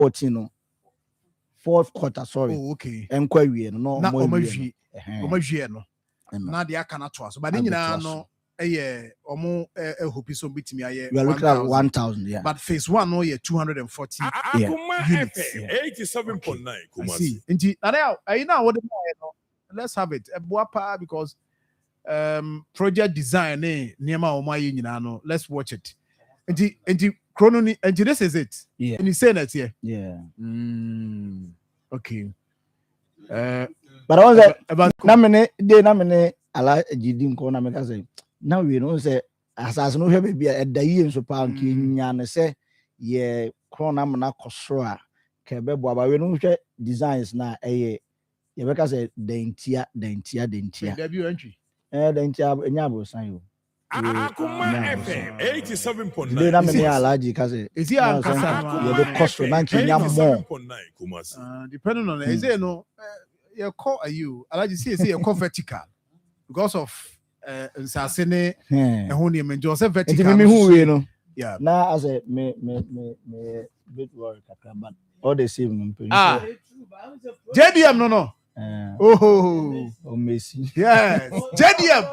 14 fourth quarter, sorry. Oh, okay. Enquiry no omaji no. Na dia kana to aso. But no omo hope so bitimi aye. We are looking at 1,000, yeah. But phase 1 no 240. Akoma FM 87.9 Kumasi. Inti now what let's have it. Because project design niema omaye nyina no. Let's watch it. Inti chrono and this is it. Yeah. And you say that here. Yeah. Okay. But I was about namene ala jidim ko na meka say now we know say asas no hwe bia edayi nso pa nke nya ne say ye krona na kosoro a ka be bo aba we no hwe designs na ye beka say dentia debut entry dentia nya bo san yo Akoma FM 87.9 de na me alaji ka say is here ankasa ye be kosoro na nke nya mo depending on is it no you call you alaji say you call vertical because of nsasene ehun ni menjo say vertical me who we no yeah na as a me bit worry kaka but all the same JDM no oh Messi yes JDM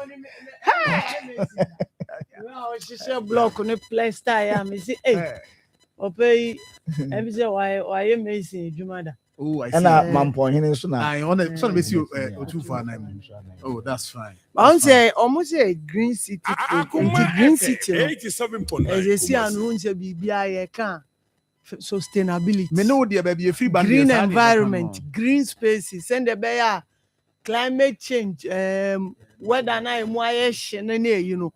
well she say block no play style ya me say opay e say why Messi jumada. Oh, I see. And Mampo hine so na. I want to be you too far now. Oh, that's fine. I say almost a green city. Green city 87.9 as you see and run say bibia can sustainability. Me know there be a free band green environment, green spaces, send the bear climate change weather na emu aye na you know.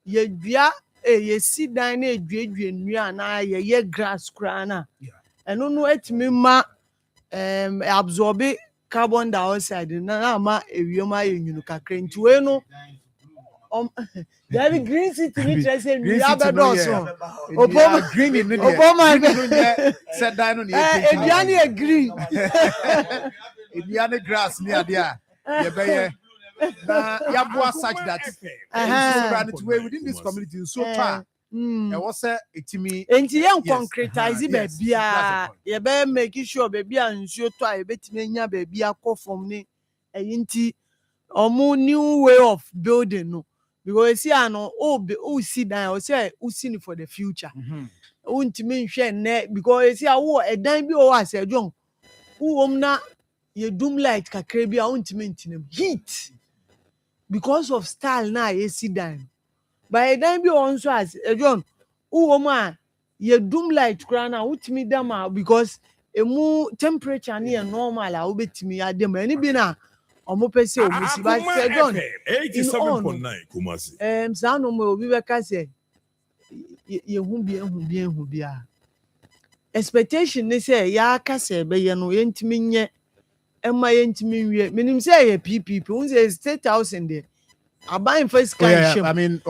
Ye dua ye sit down na edwedwe nua na ye grass kra na. Eno no etimi ma absorb carbon dioxide na ma ewioma yenyunu kakra nti we no there be green city we try say we abedoso oboma green in there oboma set down no ediane e green ediane grass near there ye be ye na yabua such that within this community so far e was etimi enti yen concretize bebia ye be make sure bebia nsuo to a betimi anya bebia akofom ni eyinti omu new way of building no because see ano o see dan o say o see for the future o ntimi nhwe ne because see awo edan bi o ase jon wo na ye doom light kakra bi a o ntimi ntinem heat because of style na ye see dan by then be on so as John woman ye doom light kra na utimi dama because emu temperature na normal a obetimi adem ani bi na omo pese omusi ba say John 87.9 Kumasi sa no mo obi be ka say ye hu bia expectation ne say ya ka say be ye no ye ntimi nye ema ye ntimi nwie menim say ye PPP un say state house in there Abayin first kind I mean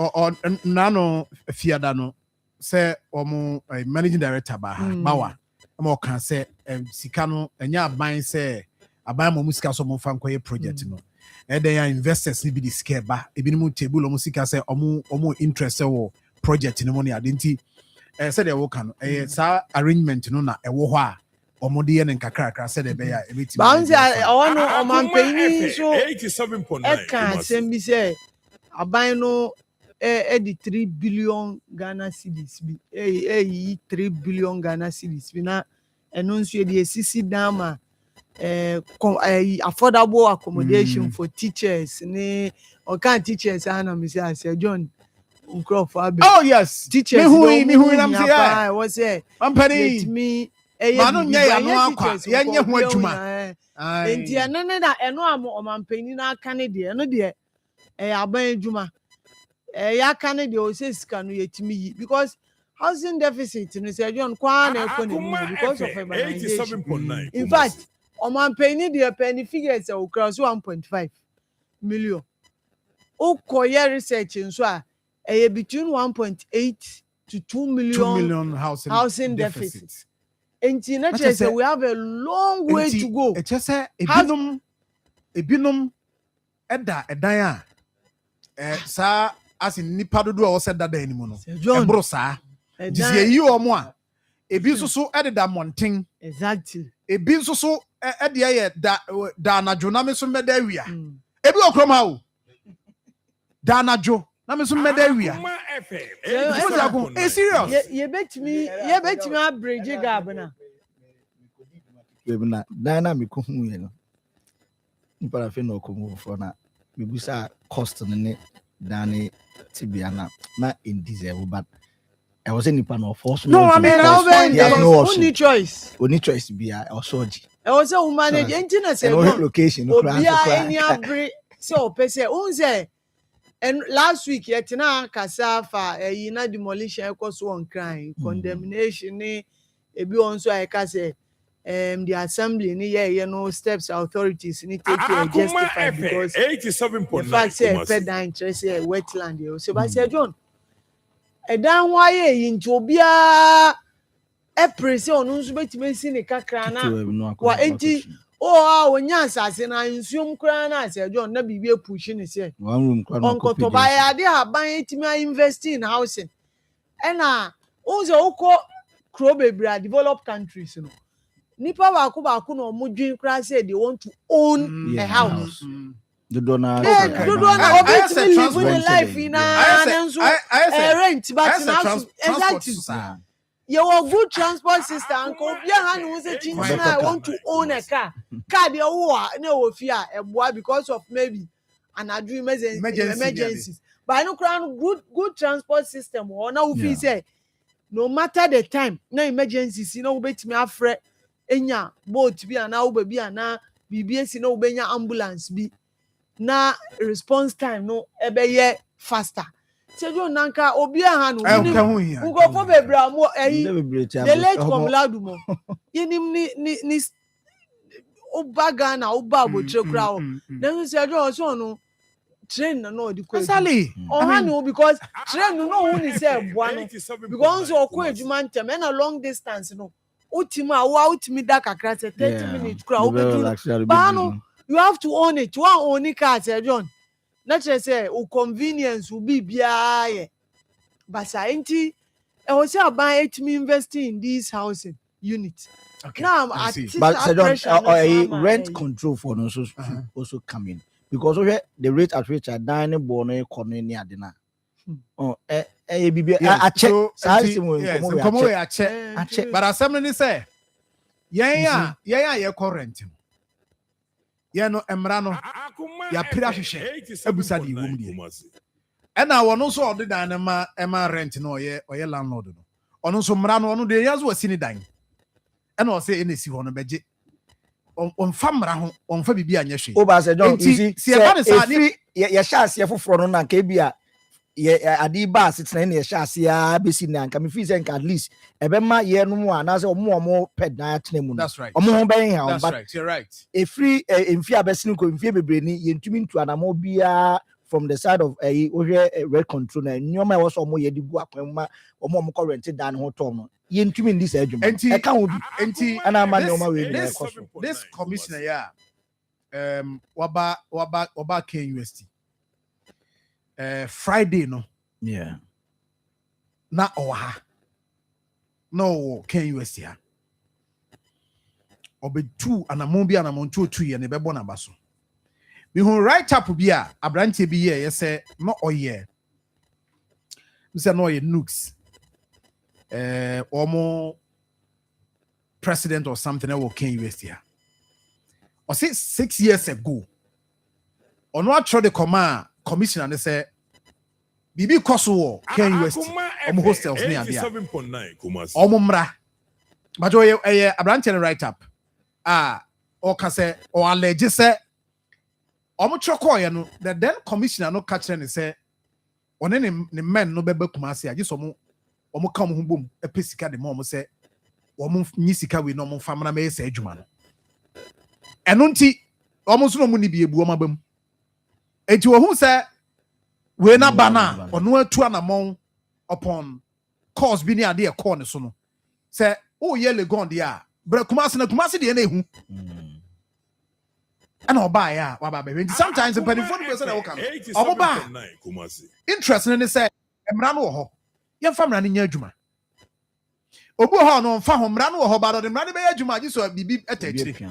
nano fiada no say omo managing director bawa mo kan say sika no enya abayin say abayin mo musika so mo fan koye project no e dey investors ni bi di scare ba e bi ni mo table mo sika say omo interest wo project ni mo ni adenti say dey wo kan sa arrangement no na e wo ho a omo de ye nkakrakra say dey be ya e beti bounce ono omanpeni so 87.9 e kan say bi say abayin no the 3 billion Ghana cedis bi 3 billion Ghana cedis bi na eno nso dey sisi dama affordable accommodation for teachers ne or can teachers ana me say John Uncroft Abe. Oh yes, teachers me who am say I was say ampani me manu nya ya no akwa ya nya ho adwuma enti eno ne da eno omampani na aka ne de eno de aban adwuma ya aka ne de o say sika no yetimi yi because housing deficit no say John kwa na economy because of urbanization 87.9 in fact omampani de penny figures o cross 1.5 million o koye research nso a between 1.8 to 2 million housing deficit. And in that we have a long way to go. It just say ebinum eda edan a sa as in nipa dodo o said that anymore no. Ebro sa. This ye omo a ebi nso so ededa monten exactly ebi nso so ede ye da anajo na me so meda awia ebi okrom ha o da anajo na me so meda awia serious ye betimi abridge gap na na dynamic hu ye no nipa fe no komo for na me busa cost ne dane tibia na in deserve but I was in nipa force no I mean only choice bia also ji I was a woman engineer say location no any abre so pese unze and last week yetina kasafa na demolition cause one crime condemnation ni ebi onso I ka say the assembly ni ye no steps authorities ni take to justify because 87.9 the fact say federal interest wetland you so but say John edan waye yinti obia press onu nso betime si ne kakra na wa enti onya asase na nsuom kra na say John na bibie push ni say one room kra na onko ba ya de aban etime invest in housing ena unze uko kro bebra developed countries no nipa ba ko no modwin kra say they want to own a house the donor obviously living a life in a rent but now exactly you good transport system and ko bia han who say I want to own a car dey wo na wo fear eboa because of maybe an emergencies but no crown good transport system or na wo feel say no matter the time na emergencies you know we betimi afre enya boat bi ana wo ba bi ana BBS no benya ambulance bi na response time no ebeye faster sejo nanka obi aha no ngo fo bebra mo the late komladu mo yinim ni obaga na oba botre kra o na sejo so no train na no di ko asali oha no because train no hu ni say boa no because o ko ejuma ntem na long distance no ultimi da kakra 30 minutes kra obedu ba no you have to own it one own it car John not say o convenience will be bia but enti e was say ban etimi investing in this housing unit okay. Now but rent control for no also coming because the rate at which I dine born economy adena I check but assembly say yeah ye current ye no emra no ya pira hwehwe abusa di wom die ena wono so ode dan ma ema rent no oye landlord no ono so mra no ono de yazo wasi ni dan ena o say enesi ho no beje on fa mra ho on fa bibia anya hwe o ba say John you see ye sha ase foforo no na ka bia ye adi ba sitena ne ye sha ase a besi na nka me feel say at least ebema ye no mu ana say omo ped na atena mu no omo ho ben ha that's right you're right a free emfi abesini ko emfi bebre ni ye ntumi ntu anamo bia from the side of red control na nyoma e wo so omo ye di gu akwanma omo ko rent dan ho tom no ye ntumi ndi sa adwuma e ka ho bi enti ana ma nyoma we ni ko so this commissioner ya waba KUST Friday no yeah na oha no KUST ha obetu anamon bi anamon tu ye ne bebo na baso bi hu right up bi a abrante bi ye say no oye bi say no oye nukes omo president or something that will KUST ha o say 6 years ago ono atro the command commissioner ne say bibi koso KUST omo hostels ne abia 87.9 omo mra but oye abrante right up or can say or allege say omo choko ye no the then commissioner no catch and say one ne men no beba kumase age so omo ka omo bom epesika de mo say omo nyisika we no omo famna me say adwuma no eno nti omo so no mu ni bi ebu omo bam enti wo hu say we na bana ono atu anamon upon cause bi ni ade e call ne so no say o ye legon de a bra kumase de na ehu and oba ya waba be sometimes the penifone person will come oba interest in say emra no ho ye famra ne nya adwuma obu ho no mfa ho mra no ho ba do de mra ne be adwuma ji so bibi etachiri.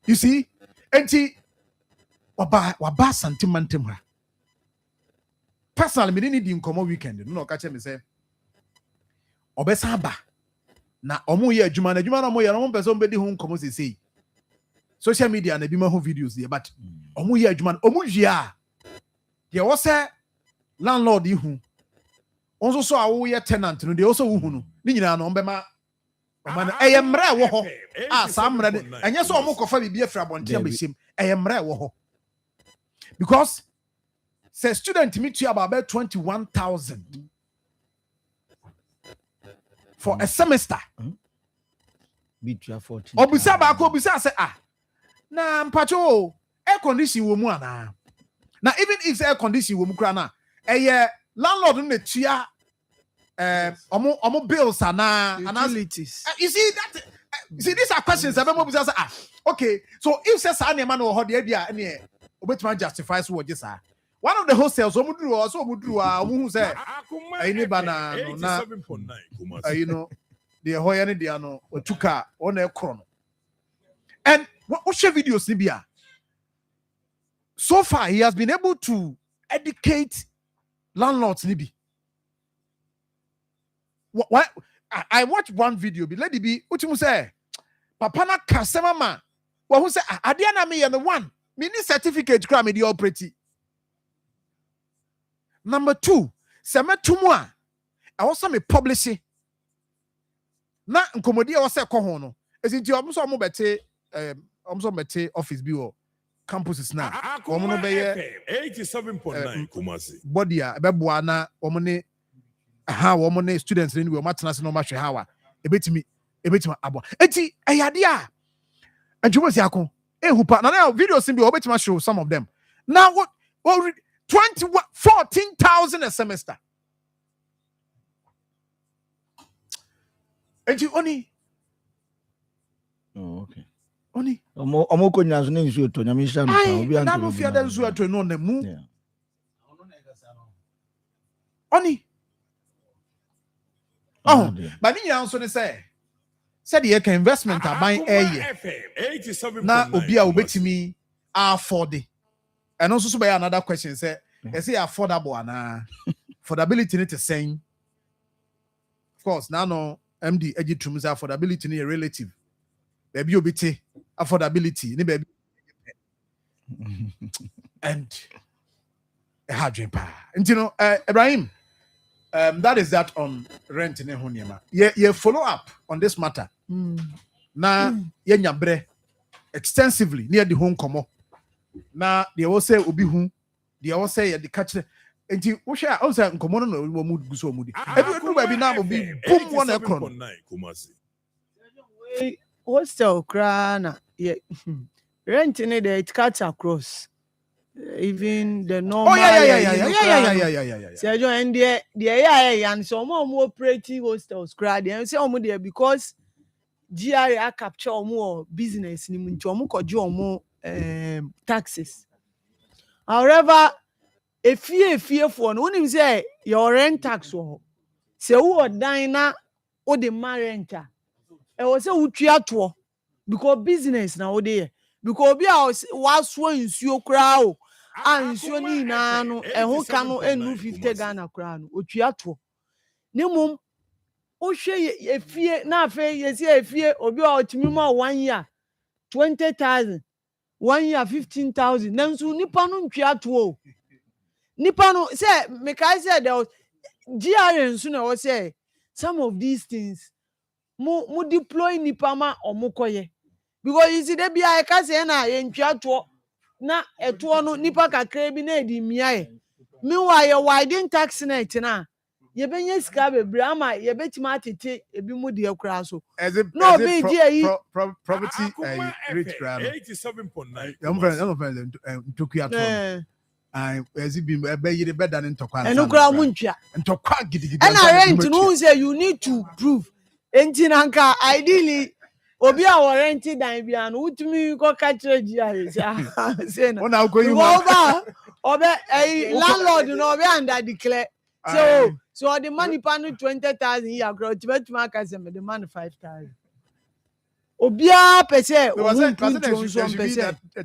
You see, enti waba sentimentum ha. Personally, me didn't need nkomo weekend. No ka che me say obesa ba na omo ye adwuma na omo ye no mo pese ombedi ho nkomo sesei. Social media na bi ma ho videos there, but omo ye adwuma omo hwia de wo say landlord ihu onso so awo ye tenant no de also hu no ni nyina no ombema man eyemra wo ho samra de enye so omo kofa bibia fra bonte abehim eyemra wo ho because say student me to about 21,000 for a semester. Between 14. Obusa ba ko obusa say na mpacho air condition wo mu ana. Now even if air condition wo mu kra na landlord no tua omo bills ana utilities. You see that these are questions obusa say okay, so if say sa na man wo ho de bia na obetuma justify so wo je sa. One of the hostels omuduru omu say any bana no na you know the hoya ne dia no otuka on e kro no. And what share videos ni bia so far he has been able to educate landlords ni bi. What I watched one video bi lady bi utimu say papa na kasema ma wo hu say ade na me ye no one me ni certificate kra me dey operate. Number 2, semetumu a also me publish na nkomodi e wo say ko ho no esinti omso mo bete omso bete office bi o campuses na omo no be ye 87.9 Kumasi body a beboa na omo ne omo ne students ni we matena se no ma hwe hawa ebetimi abo enti eyade a adwuma si akon ehupa na video sim bi obetima show some of them now what 14,000 a semester. And you only. Oh, okay. Only. Omo ko nyanso na nsu to nyame hia no pa obi anto. Na no fia da nsu ato no na mu. Only. Oh, but ni nyanso ne say said ye ka investment aban eye. Na obi a obetimi afford it. And also so by another question say is it affordable and affordability need to saying of course now no MD ejitum say affordability ni relative baby obiti affordability ni baby and a hard dream pa and you know Ibrahim that is that on rent in Honiama. You follow up on this matter na ye nyabre extensively near the home komo. Na they will say obi hu they will say the catch enti wo hwe a say nkomo no wo mu guso omudi ebi do ba bi na obi boom one ekron hostel krana rent in it cuts across even the normal yeah. So and the and some more operating hostels kra they say omo there because GRA capture omo business ni nti omo koje omo taxes. However, if you for no one say your rent tax wo say who dan na o de ma renter e wo say utua to because business na o de because obi a was nsuo kra o nsuo ni na no e ho ka no enu 50 Ghana kra no otua to ne mum o hwe efie na afa yesi efie obi a otimi ma 1 year 20,000 1 year 15,000 nanso nipa no ntwa to nipa no say make I say there was GRN so na o say some of these things mo deploy nipa ma omokoye because you see they be I ka say na ye ntwa to na eto no nipa kakra bi na edi miae meanwhile ye widen tax net na ye benye sika bebre ama ye betima atete ebi mu de akura so no be property rate grant 87.9 I'm friend Tokyo to I as it been be yire better than Tokyo and okura mu ntwa ntokwa gidigidi and rent no say you need to prove entinanka ideally obi a warrant dan bia no utumi ko ka kire GRA say na ona go you over obe landlord no obi under declare So the money pan 20,000 year grow to make us the money 5,000. Obia pese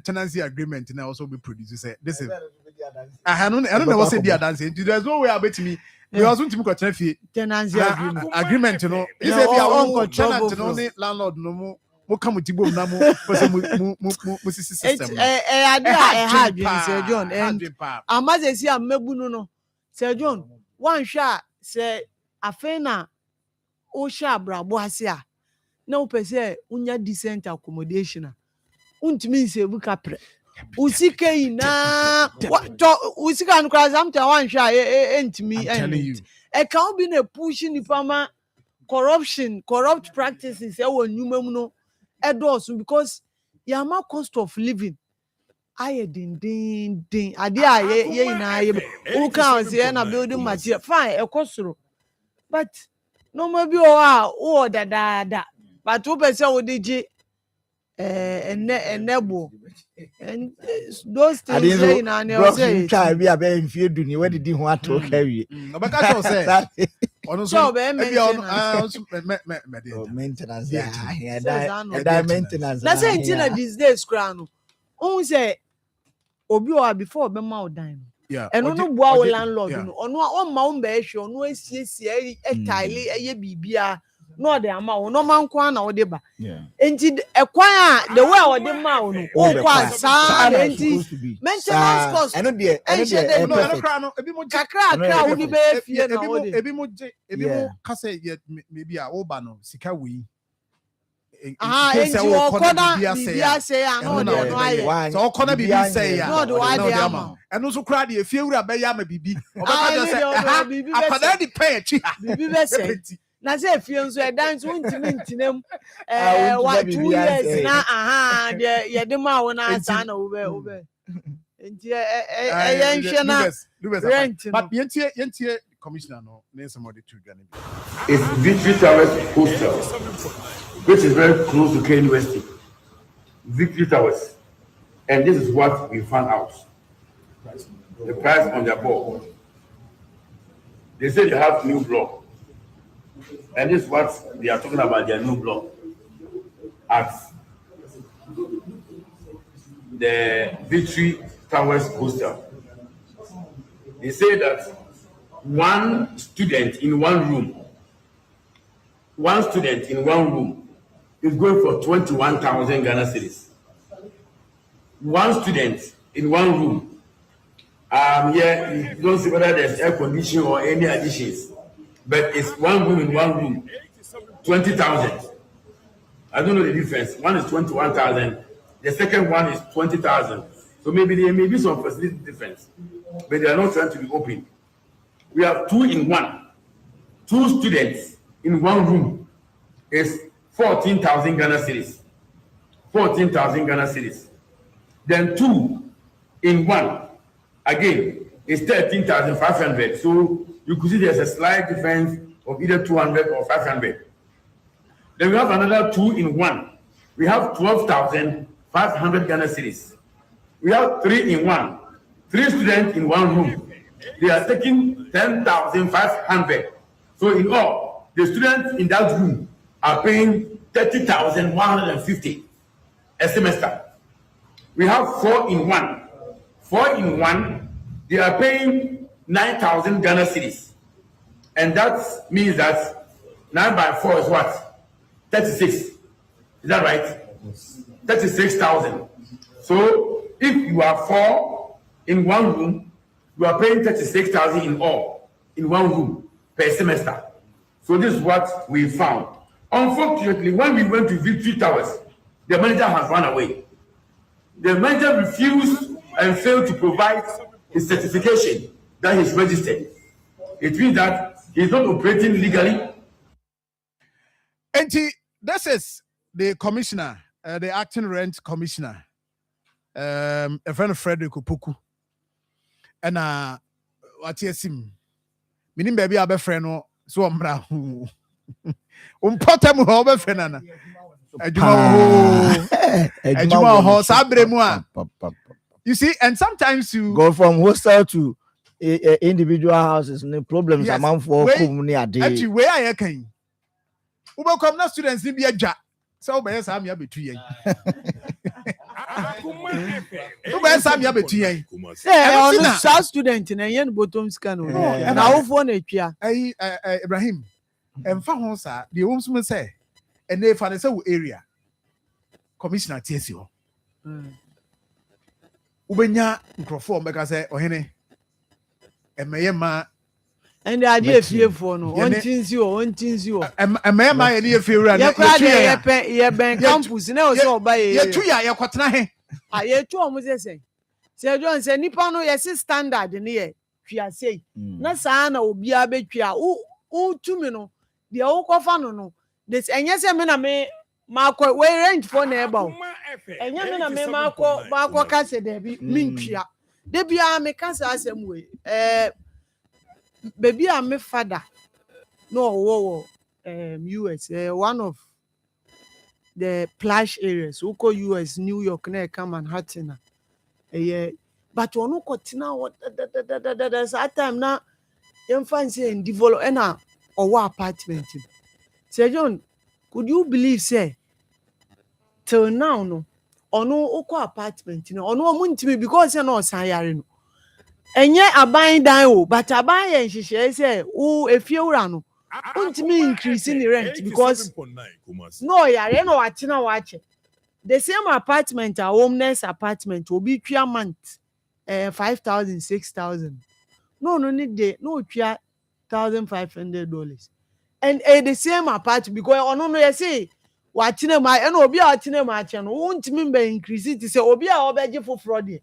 tenancy agreement and also be produced. This is I don't know what's the dancing. There's no way I bet me. We also to go tenancy agreement, you know. This is our tenant only landlord no more. Mo come with Tibo Namo, system. Sir John, and I must say, I'm Mebuno. Sir John, one shot say, Afena, Osha Braboasia. No, per se, unya decent accommodation. Untimi se bukapre. Usike na usika and cross am to one shot, ain't me. I'm telling you. A can't be a pushing the farmer corrupt practices. No. Because yama cost of living aye ding adia ye na ye who can say na building material fine e kosoro but no maybe o da but who person wo dey enable and those things say na na say try be abeg if you do ni where did you want to carry obaka say so maintenance maintenance na say intina these days kra no who say obi o before be ma odan and no bua o landlord no ono o ma o be ehwe ono asiesie tile eye bibia no de ama wo no man kwa na wo de ba enti ekwan a the way wo de ma wo no o kwa sa enti maintenance cost eno de no kra no ebi mo kakra wo di be fie na wo de ebi mo ka say maybe a wo ba no sika we enti o koda bibia say no de no aye so o koda bibia say ya no de wa de ama eno so kra de efie wura be ya ma bibi obaka just say apada di pay chi bibi be say na say fie nso e dan so ntimi ntinem 2 years na de ye de ma wo na asa na wo be enti yenhwe na rent but yentie commissioner no name somebody to Ghana. It's Victory Towers Hostel, which is very close to K University. Victory Towers, and this is what we found out. The price on their board. They say they have new block. And this is what they are talking about, their new block at the Victory Towers Hostel. They say that one student in one room is going for 21,000 Ghana cedis. One student in one room. Here you don't see whether there's air conditioning or any additions. But it's one room in one room, 20,000. I don't know the difference. One is 21,000. The second one is 20,000. So maybe there may be some facility difference, but they are not trying to be open. We have 2 in 1. 2 students in one room is 14,000 Ghana cedis. 14,000 Ghana cedis. Then 2 in 1 again is 13,500. So you could see there's a slight difference of either 200 or 500. Then we have another 2 in 1. We have 12,500 Ghana cedis. We have 3 in 1. 3 students in one room. They are taking 10,500. So in all, the students in that room are paying 30,150 a semester. We have 4 in 1. 4 in 1, they are paying 9,000 Ghana cedis. And that means that 9 by 4 is what? 36. Is that right? 36,000. So if you are 4 in one room, you are paying 36,000 in all, in one room per semester. So this is what we found. Unfortunately, when we went to Victory Towers, the manager has run away. The manager refused and failed to provide his certification that he's registered. It means that he's not operating legally. And this is the commissioner, the acting rent commissioner, a friend of Frederick Opoku. And what you see, meaning baby, I be friend no so I'm now. Important mo be friend na. Ejuma ho sabre mu a. You see, and sometimes you go from hostel to individual houses, no problems Yes. among for Wait, community a day. Actually, where are you can? Uber come na students in be a jack. So by Sam ya between. Uber Sam ya between. On the South student in a yen bottom scan. Now for nature. Ibrahim. And for Honsa, the woman say, and they find a area. Commissioner TSO. Ubenya microphone because say ohene. And my and the idea fear for no one things you. And my idea fear and yeah, ben campus now so by ya kwatena he. Aye two almost say. Say John say nipa no yes standard in here. Twa say. Na saa na obi abetwa o tumi no de o kofa no. This enye say me na me makọ we rent for na eba o. Enye me na me makọ ka se de bi mintwa. De bia me ka sa asem we. Baby and my father no US one of the plush areas uko US New York na come Manhattan but onu kotina what that time na em fancy and develop na or apartment. Say John, could you believe say till now no onu uko apartment no onu omuntimi because na osan yare no enye aban dan o but aban yen hihye say o efiewura no untimi increase in rent because no yare no watena wache the same apartment a homeless apartment obi twa month 5,000 6,000 no need dey no twa $1,500 and the same apartment because ono no you say watena ma and obi a watena ma che no untimi be increase it say obi a obeje foforo de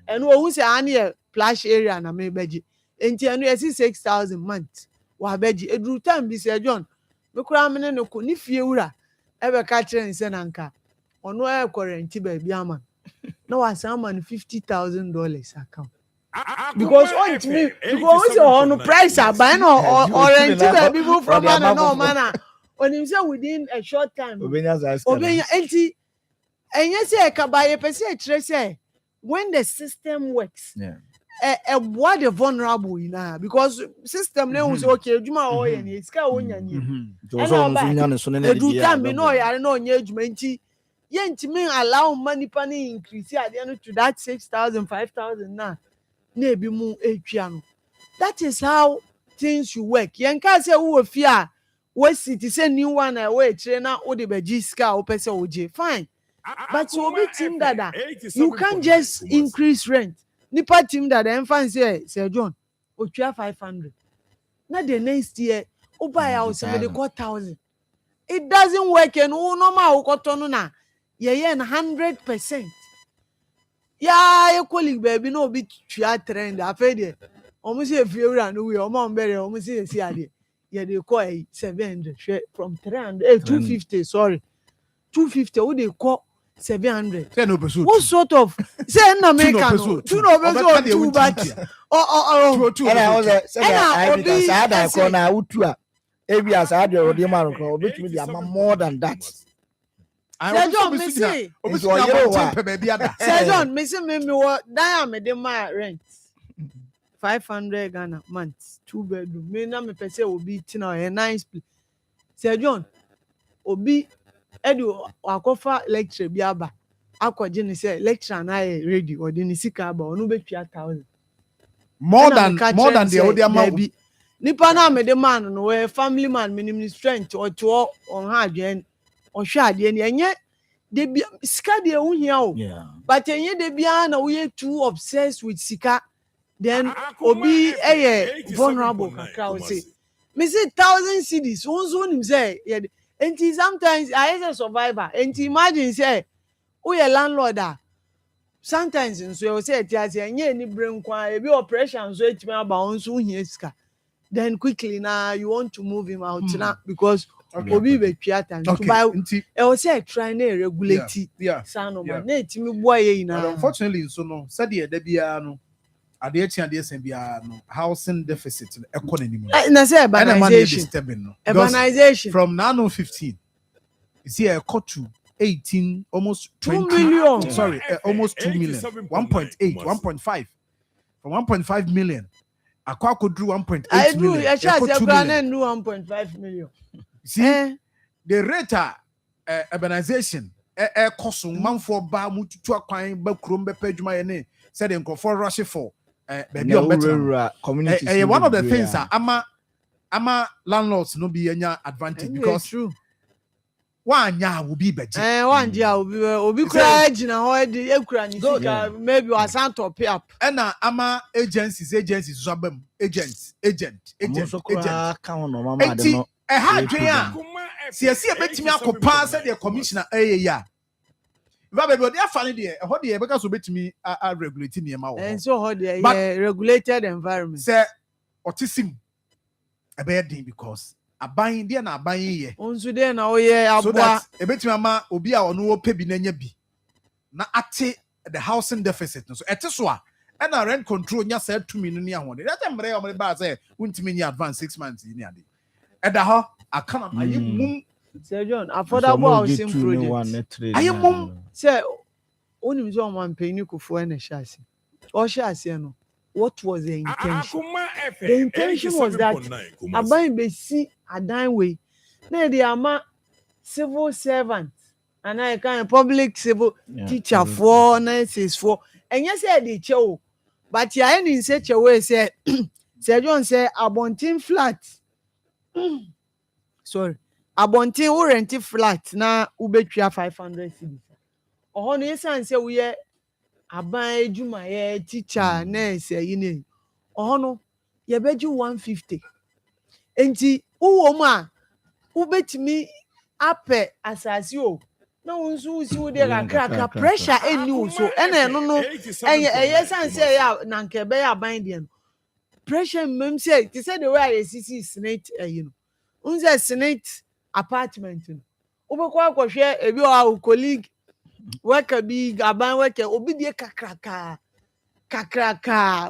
and who say ane plush area na me beji enti anu esi 6,000 month wa beji edru time bi say John me kura me ne ko ni fie wura e be ka kire nse na nka ono e quarantine ba bi ama na wa san man $50,000 account because on me because we say on price aban or rent ba people from man no man on him say within a short time obenya enti enye say ka ba ye pese e kire say when the system works what the vulnerable in because system na say okay adwuma o ye ni sika o nya ni edu time be no yare no nya adwuma nti ye ntimi allow money pani increase ade to that 6,000 5,000 na ebi mu etwa no that is how things should work yen ka say wo fia we city say new one we kire na wo de beji sika o pese oje fine but so be team dada you can't just increase rent nipa team dada enfan say John otwa 500 na the next year o buy house with the 1,000 it doesn't work and who normal ukoto no na ye 100% ya colleague baby no be twa trend afa de omo say fiewura no we omo mbere omo say si ade ye dey call 700 from 300 250 sorry 250 who dey call 700. What sort of say na make no? Two no bezo two but two. And I was say I call na utua. Ebi asade o de man ko obetumi dey am more than that. Say John me say me say me what dan me dey my rent 500 Ghana month 2 bedroom me na me pese obi tina a nice place. Say John obi edu akofa lecture bi aba akwaje ni say lecture na ready or the sika aba onu betwa 1,000 more than the other man nipa na me the man no we family man minimum strength or to on ha adwen o hwe ade ni enye de bi sika de ehunhia o but enye de bia na we too obsessed with sika then obi vulnerable kakra o say me say 1,000 cedis won him say and sometimes I as a survivor and imagine say we a landlord sometimes so say nye ni brain kwa e be operation so etimi aba on so hia sika then quickly now you want to move him out now because obi be twa time to buy e o say try na regulate san no na etimi boye ina unfortunately so no said the da bia no ade ade sen bia no housing deficit economy na say urbanization from now 15 you see a cut to 18 almost 20 2 million sorry almost 2 million 1.8 1.5 from 1.5 million Akwa could do 1.8 I do. million. I just Ekɔ 2 million. do 1.5 million. See, the rate urbanization cost Marfo ba mututu akwan ba kurom be pedwuma ye ne said the nkrofo rush for baby on better community. One of the things ama landlords no be any advantage because true. One ya will be better. One dia obi kura gina ho de ekura ni sika maybe was on top up. And ama agencies so abam agent. See a betimi akopa said the commissioner ya. Baby, they are funny there. How do you because betimi are regulating the amount. And so how they regulated environment. Say autism a bad thing because aban there na aban ye. Onsu there na oye So that a betimi ama obi a ono pay bi nanya bi. Na ate the housing deficit. So eteswa and a rent control nya said 2 million ya ho. That time o me ba say untimi ni advance 6 months ni ade. Eda ho akana ayi mum Sir John, affordable housing project. ayi mum Say onim so man pay ni kufo na shasi. O shasi no. What was the intention? The intention was that aban be see adan way. Na the ama civil servant and I can public civil teacher for nurses for. And yes, they chew. But ya in such a way say Sir John say abontin flat. Sorry. Abontin who rent flat na ubetwa 500 cedis. Oh no yes and say we aban ejuma ye teacher nurse yi ne. Oh no ye beju 150. Enti uwo mu a ubetimi ape asasi o. Na unsu usi wo de kakra pressure eni wo so. Ena no yes and say ya na nke be ya aban de no. Pressure mem say they say the way I see snake you know. Unse snake apartment no obekwa akohwe ebi o colleague worker bi gaban worker obi die kakraka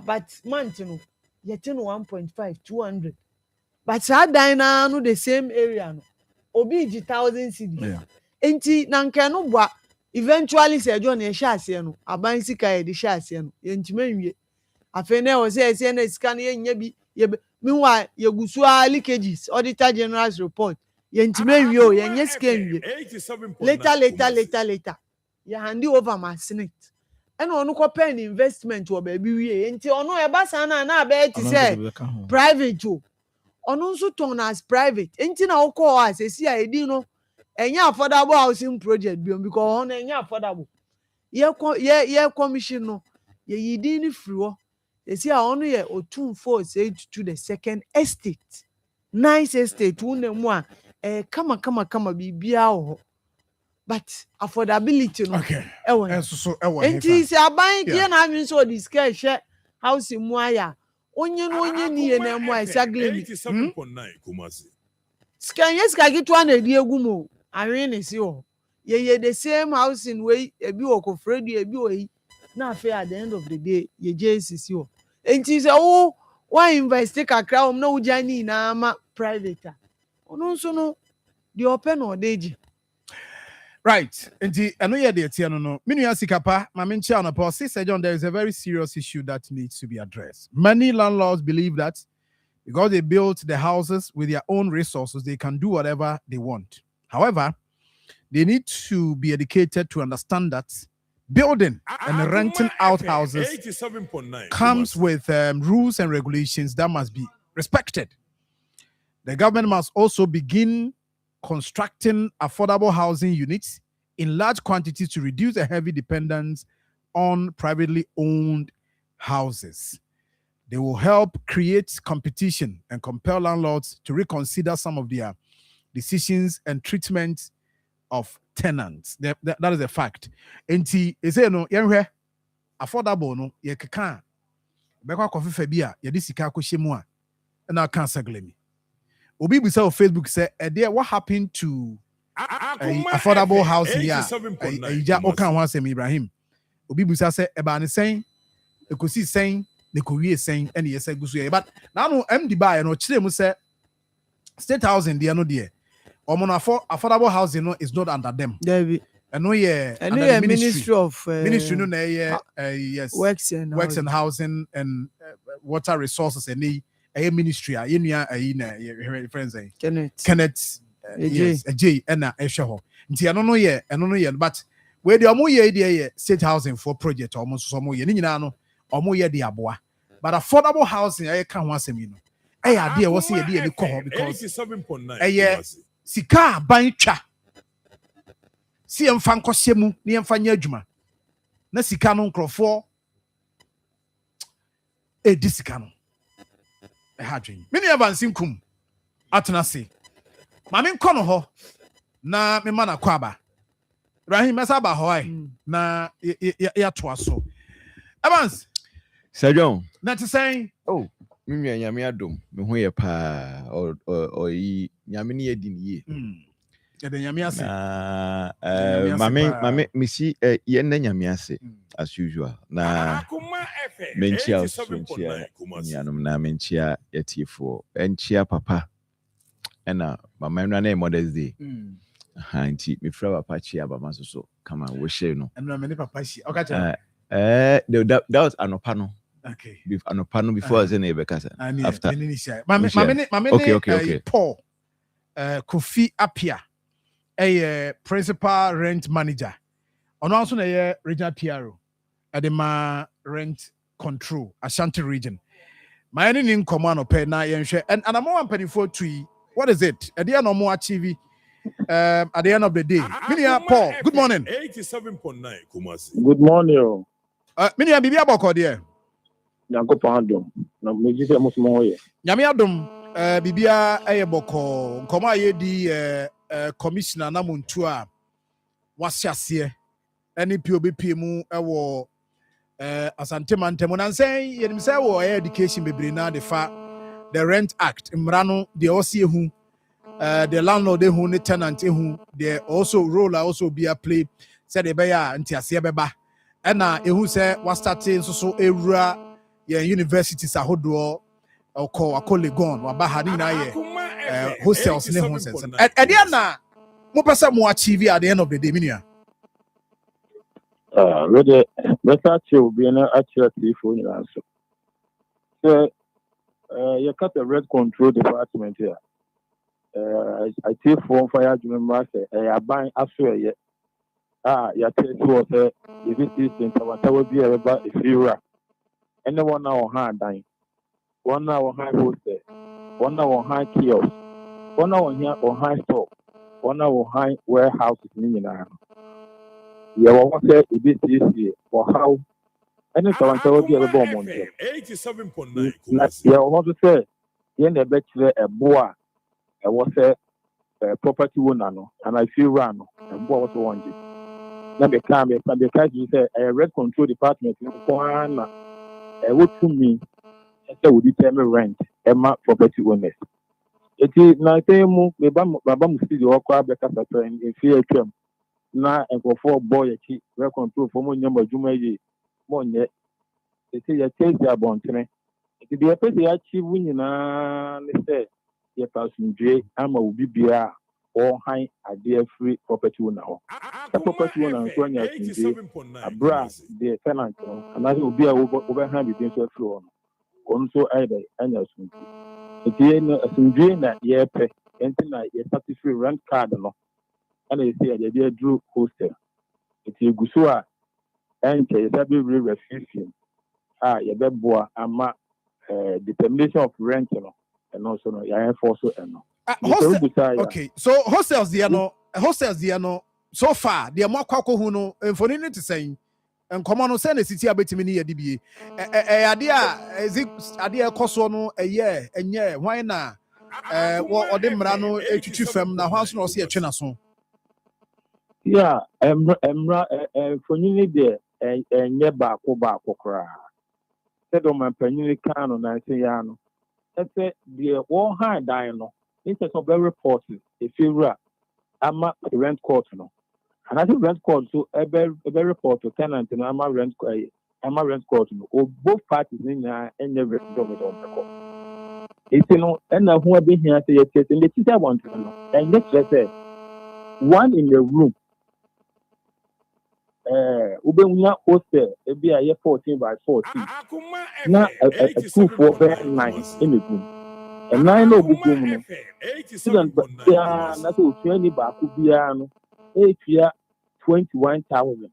but month no yet no 1.5 200 but sa dan na no the same area no obi gi 1000 cedis enti na nka no bua eventually say John e hye ase no aban sika e de hye ase no yentima nwie afa na o say ese na sika no yenya bi meanwhile yegusu leakages auditor general's report yentima nwie o yenye sika nwie later ya handi over my senate and onu ko pen investment wo ba bi wie enti onu e ba san na ba ti say private o onu nso ton as private enti na wo as esi a edi no enya affordable housing project bi because onu enya affordable ye commission no ye yidi ni free wo esi a onu ye otumfo say to the second estate nice estate unemu a kama bibia ho but affordability no so enti se aban die na mi so discuss share house mu aya onye ni ye na mu exactly 87.9 Kumasi ska gitu na di egu mo anwe ne si ho ye the same house in way ebi wo ko fredu ebi wo yi na afi at the end of the day ye JCC ho enti se why invest kakra na ujani na ama private ono nso no the open or deji right and I know you're there no minu asikapa ma menchi on Paul Sir John, there is a very serious issue that needs to be addressed. Many landlords believe that because they built the houses with their own resources they can do whatever they want. However, they need to be educated to understand that building and renting out houses 87.9 comes with rules and regulations that must be respected. The government must also begin constructing affordable housing units in large quantities to reduce the heavy dependence on privately owned houses. They will help create competition and compel landlords to reconsider some of their decisions and treatment of tenants. That is a fact. Enti ese no yenhwe affordable no ye keka bekwa kofe bia ye de sika akɔhyɛ mu a na kan saglemi. Obi bisa on Facebook say what happened to affordable housing here? Ija okan ho asem Ibrahim. Obi bisa say eba ne sen ekosi sen ne kowie sen ene yesa gusu but now no MD buy no kire mu say state housing there no there. Affordable housing no is not under them. And we and the Ministry of Ministry no yes Works and Housing and Water Resources and a ministry a friends Kenneth yes J and a show. Nti ano no ye but we the omo ye state housing for project almost so mo ye ni nyina no omo ye de aboa but affordable housing I can ho asem yi no e ya de wo se ye de ni ko ho because 87.9 sika ban twa si emfa nkɔhyɛ mu ni emfa nya adwuma na sika no nkrɔfo di sika no ha dwen me ne abansi nkum atena se ma me nkɔ no hɔ na me ma na kɔ aba Ibrahim mesa ba hɔ ai na ya to aso Evans Sir John na te sɛn oh me nua nyame adom me ho ye pa o yi nyame ne yedi nie ya de nyame ase mame misi ye na nyame ase as usual na menchia osunchia nyanom na menchia yetiefo enchia papa ena mama nwa na Mother's Day nti me fra papa chia ba maso so kama wo share no enwa me ne papa shi okacha that was anopano okay anopano before I say na ebekasa after mame okay Paul Kofi Apia principal rent manager ono also na regional PRO edema rent control Ashanti region my any in command open na yenhwe and I'm one penny for tree what is it at the end of more achieve at the end of the day Minia Paul good morning 87.9 Kumasi good morning Minia bibia boko there Yanko Pandom na meji se musmo ye nyame adom bibia boko nkoma ye di commissioner na muntu a wasiase any POBP mu ewo asante mantem na nsen yenim say wo education bebre na de fa the rent act mrano de osi ehu the landlord ehu ne tenant ehu the also role also be a play said the beya ntiase beba na ehu say was starting so ewura ye universities ahodo akọ Legon waba ha ni na ye hostels ne ho sense at the end na mo pesa mo achieve at the end of the day minia really better to be an actually for you answer so you cut the red control department here I take for fire to remember say I buy after ye you take to say if it is in whatever be about if you are anyone now hand dying one now high hostel one now high kiosk one now here on high store one now high warehouses in yeah, what say it is for how any time I will be a bomb on 87.9 yeah, what to say in the bachelor a boy I was a property owner no and I feel run and boy was one now because you say a red control department one would to me say would determine rent Emma property owners it is na say mu baba mu see the okwa beka sapa in fear twam na enkofo boy echi we control for mo nyama dwuma yi mo nye it is a case abontene it be a person achieve nyina ne say ye passenger ama obi bia or high ade free property owner the property owner so nya abra the tenant and as obi a over hand between so floor on so either anya sunti it is asundwe na ye pe enti na ye satisfy rent card no and you see they drew hostel it is guso and you sabi refusing you be boa ama determination of rent no and also no you enforce no okay so hostels there no so far the more kwako hu no for need to say and come on say na city abetimi ni yedi bie ade a koso no eye enye hwan na ode mra no etwitwi fam na hwan so no se etwe na so yeah emra for you there enye ba ko kra said on my penny can na say ya no say the one hand die no instead of very reported if you ama rent court no and I think rent court so a very report to tenant no ama rent court no or both parties in any government on the court it's no and who be here say yes and the teacher want to know and let's say one in the room Ubenya hostel, ebi a 14 by 14. Now a 2-4 bed 9 in the room. And 9 no boom. Student, but yeah, that's all 20 back could be 21,000.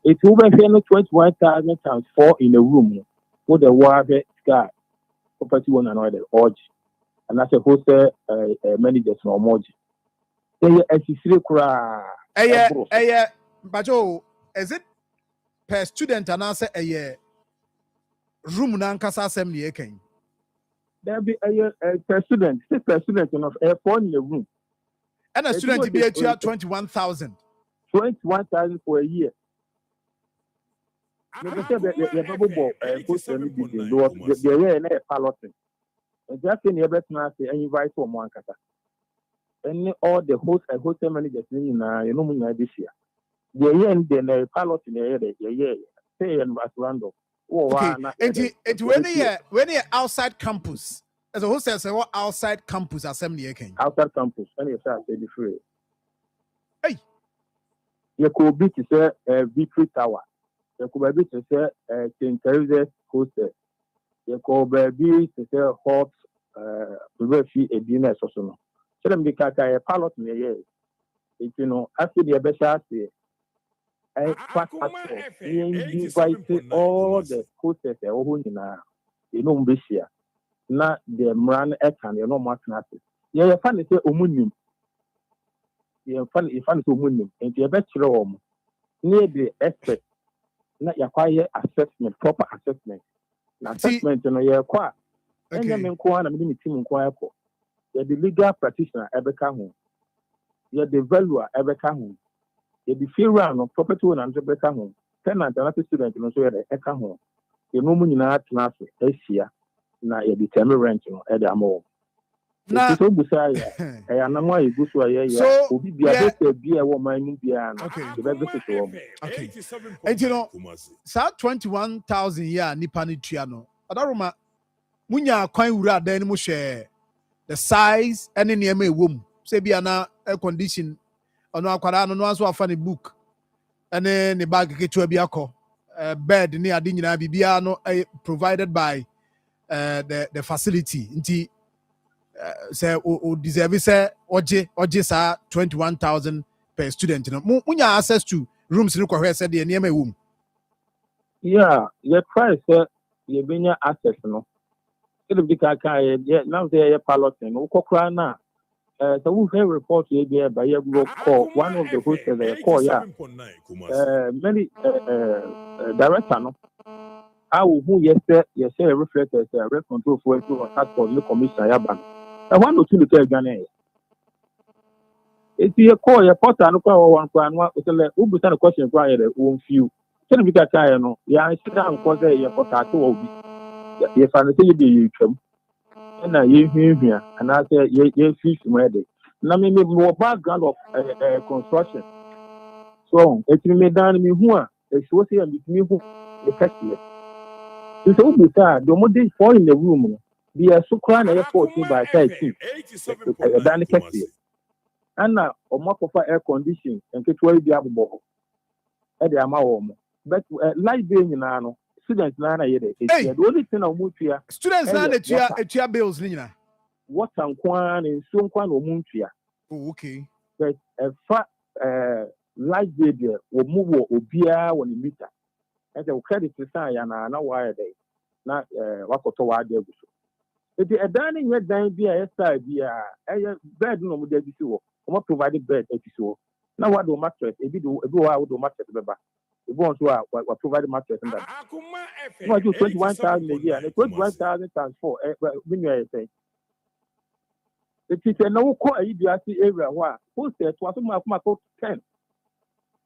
It will be 21,000 times 4 in a room with the water sky. Property one another orgy. And that's a hostel managers no more. Bajo, is it per student and answer a year room nankasa assembly again? There be a per student, 6 per student enough a 4 in the room. And a student to be at 21,000. 21,000 for a year. The bubble ball hostel the piloting. And just in the best and invite for one kata. And all the hostel managers you know this year. The end then a pilot in the area, say and was random. Okay. And when you're outside campus, as a hostel say what outside campus assembly again? Outside campus, and you say the free. Hey, you could be to say Victory Tower. You could be to say St. Teresa's hostel. You could be to say Hot Refugee a dinner or so. So them be a pilot in the year. You know, after the best I invite all the hostess you know Bishia. Not the Mran Ekan, you know much nothing. Yeah, funny say Omunim. Yeah, funny Omunim. And the bachelor near the expert. Not your quiet assessment, proper assessment. Assessment, you know, you're quiet. And then in Kwan, I'm in team in quiet. You're the legal practitioner ever come home. You're the valuer ever come home. You're the fear round of property owner and ever come home. Tenant and other student, you know, so you're come home. You know, when you're not class, Asia, now you're the term rent, you know, at the more. Now, so I am not why you go to a year. So, be a woman, okay, okay. And you know, so 21,000 year Nipani Triano. Adaruma, Munya coin ura then mo share the size and any eme womb. Say be an air condition on our quadano, no answer funny book. And then the bag get to a biako bed near Dinina Bibiano provided by the facility. Inti say o deserve say oje sa 21,000 per student. You know, munya access to rooms in where said the near womb. Yeah, you try say you been access no. It'll be now they are piloting. Ukokrana. So we have report here by a call one of the hostels they call many director no. I will who yes say reflect as a rep control for a task for the commission yaban. I want to look at Ghana. If you call your porter and call one who a question for your own few. Tell me that I know. Yeah, I sit down because your porter will be. If I say you come, and I hear here, and I say, you fish ready. Now, maybe more background of construction. So, if you made down me who are, it's what you and me who the festival. You so beside the modern fall in the room, be a so crying a 14 by 13. Danny Cassie. And now, or more of air conditioning and get well be able at the amount. But light being in Ano. Students nana yede. The only thing I move here. Students nana etia bills nina. What and kwan and so kwan o move here. Oh, okay. But light baby will move or beer when you meet her. And the credit to say na why they na wakoto wa de guso. It a dining red dine be a style be a bed no mo de bi so. Mo provide bed e bi so. Na what do mattress e bi do mattress beba. We want to provide mattress and that. No, I do 21,000 a year. And 21,000 times 4. When you are saying, the teacher no call a EBRC area where hostel to my 10.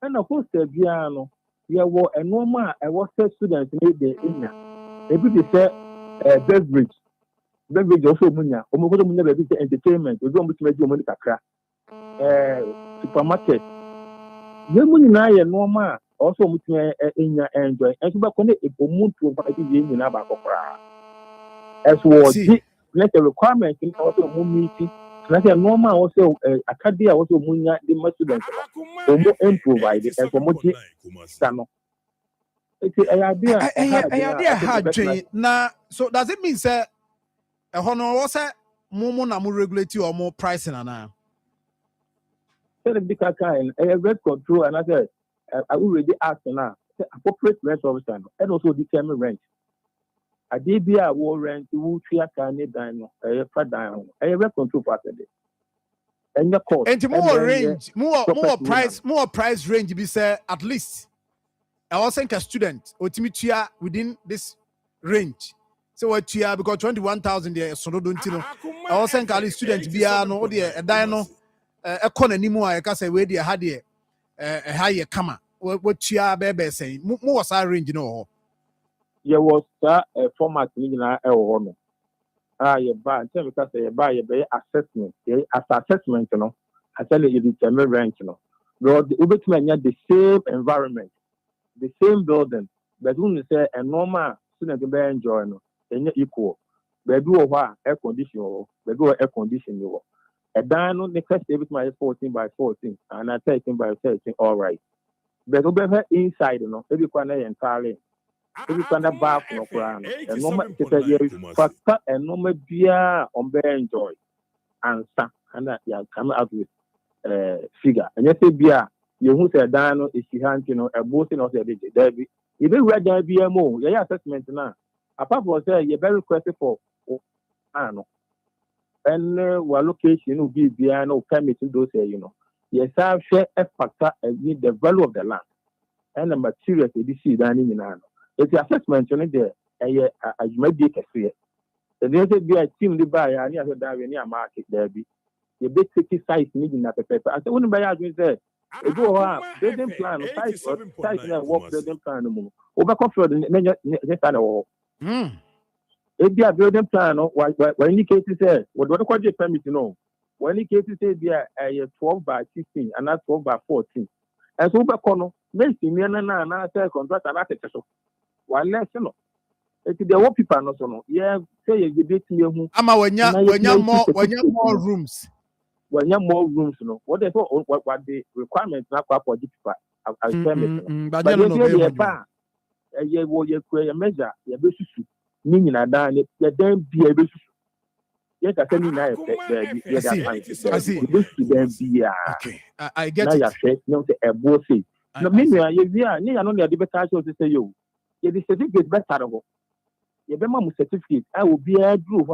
And a hostel piano, you were a normal, I was a student made the inner. Maybe they say beverage. Beverage also munya. Omogo never be entertainment. We don't make your money kakra. Supermarket. You money na normal. Also, we enjoy. And so, connect a moon to in as was let the requirement in also meeting Like a normal also academia also munya the students no improvise and promote sano. It's a idea hard na so does it mean say a honor was a momo na mo regulate or more pricing ana the big kind a rent control and I said I already asked now appropriate rent officer and also determine rent. A DBA will rent to Tia Kane Dino, a rent control part of it. And the cost. And more price range be say at least I was saying a student or Timitia within this range. So what you are because 21,000 there so don't you know. I was saying a student be no the a dino a con anymore I can say where they had a higher comma. What you are baby saying more was our range no. There was a format in our honor. You buy because you buy a assessment. As assessment, you know, I tell you, determine rent, you know. But the same environment, the same building, but when you say a normal student be enjoy, no, then equal. They do air condition, they go air condition. A dino, the first every my 14 by 14, and I 13 by 13, all right. But over inside, you know, every corner entirely. Every kind of bath no crown. And normal factor and normal beer on bear enjoy and that you come out with figure. And you say beer, you who say dino is she hand, you know, a boating of the Derby. If you read the BMO, your assessment now. Apart from say you're very requested for and location will be beer no permit to do say, you know. Yes, I share a factor and the value of the land and the materials you see down in the it's the assessment on there. As you might be a fear. The other be a team to buy any other near market there be the big city size needing that paper. I said, wouldn't buy out with that. They go out, building plan, size and work building plan. Over comfort and then kind of all. If you are building plan, when indicated said, what the permit to know? When indicated said, be a 12 by 16 and not 12 by 14. And so, over corner, maybe me and I say contract and architecture. One less, you know. It's the old people, no, so no. Yeah, say you debate me who. Ama when you more rooms. When you more rooms, you know. What the requirements now for the people. I tell you. But you bar. You will you measure your basis. Meaning I done it. You then be a basis. Yes, I tell you now. I see. This to them be okay. I get now it. Now you say no, say a bossy. No, meanwhile, you are near only a debate to say you. The certificate better. You be my certificate. I will be a group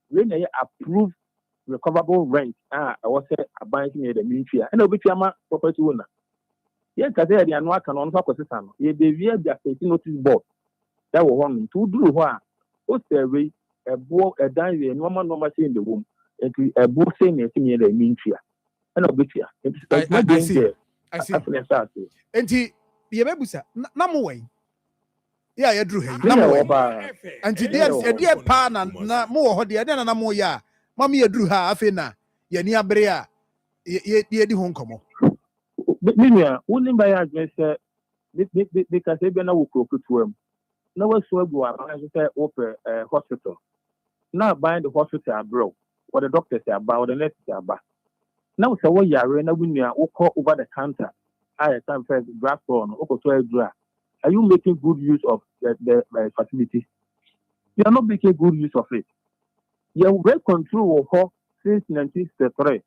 when they approve recoverable rent. I was a bank near the military. And I'll be my property owner. Yes, I said, the annual can on top of the sun. You be via the notice board. That will want to do what? What's the way a boy, a diary, and normal in the room, and to a boy saying a thing in the military. And I'll be here. I see. And he, Yabusa, no way. Yeah, you drew him. And dear partner, na more, the other than more, ya. Mammy, drew her, Afina, Yania Brea, ye di home come. Minia, only by address, because they be no cook to him. No one so go around say open hospital. Now buying the hospital are broke. What the doctors say about the nurses are back. Now so what you are in a winner who call over the counter. I time first draft on or to a. Are you making good use of the facility? You are not making good use of it. You have rent control of her since 1963.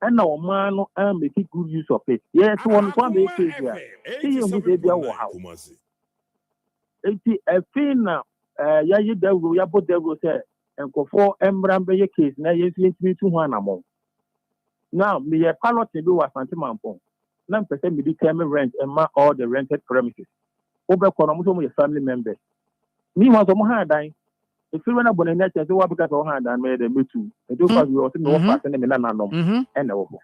And now man am making good use of it. Yes, one make it here. See you with the house. A fin now, you devil, you put devil say, and go for Embrambe case, now you see me to one among. Now, me a pilot to do a Santimampon. 9% me determine rent and mark all the rented premises. Over Konomuto, your family members. Meanwhile, some hard dying. If you run up on a net, so what because of hand and made a mutu, and do because you also know passing them in an and over.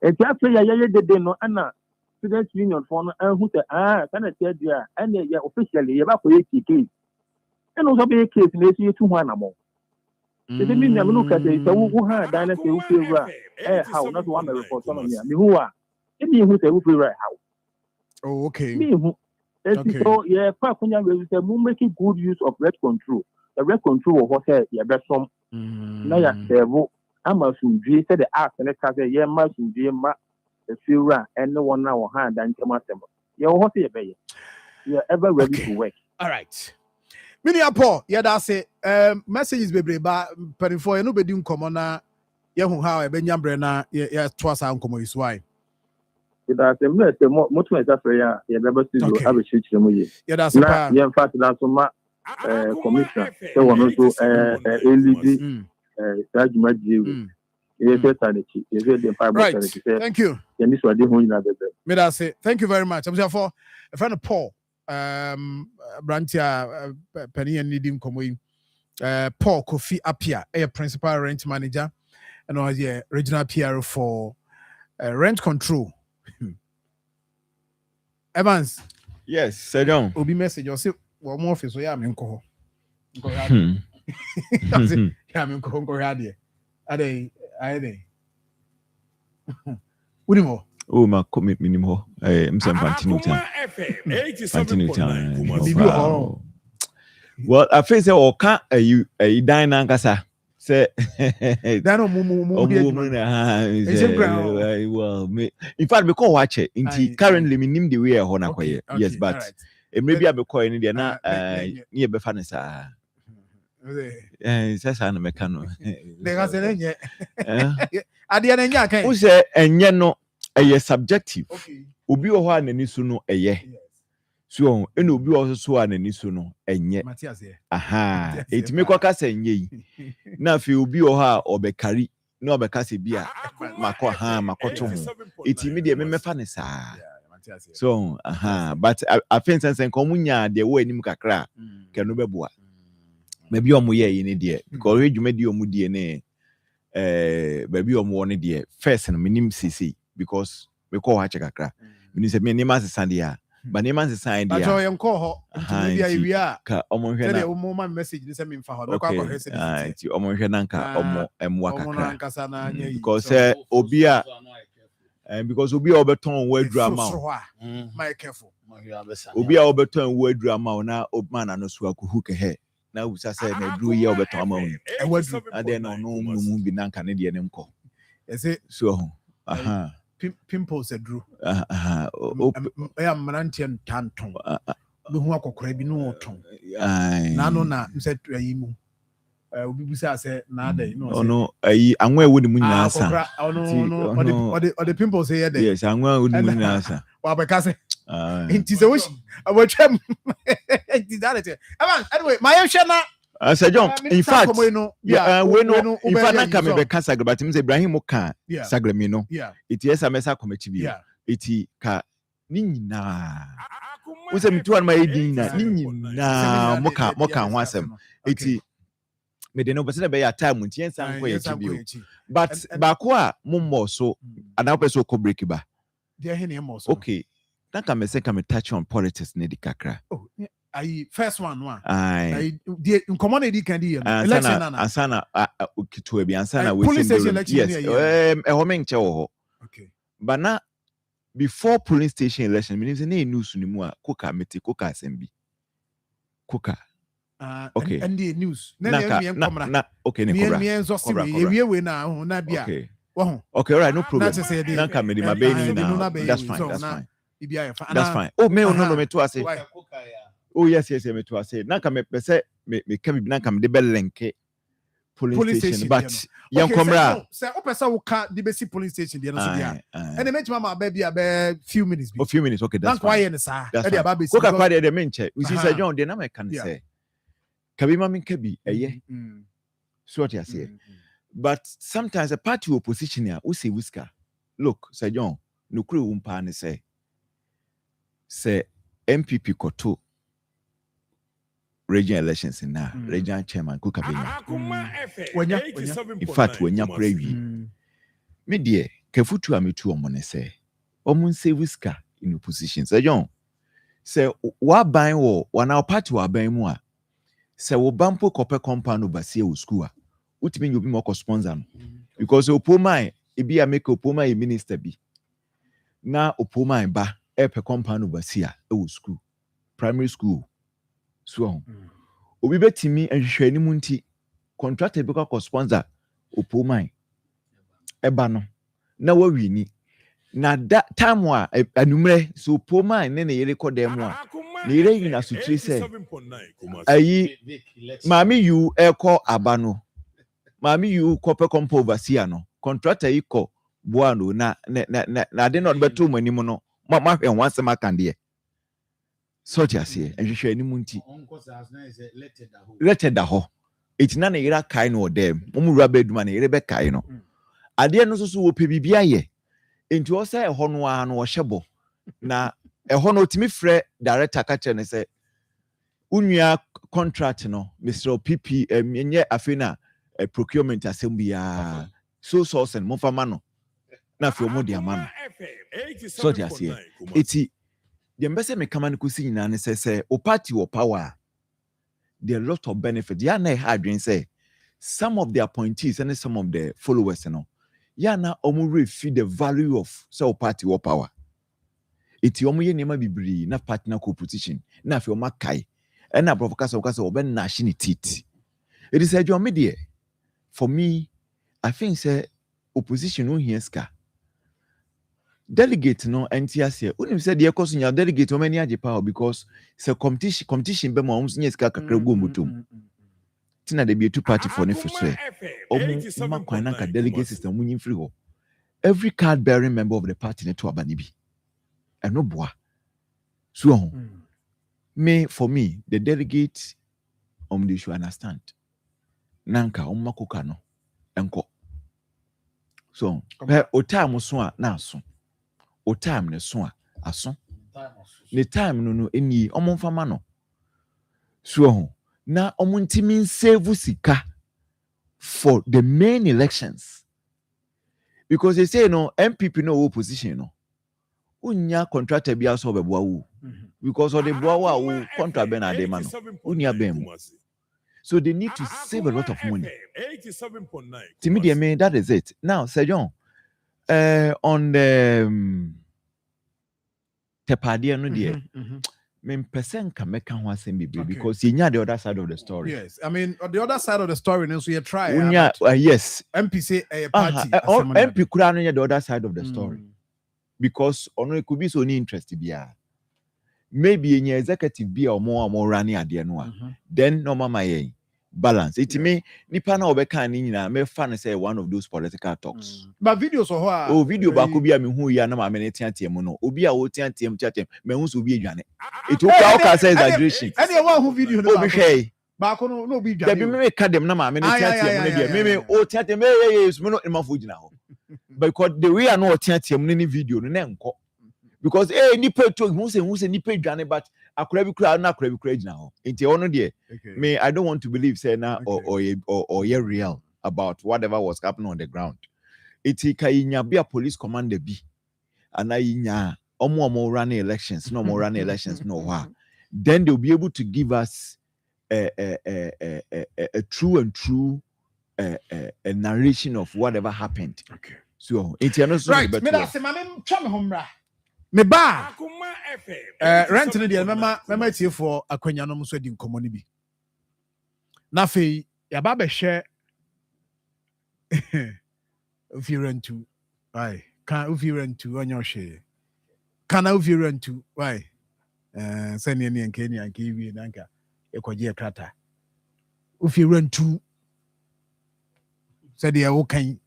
And just say, I did no Anna. Students Union for and who said, can I tell you, and they officially about for 80 case. And also be a case in you to one among. It means I look at it, so who had dynasty who feel how not one report on me. Who are? It means who say who feel right how. Oh, okay. Me who. So, yeah, Papunya will say, we're making good use of rent control. The rent control of what yeah, best some. Now, Amazon said the act and the cat, yeah, Amazon ma the fewer and no one now hand and come at them. You're what you're ever ready to work. All right. Mini Paul, yeah, that's it. Messages, baby, but for nobody in common now. Yeah, how a Benjamin Brenner, yeah, twice uncle is why. That's a mess. Most of the prayer, you never see you have a church. Yeah, that's a yeah, in fact, that's my commissioner. So, one also LED, Sajima Jill. Right. Thank you. And this was the one that say thank you very much. I'm for a friend of Paul, Brantia Penny and Nidim Komoin, Paul Kofi Apia, a principal rent manager, and was a regional PR for rent control. Evans. Yes, Sir John. Obi message or say one more office. So yeah, I'm in Koho. Yeah, I'm in Koho. Are they? What do you more? Oh, my commit minimum. I'm some continuity. Well, I face all can't you a dine ankasa. Say, Dano well, in fact, because watch it. Currently, me name the way I honor quiet. Yes, but maybe I'll be calling the na near Befanesa. Says I'm a mechanic. Who say, and yet no, a subjective. Ubi or one and isuno a ye. So, and ubi also one and isuno and yet. Aha, it make what I say ye. Now, if you be or her or be carry, no be kasi beer, Mako ha, Makoto. It's immediate me fanesa. So, aha, but I think sense and communia, the way Nimukakra can be boa. Maybe you're more in idea because you made your DNA. Maybe you're more in idea first and minimum CC because we call her Chakra. When you say me name as Sandia, but name as Sandia. But I am call her. We are. Omo message. This is me for her. Okay. Omo Henanka. Omo Mwakakra. Because Obia. Because Obia Oberton word drama. My careful. Obia Oberton word drama. Now Obman and Oswaku hook ahead. Now we say na drew year over amount. And then no be nan Canadian enko. Is it so? Pimples a drew. I am Manantian Tanton. No who akokra bi no oton. Na no na said to yimu. Obi bisa say na dey no. Oh no, anwa wo de mu nyina asa. Oh no, or the pimples here dey. Yes, anwa wo de mu nyina asa. Wa be ka say. It is a wish. I will try. Anyway, my Shana. Sir John, in fact, we know. In fact, I come back Sagra, but Ibrahim Oka, Sagramino. Yeah, it is a messa committee. Yeah, it ka Nina. We say, to my Nina, Moka, once them. It made no person by a time when yes, I'm going to be. But Bakwa, Mummo, so an episode could break it back. Okay. Can me touch on politics nedi kakra. Oh, I first one. I the commodity can be election ansana to be ansana police station election. Yes, homing cho. Okay. But now before police station election, means any news ni mu a koka meti koka assembly. Koka. Okay. And the news. Na okay, okay. Okay, all right, no problem. Nanka me my baby now. That's fine. That's fine. Oh, no, me too. I say. Oh, yes, me too. I say. Nanka me say me come nanka me de belenke police station, but young comrade. Say, opesa wo ka de besi police station there no so dia. And make mama baby a few minutes. A few minutes, okay, that's why that's fine. Koka kwade de menche. We see Sir John de na me can say. Kabi mama kabi eye. So what you say. But sometimes a party opposition here, we say whisker. Look, Sir John, no crew umpa ne say MPP koto regional elections in now, regional chairman Kukabenya. In fact, when you're praying, me dear, Kefutu amitu omone say, omun say whisker in opposition. Sir John, say, what buying war, one our party wa buying more. Say, wo bampo kope compound oversee wo school. What mean you be more sponsor? Because Opoma, it be a make Opoma a minister be. Now Opoma and ba epe compound oversee a school, primary school. So, Obi betimi and share ni munti contracted because sponsor Opoma ebano na wa wini na that time wa anumre so poma ne ne record dem a ne yere yina sutri say ayi mami you eko abano mami you kope kompo overseer no contractor iko boano na de not beto manim no ma hwe wanse makande so tiase ehwehwe animu nti letted da ho etina na yera kai no dem mumura beduma na yere be kai no ade no so wo pe bibia ye enti o say eho no a no wo hyebo na eho no timi frɛ director ka kire ne say unua contract no Mr. PP enye afena procurement assembly ya so source mo fama no na fi omo dia ma no so tiase eti the mbese me kama no kusi nyina ne say o party or power there are a lot of benefits. Yeah, na hadwin say some of the appointees and some of the followers, you know. Yeah, na omu feed the value of so party or power. Iti omu ye nema bibri na partner co-position na fi oma kai. And na professor oben nashini tit. It is a job media. For me, I think say opposition no here ska. Delegate no NTS unim said the course in your delegate o many aje power because it's a competition be mo ums nyes ka kakra go mutum tina de be two party for ne free omu ma kwan na ka delegate system munyin free ho every card bearing member of the party ne to abani bi eno boa so me for me the delegate they should understand nanka makoka no enko so o time so a na so o time ne so a aso the time no eni omonfama no so na omuntimi save sika for the main elections because they say no MPP no opposition no unya contractor bia so beboa wu because of the boa wu contract be na de ma no unya bem so they need to save a lot of money. To me, that is it. Now, Sir John, on the Tepadia no dear, percent can make one same because you know the other side of the story. Yes, I mean on the other side of the story, so you try. Yes, MP say a party. MP could on the other side of the story because on it could be so interested. Yeah, maybe in your executive be or more running at the end. Then no mama balance. It me nipa na obeka ni nyina me fan say one of those political talks. But videos so video ba ko bia me hu ya na ma me tiantem no. Obi a wo tiantem me hu so obi adwane. It o ka say exaggeration. Any one who video no obi hwe. Ba ko no obi adwane. Da bi me ka dem na ma me tiantem no bia. Me o tiantem me no ma fo gina ho. Because the way I know tiantem no ni video no na enko. Because nipa to who say nipa adwane but akura bi kura na akura bi kura gina ho. Enti ono de me I don't want to believe say na or real about whatever was happening on the ground. Iti kayinya be a police commander bi anayinya omo running elections no more running elections no wa then they'll be able to give us a true a narration of whatever happened. Okay. So it's not right. Me da se mame twa me homra. Me ba rent no de mama tie for akwanya no so di nkomo ni bi. Na fe ya ba be hwe if you rent to why can if you rent to on your share can if you rent to why send any and Kenya and give you nanka ekoje krata if you rent to said ya wo kan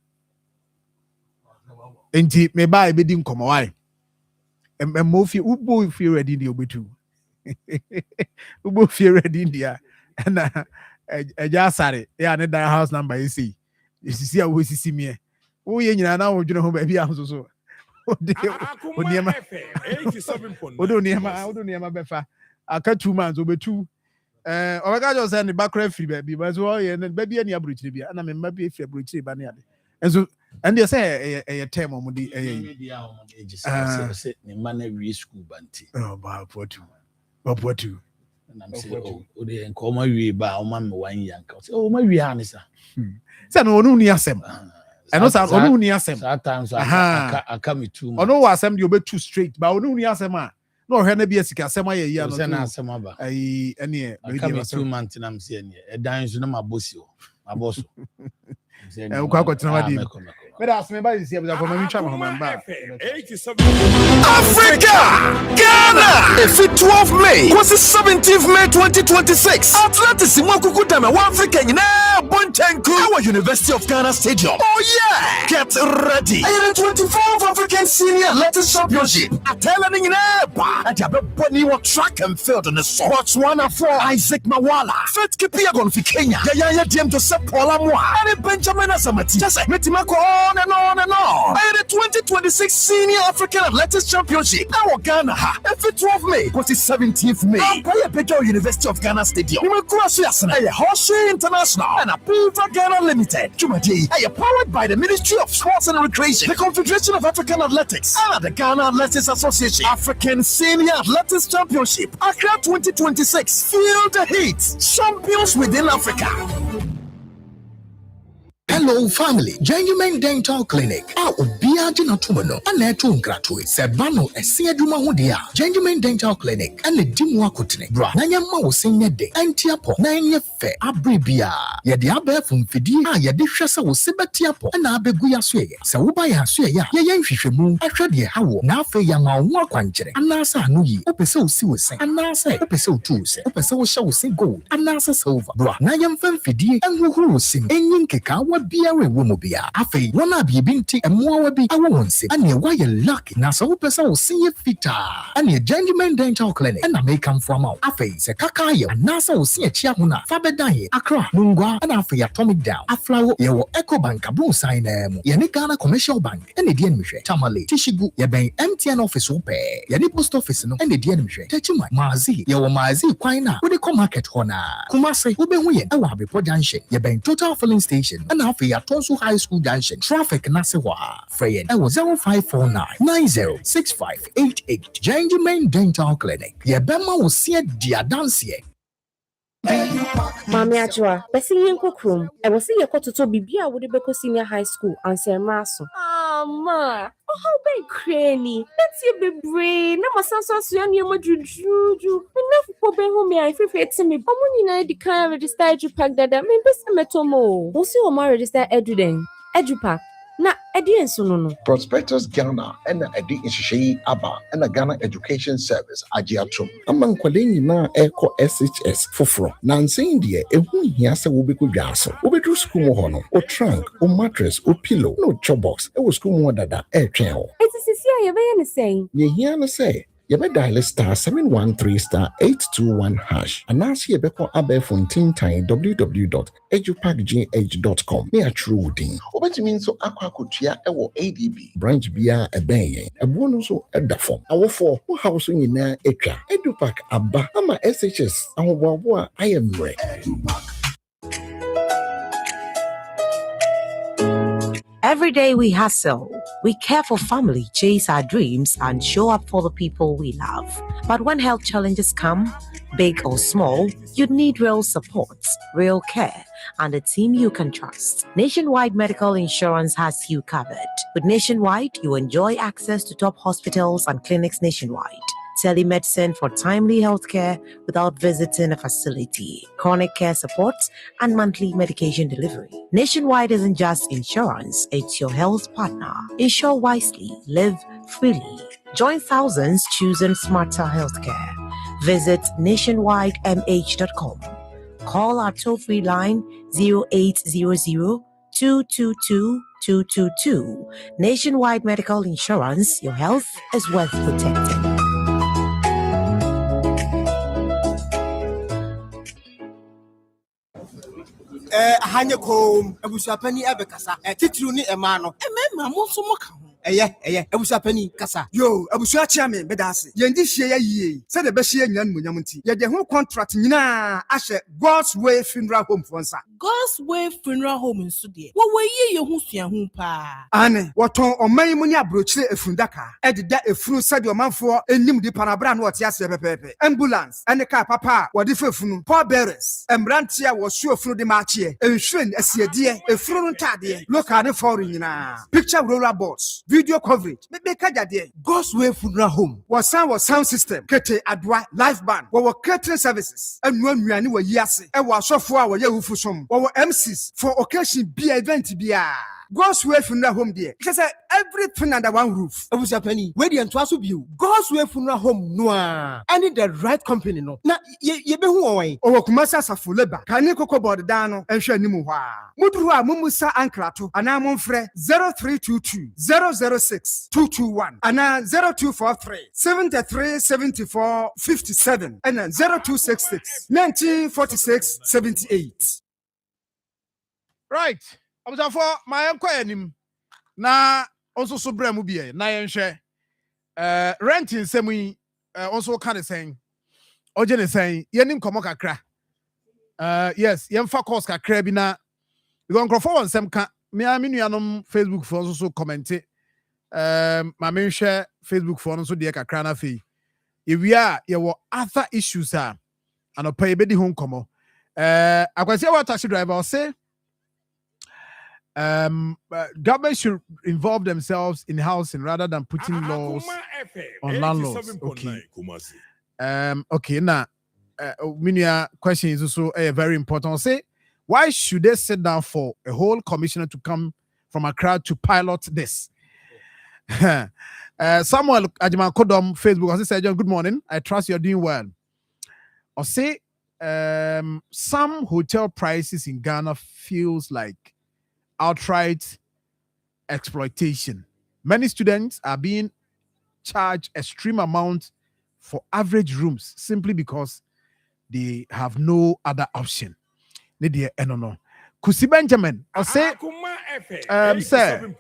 enti me ba e be di nkomo why mo fi ubo if you ready the obetu ubo if you ready dia na eja sare ya ne die house number you see a we see me wo ye nyina na wo dwene ho ba bia so oniema 87.9 oniema befa aka 2 months obetu omega just send the background free baby but so ye ba bia ni abrochire bia na me ma bia free abrochire ba ne ade enso and they say a term on the say man every school banti about what you and I'm saying oh they encourage we ba o ma me 1 year nka say oh ma wi anisa say no onu ni asem and no say onu ni asem sometimes I come 2 months onu wa asem dey obe too straight ba onu ni asem a no ohwe na bia sika asem aye ya no say na asem aba ai ene I come 2 months na am say ene e dan so na mabosi o maboso ukwa kwatina wadi But ask me about this here, but I'm going to try my member. Africa, Ghana. If it 12 May, was it 17th May 2026? Atlantis Imokuku Dame, one African, Bonchenku, our University of Ghana Stadium. Oh yeah, get ready. And the 24th African Senior Athletics Championship. Atelani Neba, and Yaboni wa track and field on the sports one for Isaac Mawala. Fit Kipia gon fi Kenya. Yaya Diem to Sep Paula Moa. And Benjamin Asamati. Just Metimako on and on and on. And the 2026 Senior African Athletics Championship. Our Ghana. If it 12 May, what is 17th May? Empire Pedro University of Ghana Stadium. We will cross Yasana, Hoshi International, and Apiva Ghana Limited. Jumadi, powered by the Ministry of Sports and Recreation, the Confederation of African Athletics, and the Ghana Athletics Association. African Senior Athletics Championship, Accra 2026. Feel the heat. Champions within Africa. Hello, family. Genuine Dental Clinic. Ubia Jinatumano. Anetu Ngratwe. Sebano Esiaduma Hudia. Genuine Dental Clinic. And the Dimwa Kutne. Bra. Nanya Mao Sinyade. Antiapo. Nanya Fe. Abribia. Yadi Abe Fumfidi. Yadi Shasa was Sebatiapo. And Abe Guya Sway. Sawubaya Sway. Yayan Fishimu. Ashadi Hawo. Nafe Yama Wakwanjere. Anasa Nui. Opeso Siwase. Anasa. Opeso Tuse. Opeso Shawse Gold. Anasa Silver. Bra. Nayam Fumfidi. And who sim. Enin Keka. Biawe womobia afi wana bibinti emwa bi awonse ane waye lucky na so pesa wo see fita ane Genuine Dental Clinic na make am for am afi se kaka ye na so wo see chia ho na fa bedan ye Accra Mungwa na afi Atomic Down aflawo ye wo Ecobank abun sign mu ye ne Ghana Commercial Bank ene die nhwe Tamale Tishigu ye ben MTN office wo pe ye ne post office no ene die nhwe Techima Mazi ye wo Mazi kwan na wo de come market ho na Kumase wo be hu ye e wa Abepo Junction ye ben Total Filling Station na afi Tonsu High School Junction. Traffic Nasewa. Freyen. 0549 906588. Genuine Dental Clinic. Yebema will see dia dance ye. Mami Ajwa, besi yenko krum. E wasi yeko toto bibia wode beko senior high school anse maso. Ma, how be cranny? Let's you be brain. Na masanso so yan yemo juju. Enough for be home ya ifefe me. Omuni na di kan register edupack dada. Me bese metomo. Wo si o ma register eduden. Edupack. Na edi enso no. Prospectus Ghana and edi inshishi aba and a Ghana Education Service agiatum. Among kwaleni na eko SHS foforo. Na nse indie ehu hia se wo beku dwaso. Wo bedru school mo hono. O trunk, o mattress, o pillow, no chop box. E wo school mo dada twen ho. Eti sisi a ye be ye ne say. Ye hia na say you may dial *713*821# and now see a beco abe fontin time www.edupackgh.com. Me a true ding. Obet means so aquacutia ewo ADB branch bia a bay a bonus at the form. Our four house in na etra Edupack abba ama SHS and wawa I am ready. Every day we hustle, we care for family, chase our dreams, and show up for the people we love. But when health challenges come, big or small, you need real support, real care, and a team you can trust. Nationwide Medical Insurance has you covered. With Nationwide, you enjoy access to top hospitals and clinics nationwide. Telemedicine for timely healthcare without visiting a facility, chronic care support, and monthly medication delivery. Nationwide isn't just insurance, it's your health partner. Insure wisely, live freely. Join thousands choosing smarter healthcare. Visit nationwidemh.com. Call our toll-free line 0800 222 222. Nationwide Medical Insurance, your health is worth protecting. Hanya kom abusapani abekasa titru ni emano emema mo so moka ho abusapani kasa yo abusua chiame bedase yendi hie ya yie se de be hie nyina nmunyam nti ye de ho contract nyina ahye God's Way Funeral Home fonsa God's Way Funeral Home nso de wo ye ho sua ho pa ane woton oman mu ni abrochire efundaka ededa efunu sade omanfo enim di panabra na wote ase pepepe ambulance ene car papa wode fefunu poor bearers emrantia wo su efunu de maachie enhwen asiedie efunu ntade local ne foreign nyina picture roller boards video coverage be kajade God's Way Funeral Home was sound system kete adwa live band wo catering services anu anuane wo yiase e wo asofo a wo ye wufusom wo MCs for occasion bia event bia God's way funeral home there. It says everything under one roof. I was a penny. Where the entwasu view. God's way funeral home noa. I need the right company no. Na ye be who away. Owo kumasa safuleba. Kani koko board dano and share nimu wa. Mudruwa mumusa ankrato. Ana mumfre 0322 006 221. Ana 0243 73 74 57. And then 0266 1946 78. Right. I was for my uncle na also so brand be na yen share renting semi also kind of saying oje saying yenim komo kakra yes yen fa course kakra bi na because nkrofo won sem ka me nuanom Facebook for also comment ma me share Facebook for also de kakra na fe we are ye other issues and pay be di home komo akwase wa taxi driver say government should involve themselves in housing rather than putting laws on landlords. Okay. Okay. Now, Minia question is also very important. I'll say, why should they sit down for a whole commissioner to come from a crowd to pilot this? Samuel Ajiman Kodom Facebook. I say, John, good morning. I trust you're doing well. I'll say, some hotel prices in Ghana feels like outright exploitation. Many students are being charged extreme amounts for average rooms simply because they have no other option. Kusi Benjamin, I say, sir,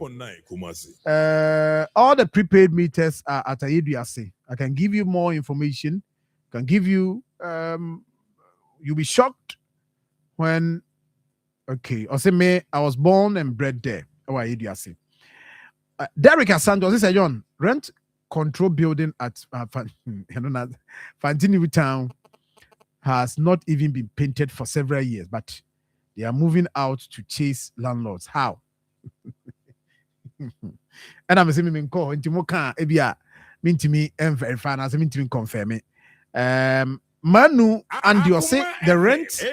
all the prepaid meters are at Ayeduase. I can give you more information. Can give you, you'll be shocked when. Okay, I say me. I was born and bred there. Oh, I do say. Derek Asanjo, this is John. Rent control building at Fantini Town has not even been painted for several years, but they are moving out to chase landlords. How? And I'm saying me call into moka ebia mean to me and verify as mean to me confirm it. Manu and you say the rent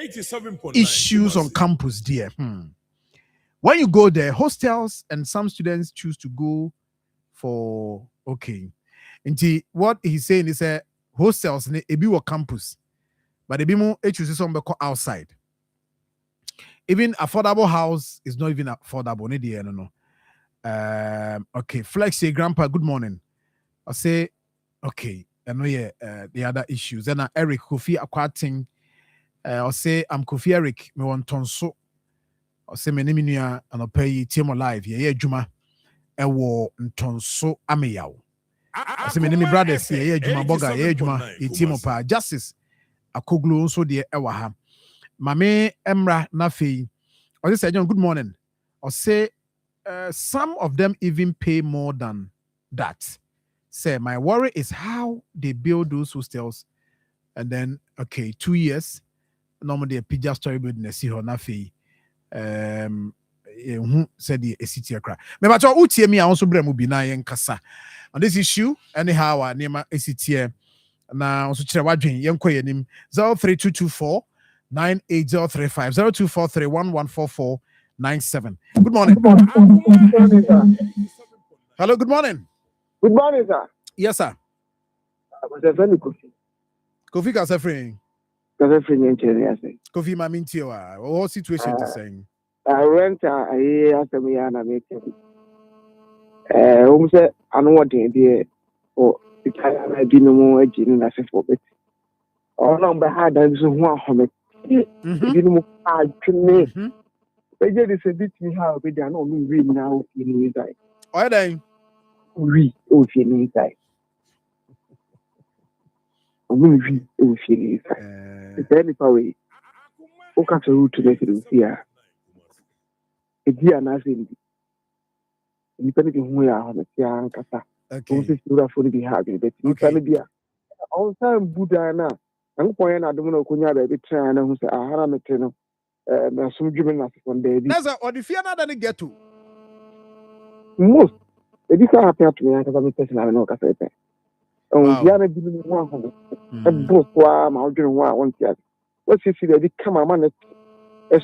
issues on campus there. When you go there, hostels and some students choose to go for okay. And what he's saying is hostels ne ebi wo campus, but ebi mo choose some outside. Even affordable house is not even affordable. Ne there no. Okay, Flex say grandpa, good morning. I say okay. I know the other issues. Then Eric Kofi Akwating. I'll say I'm Kofi Eric. Me want tonso. I'll say me name and I'll pay you team alive. Yeah, Juma. Ewo tonso ameyaw. I'll say me name brothers. Yeah, Juma Boga. Yeah, Juma. Team opa justice. Akoglu also the ewaha. Mame Emra Nafi. I'll say John. Good morning. I'll say some of them even pay more than that. Say, my worry is how they build those hostels, and then 2 years. Normally a pija story building a see her nafi. Who said the city cry. Me but utie me also bring be na yen kasa on this issue. Anyhow, our name ACT na also chire wadwen yen kɔ yanim 03224 98035 0243 114497. Good morning. Hello, good morning. Good morning, sir. Yes, sir. Kofi Kasefrin. Kofi Mamintio. What situation is saying? I rent a year after me and I make it. I know what the or the time I didn't know a gene as a for it. All on the hard and so one home. Didn't move hard to me. They just a bit me how they are not moving now in his eye. Why they? We will feel inside. We will feel inside. The very power. Oka to root to the fear. A dear nothing. You can be who are on the young Kata. Okay. For the behavior, but you can be all time Buddha now. I'm going to do no Kunya, baby, trying to say, I have a metronome. Some given us one day. That's what the fear not that get to. Most. If you can't appear to me, I have a person I know. Oh, the other didn't want a book while my children want yet. What's you see that they come a man?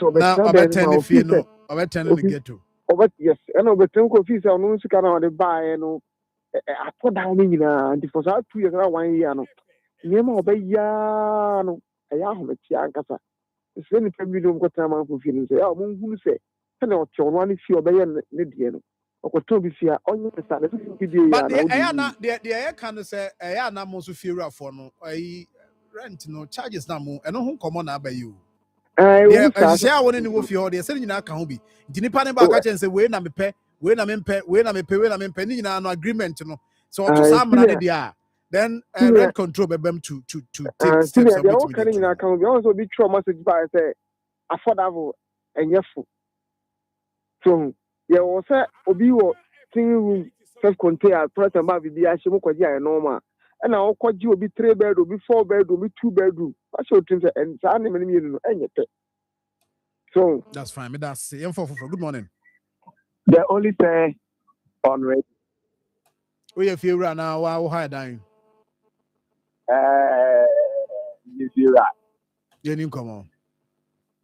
So, now, about 10 if you know, about 10 to get to. But yes, and over Tunko fees on Nusika on the buy no. I put down in and for 2 years around 1 year. No, Nemo obey Yano, a Yahoo, Chiancasa. It's very familiar with time for feeling. Say, oh, who say, hello, one if you obey Nidiano. Or Toby Fia on the side. But the air can say, I am not most fear for no, I rent no charges no more, and no come on by you. I say, I want to go for your, they're saying, I can't be. Didn't panic back and say, wait, I'm a pay. When I'm in penny in an agreement, you know. So to some money, then rent control them to take steps. They all carrying in account. We also be true message by say affordable and yes. So there was a obiwo single room self contained person ba be ashimo kwaji normal. And now kwaji obi 3 bedroom, be 4 bedroom, be 2 bedroom. I should think and say any no anything. So that's fine. That's good morning. The only say on rate. We have few right now. Wow, high dying. You see that. You didn't come on.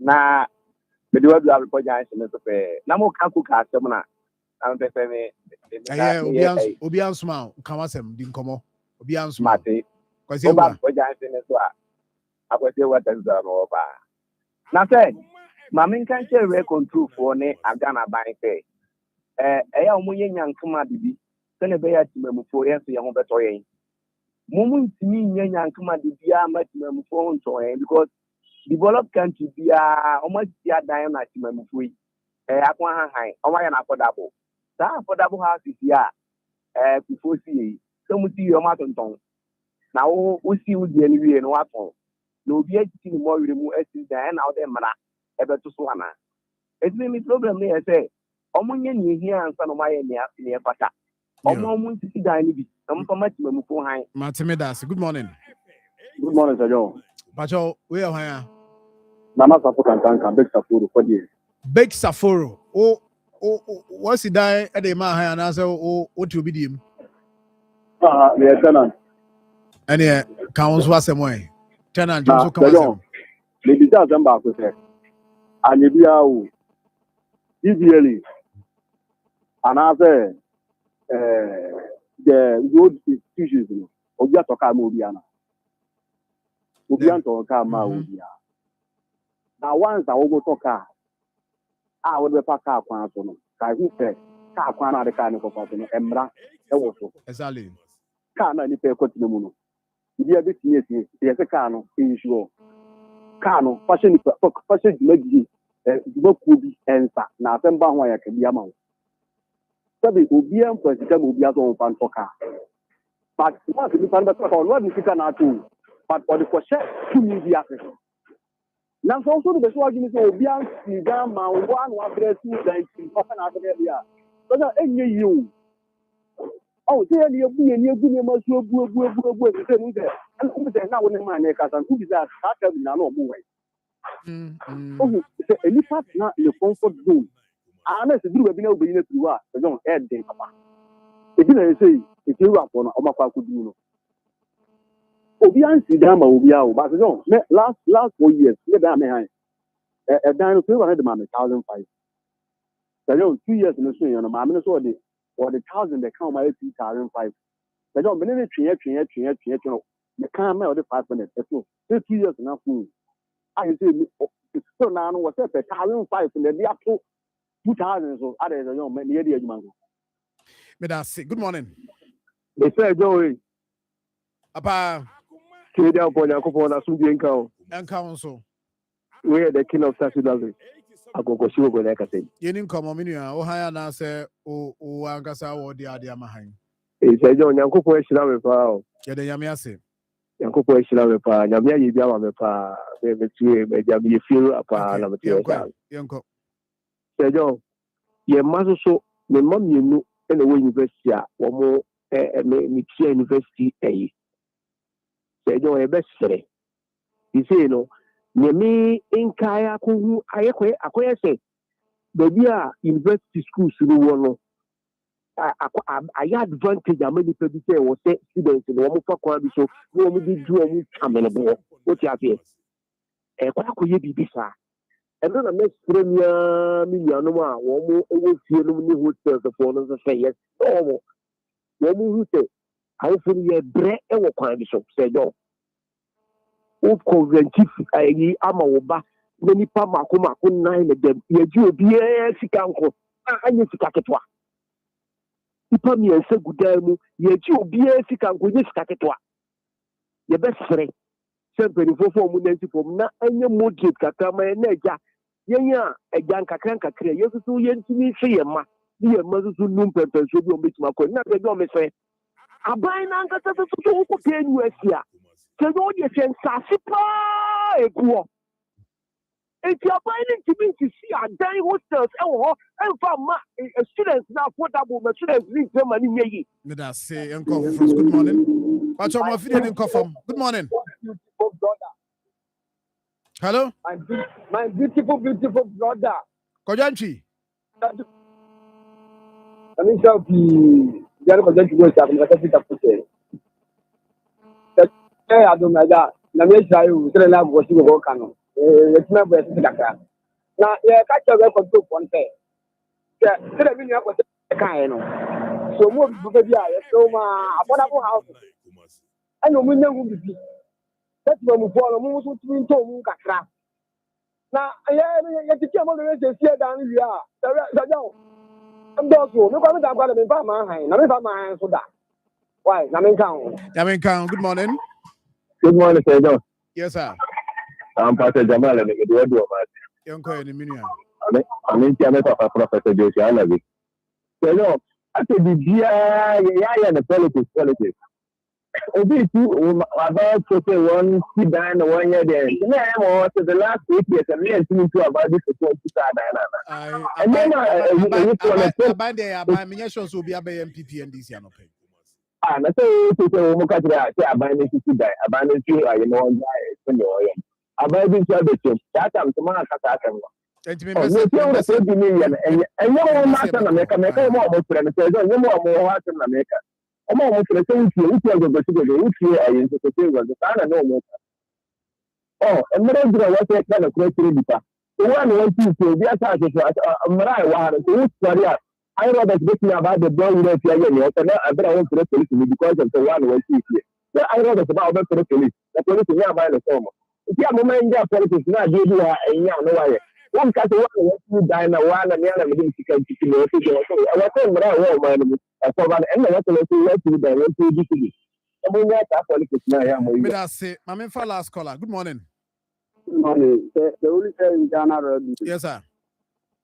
Nah, but you have to apologize to me. Now, Kaku Castamana. I'm the same. Yeah, Obian smile. Come on, didn't come on. Obian smart. Because you are apologizing as well. I was say what is done over. Now, say, Mammy can't share record control for ne. I'm gonna buy it. I am young and come out. Then a bear to for years, young better. Moment to me, young and come out. Much phone because developed country be almost dying at free. Aqua high, or an affordable. That affordable house is here. Before see, some see your mutton tongue. Now we see with the enemy and what on. No be anything more remove as than out there, mana, ever to Swana. It's me problem there, say. Omunye here and son of my near Pata. Omun to see Dine. I'm for much for high. Matimidas, good morning. Good morning, Sir John. Pacho, we are here. Nana Sapo can Big Saforo for you. Big Saforo. Oh, what's he die at the Maha and answer, oh, what will be him? Yeah, tenant. And yeah, counts was some way. Tenant, Joseph come. Maybe that's them back with her. And you be out. Ideally, and as the road institutions, or just a car mobiana. Mobian to a car mobia. Now, once I will go to car, I would be pack car quantum. I will say, car quana the kind of person, Embra, also. Exactly. Can't any pay cut in the moon. Dear bit, yes, there's a cano, in sure. Cano, fashion, maybe. Book will be answer. Now, some bound I can be among. So the Ubian president will be as own fan for car. But what is the fan of what is it not to? But for the question, 2 media. Now, also the best argument is Ubian, Sigama, 1 often after the year. But any you. Oh, tell you be and you give me much and now when my neck and who is that? Now, no more. Oh, any part not in the comfort zone. Unless you do a bit of business to us, they don't add them. If you say, if you are on a Omaka could do. Obian Sidama will be out, but no, last 4 years, let them behind. A dinosaur had the man 1,005. They don't 2 years in the swing on a mamma or the 1,000 they come by 2,005. They don't believe it, the car or the 5 minutes. 2 years enough. I say, so now was 1,005 in the year 2000. So I don't know, many years. Good morning. They say, Joey. Apa. Kida for the Akoma Subienko. And council. We are the king of Sassy. I go show go like I say. You didn't come on, Ohio now say, oh, Ankasa or the idea behind. It's a John Yanko Shila Power. Yeah, the Yamiasi. Yanko Shila Power, Yamia Yama Pa, Yami feel upon Yanko. Say, John, ye must so the mom you know in the university or more university a. Say, John, a best say. He say, no. Me in Kaya Kuhu, I acquire say, baby, university schools through one. I advantage a many people say was students in the one for Kwabi, so we will be doing coming aboard. What you have here? A Kwaku Yibisa. And then I make premier millionoma, one more fear who tells the phone and say yes. Oh, one who say, I feel ye bread and what kind of say no. O conventif I am over many Pamakuma could nine of them. Ye do be a sikanko. I need to kaketwa. People me and say good day, ye do be a sikanko, yes, kaketwa. Your best friend. 24 months from now, and your moderate Kakama and Naja. Yanya, a young Kakanka Krea, you to yen to me say, Ma, dear mother to noon pepper should be on Miss Marco. Not a woman say, I buy an uncle to pay US here. So, all your sense, Sassipa, a poor. If you're buying to me to see a dying hostels and from students now, what about my students need some money? Let us say, Uncle Frost, good morning. What's your more feeling in Kofam? Good morning. Hello? My beautiful brother. Kojanchi. I mean, shall be the other person to go to the I don't know that. Namesha, you tell them what you work on. It's not where to that. Now, yeah, catch a record to one day. Yeah, tell me what the kind of. So, more people, so, affordable house. I know we never will be. That's when we follow most of the two Kakra. Now, yeah, you come on the rest of the down here. I'm also, no comment about the Bama. Not about my hands for that. Why? Yamin, good morning. Good morning, sir. Yes, sir. I'm Pastor Jamal and the Edu Uncle in the minute. I'm in Tiamat of Professor Josiah. So, I said, the GI and the politics. Obi two about to say one sit down 1 year there. The last 8 years, I'm listening to about this for 20 and then I buy miniatures will be a MPP and this year. And I say, I buy this to die. I buy this to I buy this to that I'm to my attack. And you know, master America, make a more friend, no more in America. I'm almost the same thing. If you go to the I used to say, was the son of no. Oh, and what I kind of crazy. The one who wants to be a charge of Mariah, I know that this about the brown red flag, and I bet I want to police because of the one who was here. So I know that about the police. The police is not by the former. If you have a man, politics not give you a young no. One cat one dine a while and the other within chicken. I was saying, but I won't mind. I thought, and I want to let you there. I mean, that's politics now. But I say, my for last caller. Good morning. Good morning. The only thing in Ghana, yes, sir.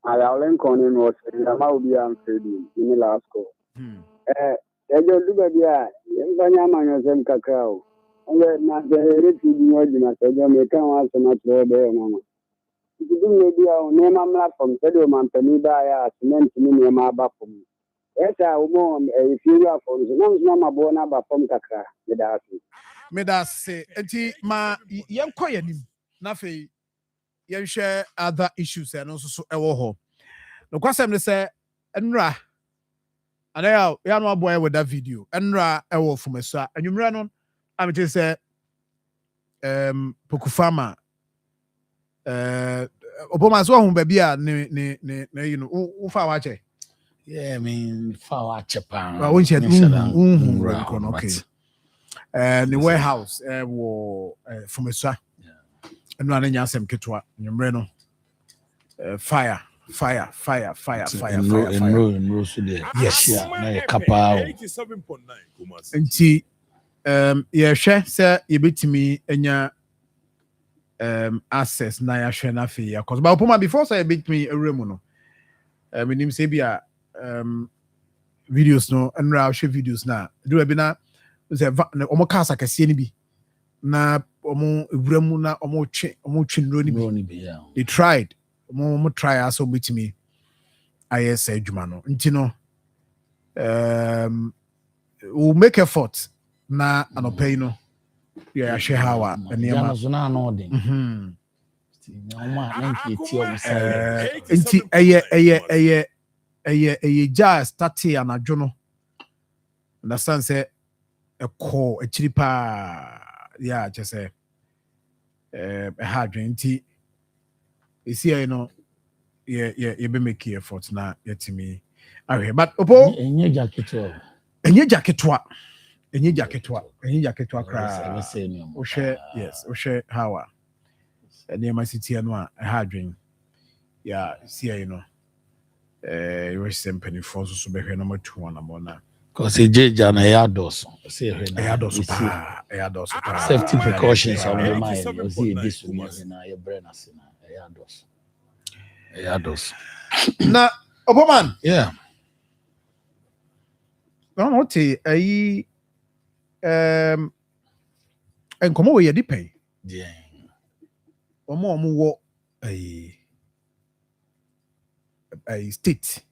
I have Conin was in Amaudia and Freddy in the last call. I don't look at the Vanyama and Cacao. And then not the refugee ordinance, I don't make a much there, Mama. If you do maybe I'll name a map from Federal Mantanida, cement to me, Maba for me. Yes, I will a few from the non Mama Bona from Cacra, the Darcy. May I say, ma young coin, nothing. You share other issues and also so ewo. No question they say Enra. And I no boy with that video. Enra ewo from so and you run on. I mean say Pokufama Obama so hum baby a ne you know who fa watch. Yeah, I mean fa watch pa. Well, when okay. The warehouse wo from so and no anya asem ketwa nwumre no fire enroll so there yes na kapa 87.9 nti ye hwe se ye betimi anya access na ya hwe na fe ya cause ba opoma before say ye betimi ewremu no minim say bia videos no enra hwe videos na do be na say omo kasa kase ni bi na omo ewremu na omo twe nro ni bi they tried omo try aso betimi ayes adwuma no nti no we'll make effort na anopay no ya hwe hawa eniema so na no den nti eye ja start anadwo no understand say a call a chiripa yeah just say hard nti You see, you know, you be making efforts now. Yet me, okay, but opo, Enye jacket cry. Yes, how near my city and one a hard dream. Yeah, see, you know, you were simply forces to be number 2 on a mona. Because a jeja na ya dos. Say safety precautions on the mind. You see this one na your brain as na ya dos. Na Oboman. Yeah. No, not and come away, you pay. Yeah. Omo a state.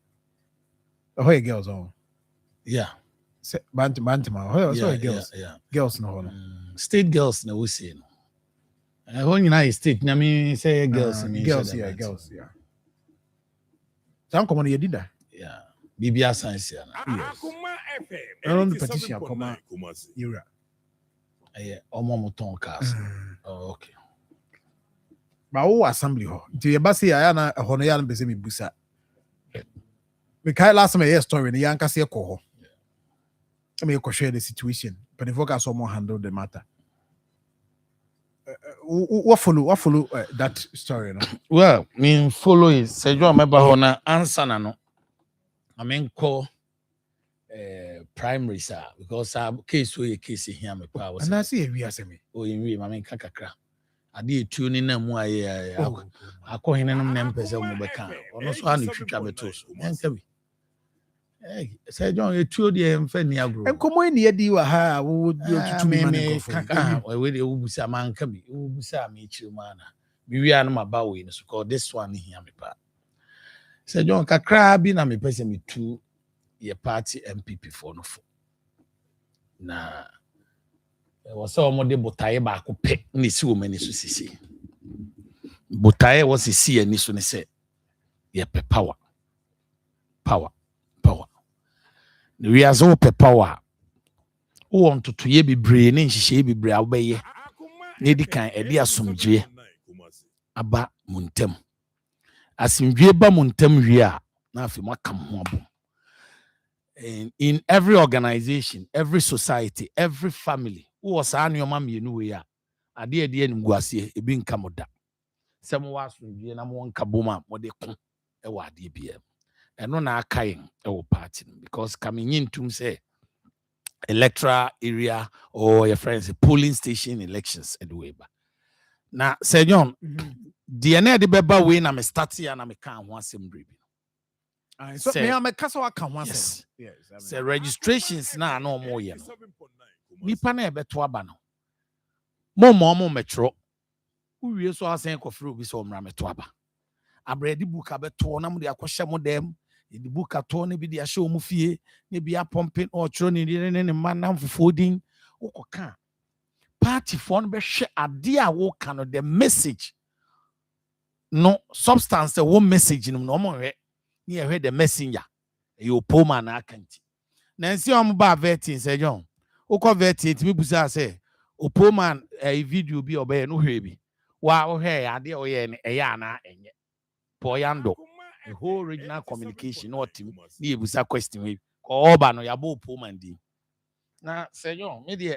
Oh, girls on. Yeah. Bantama. Yeah, girls. Yeah. Girls no. State girls na we see no. When you know state, I mean say girls girls. Some come on you did that. Yeah. Bibia science ya na. Yes. On the petition Akoma. Yura. Yeah, omo ton cars. Oh, okay. But who assembly ho? Ti eba say ya na hono ya na be say me busa. Me kai last time story ni yanka say ko ho. I mean, share the situation. But if you someone handle the matter, what follow that story? No? Well, me follow is say you remember hona answer na no. I mean call primary sir because case we case here me power. And I see we asemi. Oh, in we I kakra. Ade tune na mu aye akọ hene no na mpese mo beka. Ono so anu twitwa beto so. Enka bi. Say John etuo de mfa ni agro. Enkomo ni edi wa ha wo tutu mi man kaka we de obusa manka bi. Obusa me chiru mana. Bi wi anu maba we no so call this one here me pa. Say John kakra bi na me pese me tu ye party MPP for no for. Na was omo de botaye ba ko pe ni si wo mani so sisi. Botaye was si ani so ne say ye pe power. We as all power. Who want to ye be brain and she be bra obey. Nedi kan edi asomdwe aba muntem. Asomdwe ba muntem wi na afi makam ho abo. And in every organization, every society, every family, who was anyoma mienu we a ade ade animguase ebi nka moda. Sem wa asomdwe na mo nka boma mo de ko e wa ade bia. And on our kind of party because coming into say electoral area or your friends polling station elections anyway. Now, say John, DNA the beba way na me start here na me can one same baby. So me am kaso aka one same. Yes. Say registrations na no more ye no. Nipa na ebeto aba no. Mo metro. Uwie so asen kofre obi so mra meto aba. Abredi book abeto na mo de akwhye mo dem. The book at Tony be the show mufie, maybe a pumping or training in man now for fooding. Oka party phone be share a dear walk on the message. No substance, the one message in no more. You heard the messenger. You poor man, I can't. Nancy, I'm about vetting, said John. Oko vetting, me busa say, O poor man, a video be obey no baby. Wow, hey, I dear, a yana, and poyando. The whole regional communication, not team, the busa question we call Obano, Yabo Pomandi. Now, say, yo, media,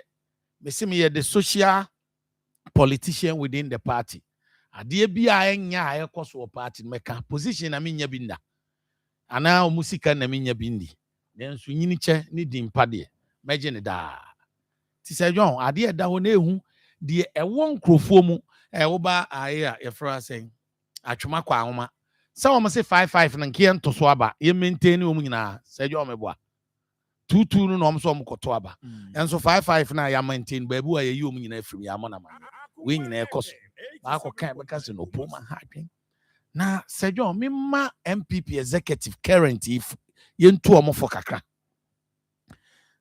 me see me the social politician within the party. A dear be I nya, cost of party, make a position, I mean, yabinda. And now musica, I mean, yabindi. Then swinginiche, needing paddy, imagine da. Tis a young, I dear Dawonehu, dear a one crofomu, a oba, I, a fra saying, Achumakwa. Some must say 5-5 and kian to swaba. You maintain umina, said your meboa. 2-2 no so mkotoaba. And so 5-5 na ya maintain bebu a you mean every yamana. Wing in a cost. Ako can't because no poma hacking. Na said your mima MPP executive current if yen to a for kakra.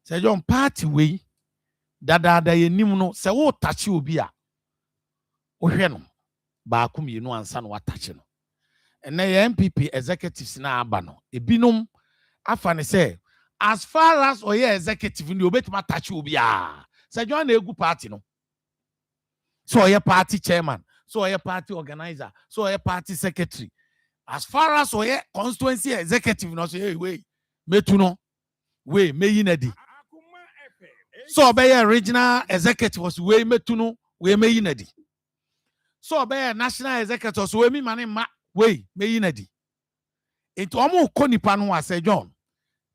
Said your party way dada ye nimuno se wo touch you be a. Oheno. Bakum you know and son what touching. And the MPP executives na abano. Ebinum afane say as far as oye executive in the obet touch you be a. Say John egu party no. So oye party chairman. so a party organizer, so a party secretary. As far as we constituency executive, no say way, metuno, way, me yinedi. So be regional executive was way metuno, we me yinedi. So be national executive so we me mane ma way, me yinedi. It almost konipanu as a John.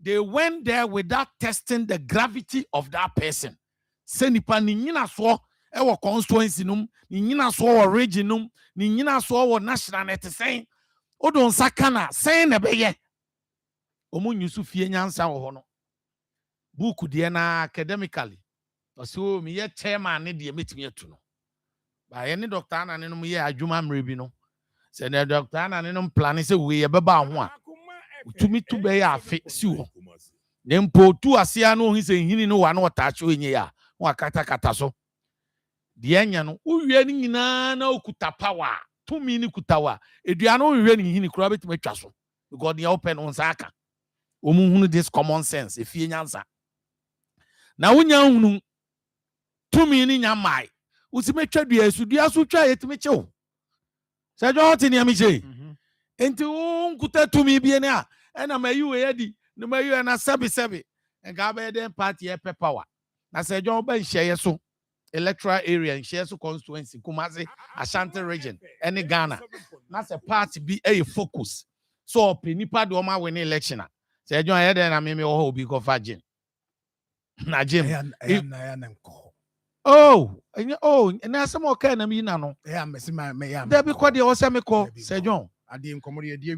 They went there without testing the gravity of that person. Senipa ni nyina so ewo constituency num, ni nyina so wo region num, ni nyina so wo national net saying odon sakana saying na beye. Omu nyusu fie nyansa wo ho no. Book de na academically. So me ye chairman ne de metimi atu no. Ba ye ne doctor ana ne no ye adwuma mrebi no. Se ne doctor ana ne no plan se we ye beba ho a. Utumi tu be ya afi si wo. Nempo tu asia no hi se hini no wa no tacho enye ya. Wa kata so. De anya no uwie ni nyina na okuta power. Tumi ni kutawa. Edua no uwie ni hini kura betime twa so. Because they open on saka. Omu hunu this common sense efie nyansa. Na unya hunu tumi ni nyamai. Usime twa dua esudua so twa yetime chew. Se jo hoti ni amiche. Enti unkuta tumi bi ene a ena mayu we yadi no mayu na sebi enga be den party e power na se jo ba nhye so electoral area nhye so constituency Kumasi Ashanti region any Ghana na se party bi e focus so penipa de o ma win election se jo ye den na me wo obi ko fa gym na gym na se mo ka na mi na no there be kwa de o se me ko se jo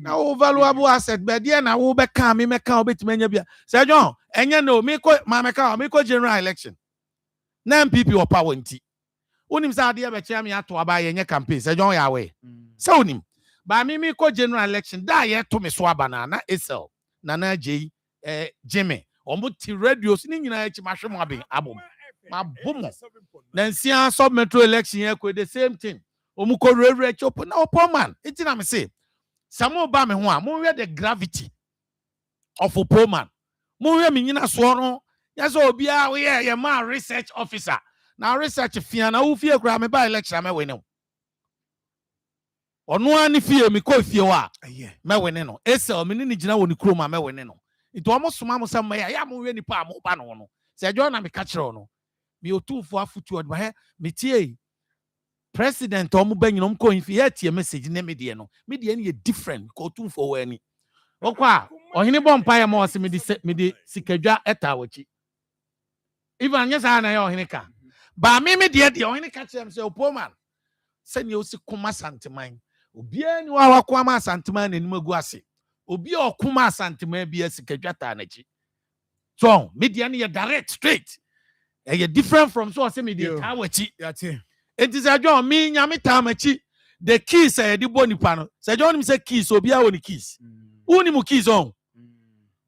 na wo valuable asset be there na wo be kan me meka obetimanya bia se John enye no me ko ma meka me ko general election na MPP o power nti onim sa ade be chia me ato aba ye nye campaign se John ya we se onim ba me ko general election da ye to me so aba na Esel na J Jimmy omo ti radios ni nyina echi ma hwemo abin abom ma bom na nsia sub metro election ye ko the same thing omo ko rewre chop na opo man iti na me say Samo ba me ho a mo we the gravity of a poor man. Mo we me nyina so no. Yes obia we ye ma research officer. Na research fia na wo fie kura me ba election me we ne. Ono ani fie me ko fie wa. Me we ne no. Esel me ni gina woni kuro ma me we ne no. Ito omo soma mo sam ya mo we nipa mo ba no no. Se jo na me ka kire no. Me otufo afutu odba he me tie President omu benyinom ko infi tie message ne media no media ne different ko tun for wani okwa ohini bompa ya mo se me di sikadwa eta wachi even nyesa na ya ohini ka ba me media de ohini ka chem se opoman se ne osi kuma santeman obi ani wa wakwa ma santeman nanim agu ase obi okuma santeman bi sikadwa ta na chi so media ne direct straight e different from so se media ta wachi yate. It is a John me nyame tamachi the keys the boni pano. Say John say keys obi a woni keys. Uni mu keys on.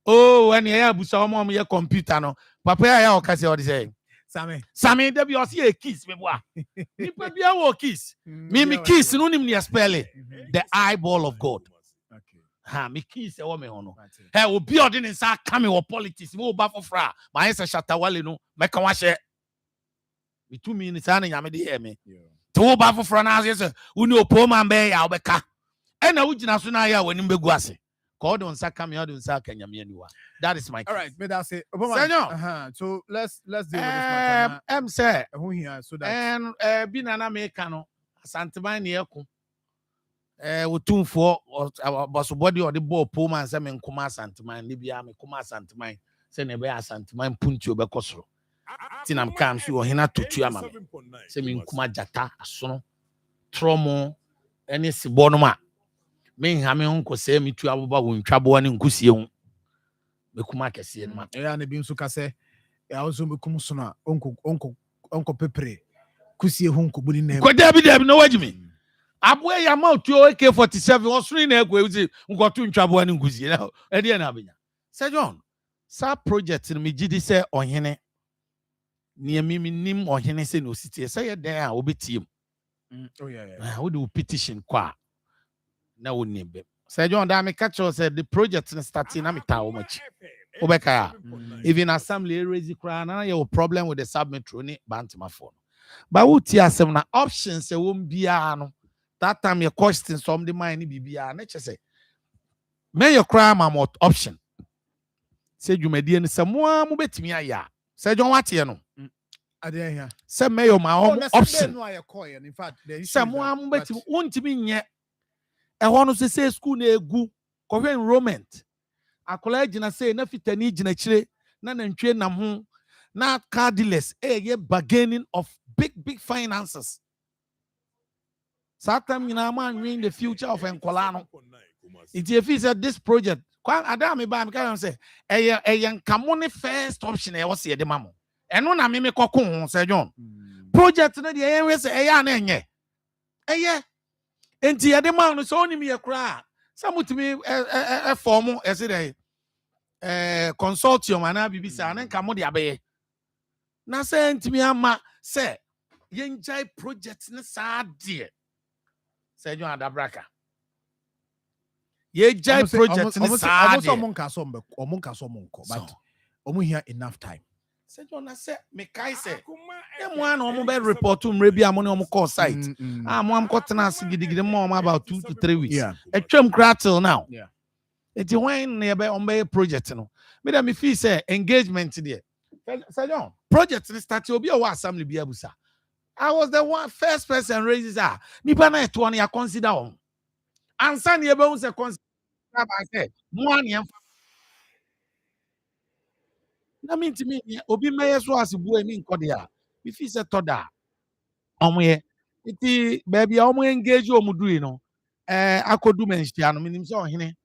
Oh when you have some your computer no. Papa ya o kase o say. Same there be o see a keys me boa. Nipa bia wo keys. Me keys no nim ne spell it. The eyeball of God. Ha me keys e wo me hono. He obi odi ne sa ka me wo politics me oba fofra. Ma yesa shatawale no me kan wa hye. 2 minutes and nyame de hear me to ba foforo na ase uni opo man be ya obeka e na ugina so na ya wani mbegu ase ko don saka me odon saka nyame aniwa. That is my case. All right, me that say so let's deal with this matter say who here so that and bi na make no asanteman ne eko otumfo boso body or the ball po man say me nkoma asanteman ne bia me koma asanteman say ne be asanteman punti obekosoro tinam kam si ohina totu ama me se me nkuma jata asono tromo ene sibo no ma me nha me honko se me tu aboba wontwabo ne nkusie hu me kuma kese no ma ya ne bi nso ka se ya ozo me kum so na onko pepre kusie hu nkobuni na ko dabi no wajimi aboe ya ma otu AK47 osuri na egwe uzi nkotu ntwabo ne nkusie na e de na abenya se John sa project ni me gidi se ohene ni mimi nim ohene se no sitie say ye den a obetiem we do petition kwa na woni be say John da me catch us the project starting na me ta o machi obeka even assembly raise cry na your problem with the submetro ni bantima phone But what you asem na options e won bia no. That time your question some the mind ni bibia na say. May your crime am option. Say you medie ni se mo a mo betimi aya. Say John what ye no. Say may your my own option. In fact, Say mo a mo betimi wontimi nye. E ho no say school na egu. Ko enrollment. Akola gina say na fitani gina chire na nantwe nam ho na car dealers ye bargaining of big finances. Satam you know man win the future of Enkolano. It if he said this project, Adam ba me can say e kamone first option e was ye de mamo. Eno na me kokon say John. Project na de we say na enye. Enti ye de man no so oni me kra. Samutimi form e say consortium ana bibisa na nka mo de abaye. Na say ntimi ama say yenjai project na sa de. Say John Adabraka. Ye jai project ni sa de. But omo here enough time. Say John na say me kai say e mo ana omo be report to mre bi amone omo call site. Mo am kotena sigidi mo about 2 to 3 weeks. Etwam kra till now. Yeah. Eti when na be on be project no. Me da me feel say engagement there. Say John, project ni start obi o assembly bi abusa. I was the first person raises nipa na eto na ya consider on. Ansa na ye be say consider ba say mo an ye na me ntimi obi meye so asibu emi nkode a me feel say toda omoye iti baby omo engage omo do no akodu menhia no minim say ohene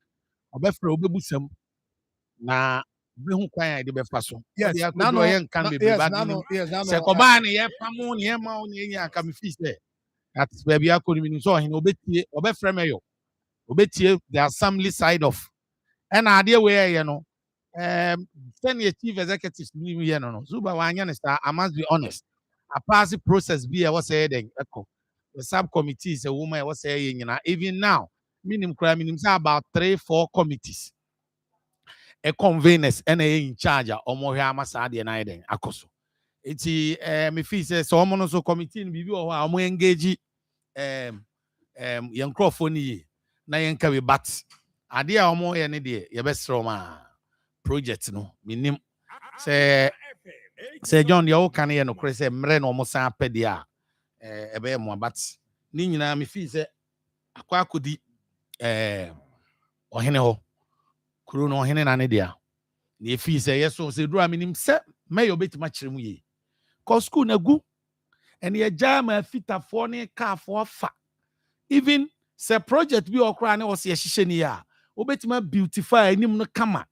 obefra obebusam na behu kwan de befa so yes na no ye nkan bebe bad minim se ko ba ne ye pamo ne ye ma ne ye aka me feel say that baby akodu minim say ohene obetie obefra meyo obetie the assembly side of and ade we ye no senior chief executives ni here no Zuba wanya ne star I must be honest a pass process be e was say den echo the subcommittee is a woman was say nyina even now minim say about 3-4 committees a conveners and in charge omo hwe amasa de na den akoso eti me feel say so omo no so committee no bibi o omo engage yen crofo ni na yen ka we bat ade a omo ye ne de ye besro ma project no minim say John the o kan ye no kure say mre no mo san pede a ebe mo but ni nyina me fi say akodi ohene ho kuro no ohene na ne dia na fi say yeso say dura minim say me obetima kire mu ye ko school na gu and ye jama fitafo ne kafo fa even say project bi okra na wo se hihye ni ya obetima beautify anim no kama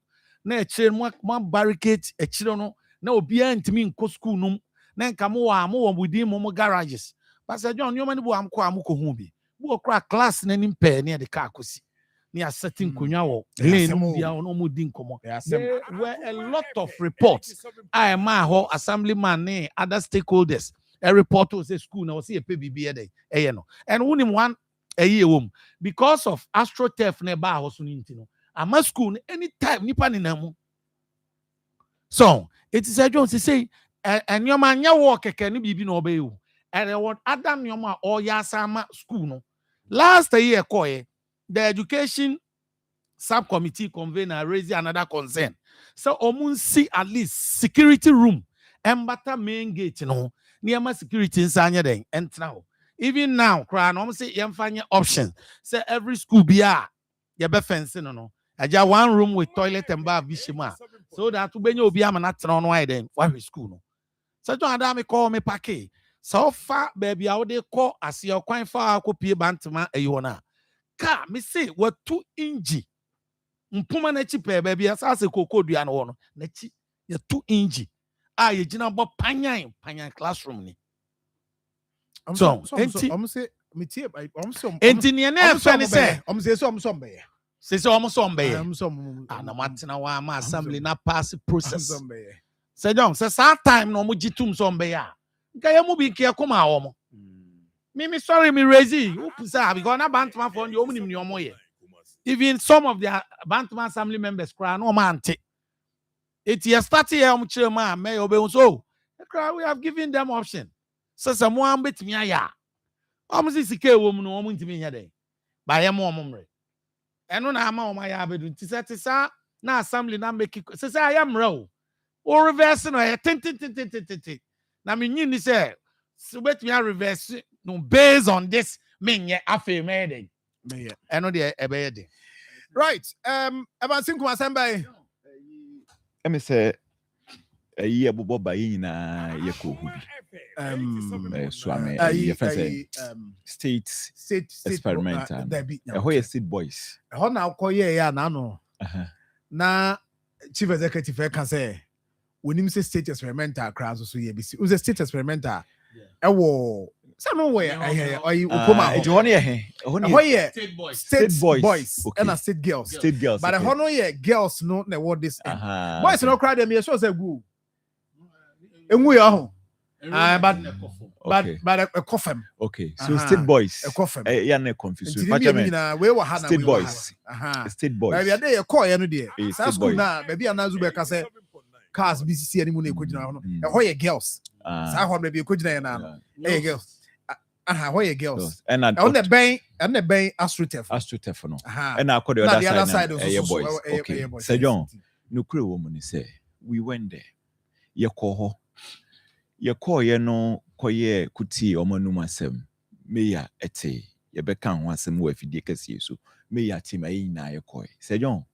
na ekire mo barricade ekire no na obi antimi nko school num na nka mo wa budin mo garages Pastor John nyoma ni bo am ko hu bi bo okra class na nim pe na de ka akosi ni a setting konwa wo lane no bia no mo din komo there were a lot of reports I ma ho assemblyman ne other stakeholders a report to say school na wo say pe bibia dey no and unim one wom because of astroturf na ba ho so ni ntino ama school anytime nipa ni namu so it is a John say and your man ya work keke ni bibi na obey you and what adam nyoma or ya sama school no last year the education subcommittee convener raised another concern so omun see at least security room embata main gate no near security insanya den entra even now cry no say yemfanya option say every school bia ye be fence no aja one room with toilet and bath bishima so that ubenye obi ama na tena no why then why school no so John Adam call me pake so far baby I would call as your kwan far ko pie bantama eyona ka me say what 2 inji mpuma na chi pe baby asase kokodua no no na chi ya 2 inji a ye gina bo panyan classroom ni so enti ne na efe ni say say na matena wa ma assembly na pass process say John say that time no mo gitum sombe ya nka ye mu bi ke Akoma omo me sorry me raise upsa because na bantman for the omunim ni omo ye even some of the bantman assembly members cry no man ante it ye start here kire ma me obe so we have given them option So some one bit me ya. Almost is a woman woman to me here. By a moment. And when I'm on my avenue, Tisa, now assembly now make it says I am row. Or reversing or tin. Now mean say so bet me reverse no based on this mean yeah afe made. I know the ebede. Right. About Sinko Assembly. Let me say a year bobo by na yeko hubi. Swame state experimental. A state boys. How now call ye ya nano. Na chief executive can say when him say state experimental crowds so ye be see. Who's a state experimental? Ewo somewhere or you Akoma. It's one year. State boys and state girls. State girls. But the honor ye girls no na what this boys no cry them. So say go. Engu ya but a coffin. Okay, so state boys. A coffin. Yeah, no confused. State boys. State boys. Baby, a day a call any day. That's good now. Baby, and Nazuba say cars BCC any money could now. A hoye girls. Sahon baby could now. Hey girls. Hoye girls. And on the bank and the bank astrotef. Astrotef no. And I call the other side of boys. Okay. Say John, no crew woman say we went there. Ye call ye call ye no koye kuti omanum asem me ya ete ye beka ho asem wo afidie kase so me ya team ayi na ye koy say John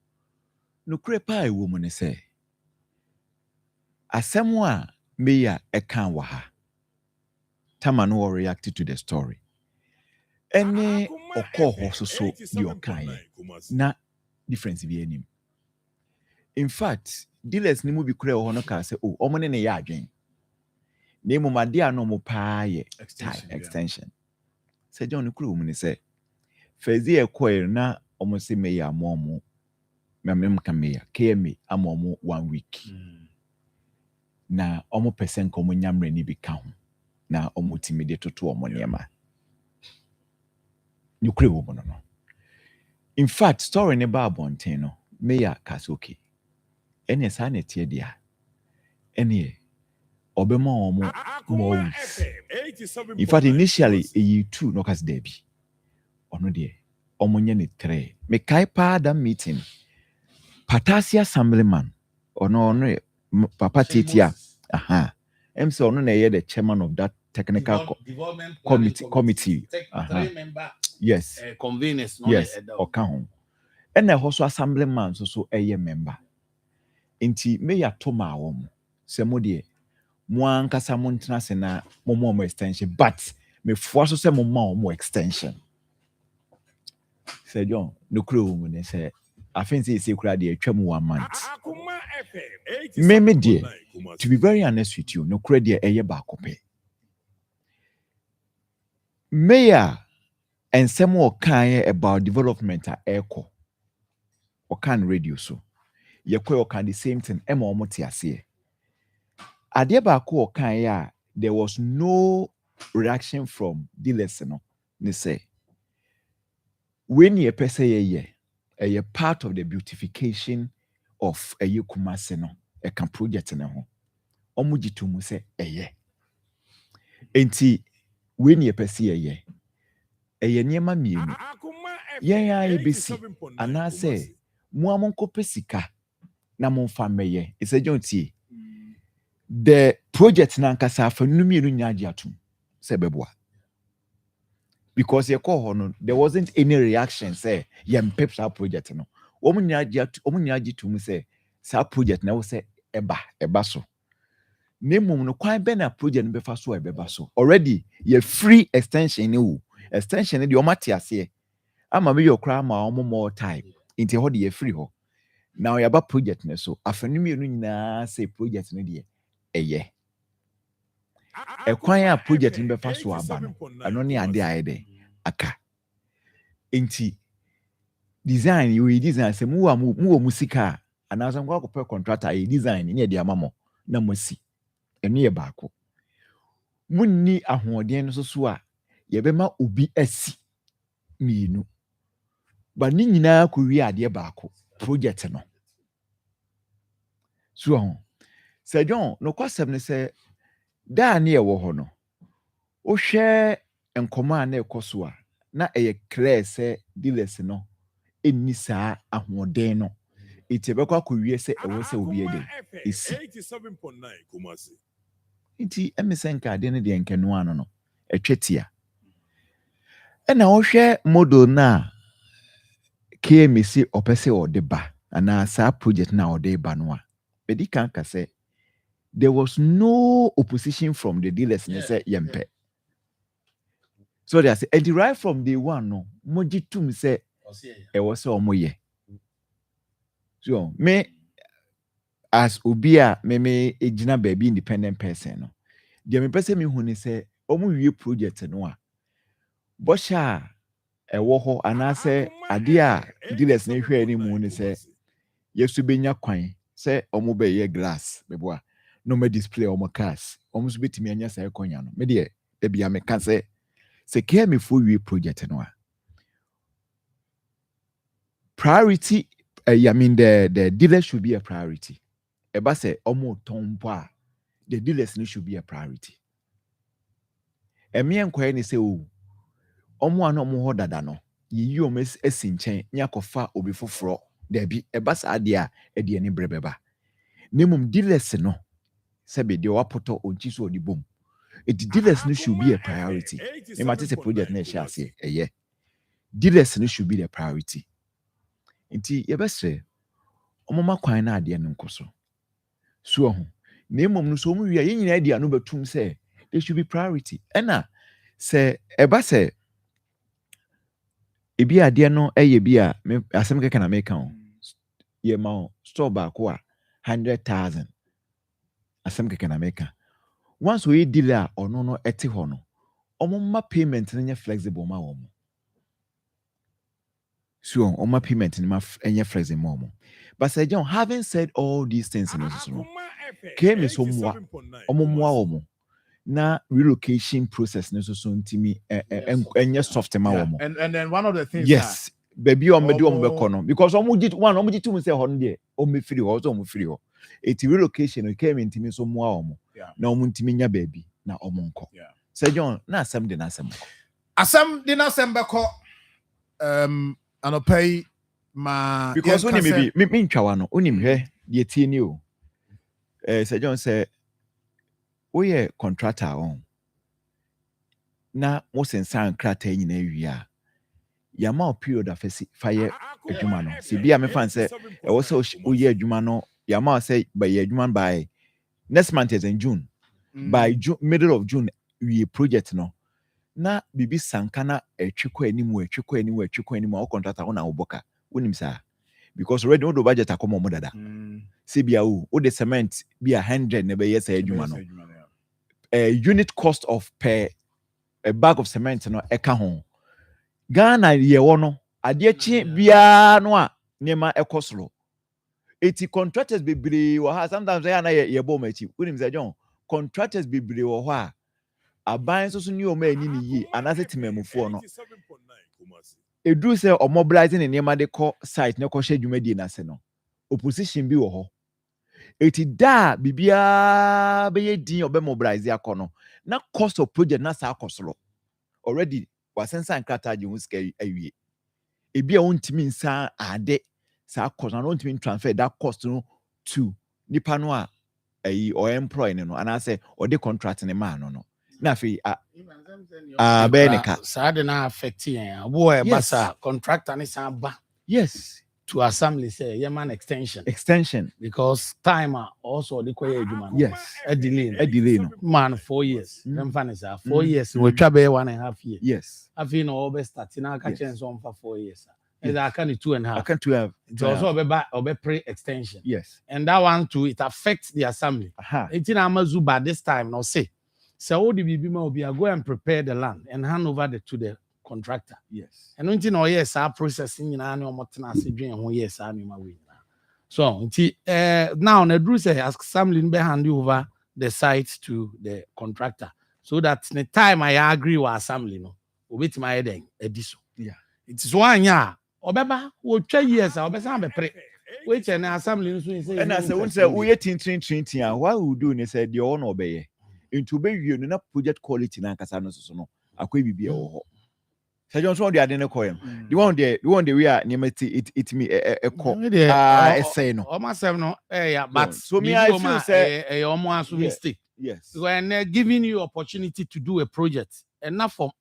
no krepa e wo mu ne say asem a me ya eka wa ha tama no react to the story ene okoho so di okan na difference bi anim. In fact dealers ni mu bi kure ho no ka say oh omo ne ya adwen name my dear no mo pa ye extension. Say John Crew mun say Fezi e koy na omo se me ya momo memem ka me ya KMA amomo 1 week. Na omo person ko mo nyamre ni bi ka ho na omo timide toto omo niema. You Crew no. In fact story ne ba bonten no me ya kasoke. Ene sa na tie dia. Ene Obema more. In fact, initially, you two no kas debi. Ono de omonye ni 3. Me kai pa that meeting. Patasia Assemblyman. Ono Papa Titia. So ono na the chairman of that technical committee. Yes. Convenience. Yes. Okahon. And the host Assemblyman so a member. Inti me ya toma omo. Semodie. Mwan kasa montena se na mo extension but me force se mo extension. Say John no crew mu ne say I think say kura de atwa mu 1 month. Me dear, to be very honest with you, no kura de eye ba kope. Mayor and some more kind about development at echo or can radio so. Ye ko can the same thing e mo ti ase. Adiabako Kaya, there was no reaction from dealers. No, they say when you say a part of the beautification of a Yukumaseno, a can project in a home. Omujitu mu say enti when you say a niema mienu. Yeah, besi. And I say, Muamonko pesika na monfameye. It's a jonti. The project nankasa for numiru nyaji atum sebebwa because ye call no there wasn't any reaction say yem peps our project no omunyaji tum say sa project na we say eba so nemum no kwan be na project no be fa so ebeba so already ye free extension ni extension ni de o mate ase ama me your kra ma omo more time into ho de ye free ho now ye ba project ne so afanumiru nyina say project no de eye ekwan a project ni befa so aba no ano ne ade ayede aka enti design you design se mu musika anaso ngwa ko contractor e design ni e de amamo na mosi eno ye baako munni ahoɔden no so a ye bema obi asi mienu ba ni nyinaa ko wi ade baako project no so Sir John, no kwasem ne say da na ye wo ho no. o share nkoma na ekoso a na eye clear say dealers no enni saa ahoden no itebekwa kowie se ewo se obi ede esi 87.9 Kumasi. Iti emesenka ade ne de nkenu ano no etwetia ena wo hwe model na KMC opese ode ba ana sa project na ode ba no a bedi kan ka say there was no opposition from the dealers ne say yempe so they say and right from day one no mojitum say e wo say omoye so me as obia me ejina baby independent person no dia me pese me hu ni say omo wie project no a bosha ewo ho anase ade a dealers ne hwe ni mu ni say yesu benya kwan say omo be ye glass beboa no me display omo cars omo so betimi anya say konya no me de bia me kan say care me for wie project no a priority I mean the dealer should be a priority eba say omo tompo a the dealers no should be a priority emi enkoye ni say o omo an omo ho dada no yi omo esinchen nya kofa obi foforo da bi eba sa ade a ede ani brebeba nemum dealers no sebe de wapoto onchi so odibom the dealers no should be a priority e mate say project na share say eye dealers no should be the priority nti yebesre omoma kwan na ade no nkoso so ho nemum no so omu wi ye nyina ade anu betum say they should be priority ena say eba say ebi ade no eye bi a asem keke na make on ye ma store ba ko a 100,000 asem keke na make once we dealer ono no ete ho no omoma payment na flexible ma wo mo so omoma payment na enye flexible ma wo but say John having said all these things no so came so mwa omomwa wo mo na relocation process no so ntimi enye soft ma wo mo and then one of the things yes baby o me do o me be kono because omo tum say ho no de o me free ho so omo free ho eti relocation o came ntimi so mwa wo mo na omo ntimi nya baby na omo nko say John na asem de na asem beko anopai ma because oni me ntwa no oni hwe de tie ni o say John say we ye contractor on na mo sensan krata nyina wi a yama period afesi fire adwuma no se bia me fan say e wo say o ye adwuma no yama say by ye adwuma by next month is in June by middle of June we project no na bibi sanka na etwekọ animu o contractor ho na oboka wonim sa because already no budget Akoma mo dada se bia o the cement bia 100 na be yes adwuma no unit cost of per a bag of cement no eka ho Ghana ye wono ade chi bia no a nema ekosoro eti contractors bebre wo ha sometimes ya na ye bom achi wonim say John contractors bebre wo ho a aban so ni o ma ani ni yi anase timamufo no edu say o mobilizing ne nema de ko site ne ko hye dwumadi na se no opposition bi wo ho eti da bibia be ye din obe mobilize akono na cost of project na sa akosoro already wasensan krata je hu ska awie ebi a wontimi nsa ade sa cost na wontimi transfer that cost no to nipa no a o employee no and I say or the contract ne man no na fi beneka sa de na affect yen wo e basa contractor ne san ba yes to assembly say yeman extension because time also the koye adwuma no yes a delay no man 4 years them finish 4 years we twa be 1.5 years yes afi no be start na ka chen so for 4 years either I can 2.5 I can 2.5 it also be pre extension yes and that one too it affects the assembly it na amazuba this time no say so all the bibi ma obi go and prepare the land and hand over to the contractor yes and until no yes our processing na na omotena ase dwen ho yes anuma we so until now na drew say ask assembly be hand over the site to the contractor so that the time I agree with assembly no obeti my den ediso it is one year obeba wo twa years obesa be pre we che na assembly so say and I say we say we tin a why we do ne say the one obeye into be you no project quality na nkasa no so no akwa bibia wo ho John so the adene koyem the one the we are near it me say no almost seven no yeah but so me I feel say almost mistake yes when they're giving you opportunity to do a project enough for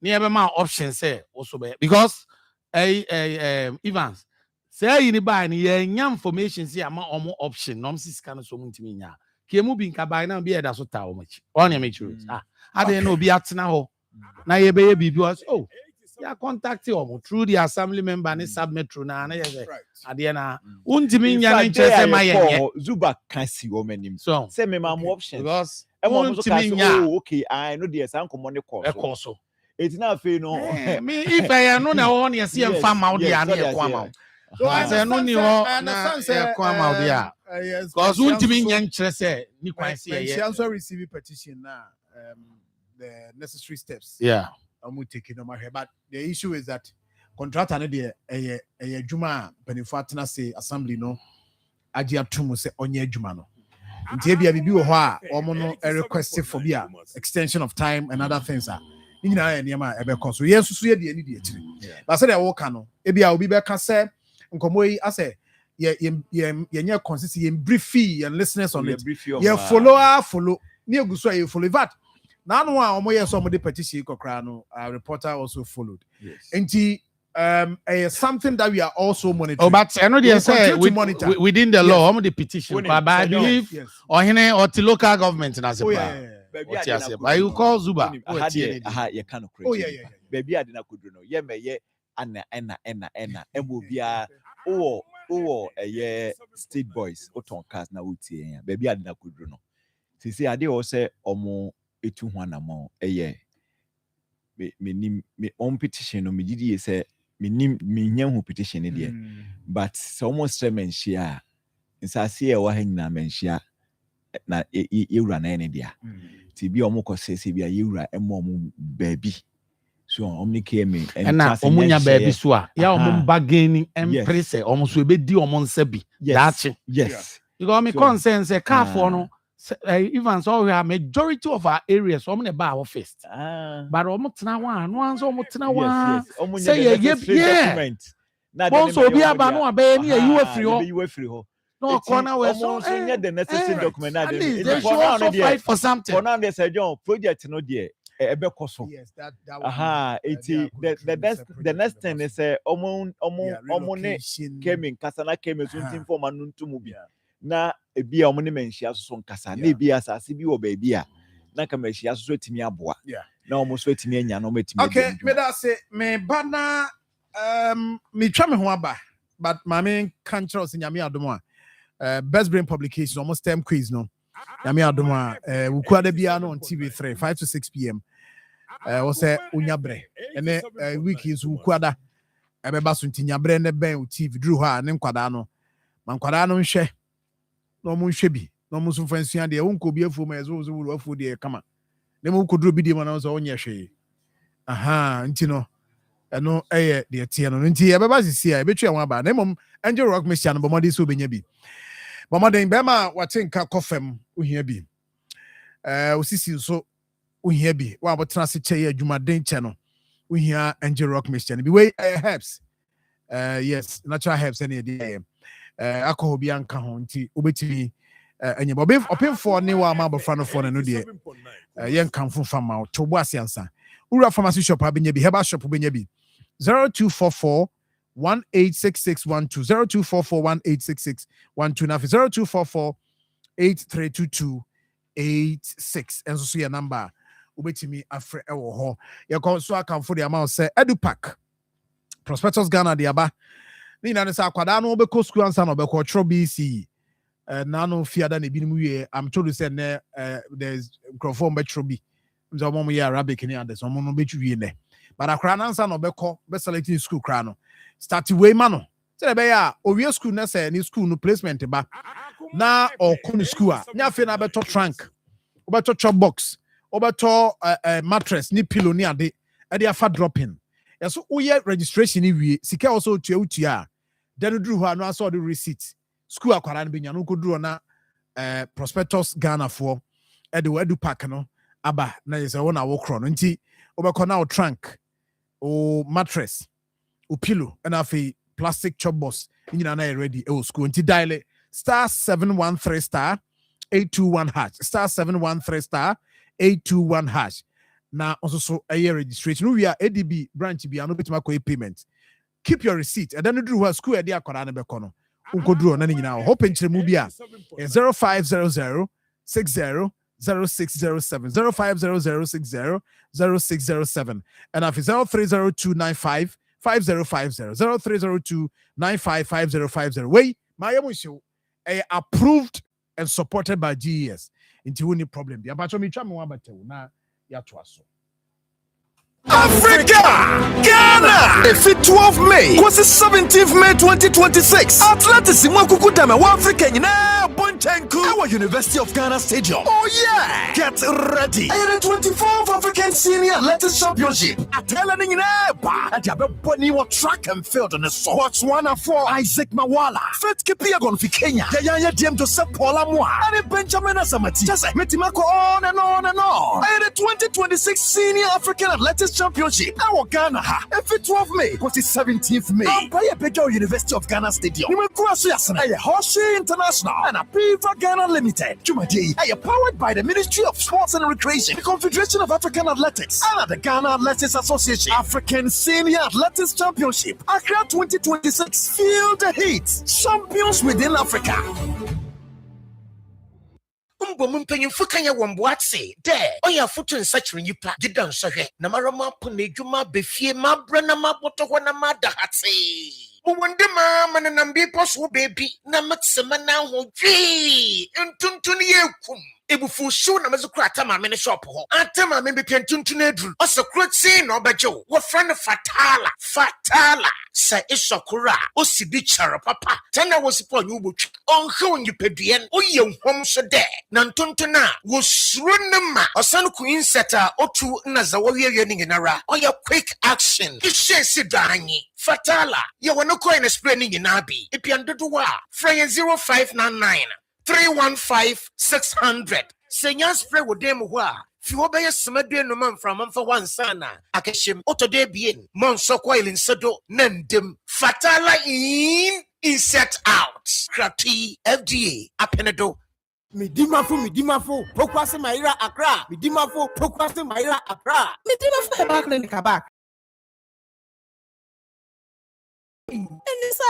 near my option say also because Evans say you buy any information say am omo option no sis can so muntimi nya kemu bi nka buy na be e da so ta omachi on ya make ade na obi atena ho na ye be bibi was oh ya contact you through the assembly member and submetro na yes ade na untimi nya na nche say my yen Zuba can see woman so say me ma options because untimi nya okay I know the san komo ne course so it's not fair no me if I know na one yes see farm out there na e kwama so I say no ni ho na e kwama out there because untimi nya nche say ni kwan say she also receive petition now the necessary steps yeah I'm taking on my head but the issue is that contractor no dey adwuma penifo atena say assembly no agi atum say onye adwuma no ntie bia bibi wo ho a omo no request for bia extension of time and other things are you know niam ebe kon so yen susu ye de ani de akiri but say the work no e bia obi be ka say nkomo yi ase ye nya consist ye briefy and listeners on it ye follow ni eguso ye follow that now no one omo yes omo de petition kokra no reporter also followed enti something that we are also monitoring. Oh, but I know they say within the law, omo the petition, but I believe or the local government na but you call Zuba you kind of crazy baby I didn't could no ye me ye ana ebobia state boys oton cars na wutie baby I didn't could no see ade o say omo etu ho anamo me on petition no me gidi say me nya ho petition there but so almost menshia insase e wa hanyina menshia na yewura na ene dia ti bi omo kose bi yewura emo baby so omni keme na omunya baby so a ya omo bargaining empress omo so be di omo nsabi dachi yes because me concern say car for no even so we are majority of our areas so na ba first but omo tena one no answer omo tena one say document na dem so bi aba no aba ni you free ho no corner we so the necessary document na dem they should also fight for something for now they say John project no there ebe koso yes that the next thing is omo ne came in kasana came something for manuntumu bi na ebi omo ne menhia so nkasa na ebi asase bi wo ba ebi a na ka menhia so etimi aboa na omo so etimi anya na omo etimi okay me that say me bana me twa me ho aba but mama can trust nyame adom a best brain publication almost term quiz no nyame adom a we kwada bia no on TV3 5 to 6 p.m. We say unyabre ene week is we kwada ebeba so ntinyabre ne ben TV dru ha ne nkwada no man kwada no nhwe no mu nhwe bi no mu so fansua de wonko bi afu ma yezo wulu afu de kama ne mu kodro bi de ma na so onye hwe ntino eno de tie no nti ebeba sisi a ebetu enwa ba na mom Angel Rock Mission no bomode so benya bi bomoden be ma watenka kofem ohia bi osisi so ohia bi wa botena se cheye adwumaden che no ohia Angel Rock Mission bi we herbs yes natural herbs any dey alcohol bi anka ho nti obetimi enye bobe opemfo ne wa ma bofra no fo no de yen kanfo fama to bo asiansa ura pharmacy shop abenya bi herbal shop benya bi 0244 186612 0244 186612 na 0244 832286 enso so your number obetimi afre ewo ho ye ko so akamfo de amount say edupack prospectus Ghana de aba ni na say akwada no obeko school answer no obeko tro BC na no fiada na binim wie I'm told to say there's microphone betro bi nzo mom ye Arabic ni others mom no betu wie ne but akra na answer no obeko be selecting school kra no start way mano say be ya owie school na say ni school no placement ba na okunu school a nya fe na beto trunk obeto chop box obeto mattress ni pillow ni ade e dey afa dropping yeso uye registration ni wie sika also tuatua then dru ho no aso the receipt school akwara no benya no kodru na prospectus Ghana for edu pack no aba na yesa wona wo kro no nti obekọ na o trunk o mattress o pillow and afi plastic chop box nyina na ready e school nti dial star 713 star 821 hash star 713 star 821 hash na also so a registration we are ADB branch bi ano betima ko payment keep your receipt and then do what school e dey akora na be kono unkoduro na nyina hope nkyeremu bi a 0500 60 0607 0500 60 and if 030295 5050 0302955050 way my show approved and supported by GES into any problem bi abacho mi twa me wan batewu na ya to aso Africa! Ghana! If it 12 May, was it 17th May 2026? Atlantis in Wakukutame, Africa, Bonchenku, our University of Ghana Stadium. Oh, yeah! Get ready! The 24th African Senior Athletics Championship. Atelani in Eba. At Yaboni wa track and field on the Sports 104. Isaac Mawala. Fred Kipiagon for Kenya. Yaya Jem Joseph Paula Moa. And Benjamin Asamati. Just Metimako on and on and on. The 2026 Senior African Athletics Championship. Our Ghana. If it 12 May, was it 17th May? Empire Pedro University of Ghana Stadium. You will cross Yasana, Hoshi International, and a Piva Ghana Limited. Jumadi, powered by the Ministry of Sports and Recreation, the Confederation of African Athletics, and the Ghana Athletics Association. African Senior Athletics Championship. Accra 2026. Feel the heat. Champions within Africa. Mpanyimfo kanya womboatse de oya foto nsachire nyipa gida nsahwe na marama po na edwuma befie mabra na maboto ho na madahatse wonde ma na nambi poso baby na matsema na ho dwi ntuntun yekum ebufu show na mezukura atama me ne shop ho atama me be pentuntun adru osokrotin na obajo wo friend fatala sa isokura osibi chara papa tana wo sipo nyu botwi onhe onyipaduen oye nhom so de na ntuntun na wo suro ne ma osan ku inseta otu na za wo wiye ni nginara oya quick action ishe sidanyi fatala ye wono coin spray ni nyina bi epiandodo wa frey 0599 315-600. Senya spray with them who are. Few by a smadue no man from for one sana. Akashim Otode bien. Monso coil in Sado. Nendem. Fatala in set out. Krati FDA. Apenado. Midimafo, Pokwase Maira Accra. Midimafo, Pokwase Maira Accra. Midimafo back in the kabak. And this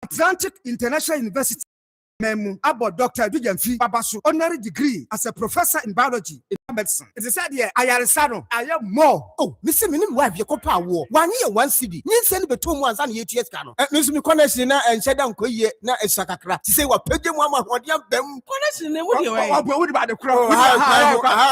Atlantic International University. Memu about Dr. Dujemfi Babasu honorary degree as a professor in biology in medicine. It is said here, I am more. Oh, Mr. Minim wife, your copa war. 1 year, 1 city. You send me 2 months and 8 years. Miss me connection and said, Uncle, ye, na a sakakra. To say what Pedro Mama, what you have them. Connection, what you about the crowd?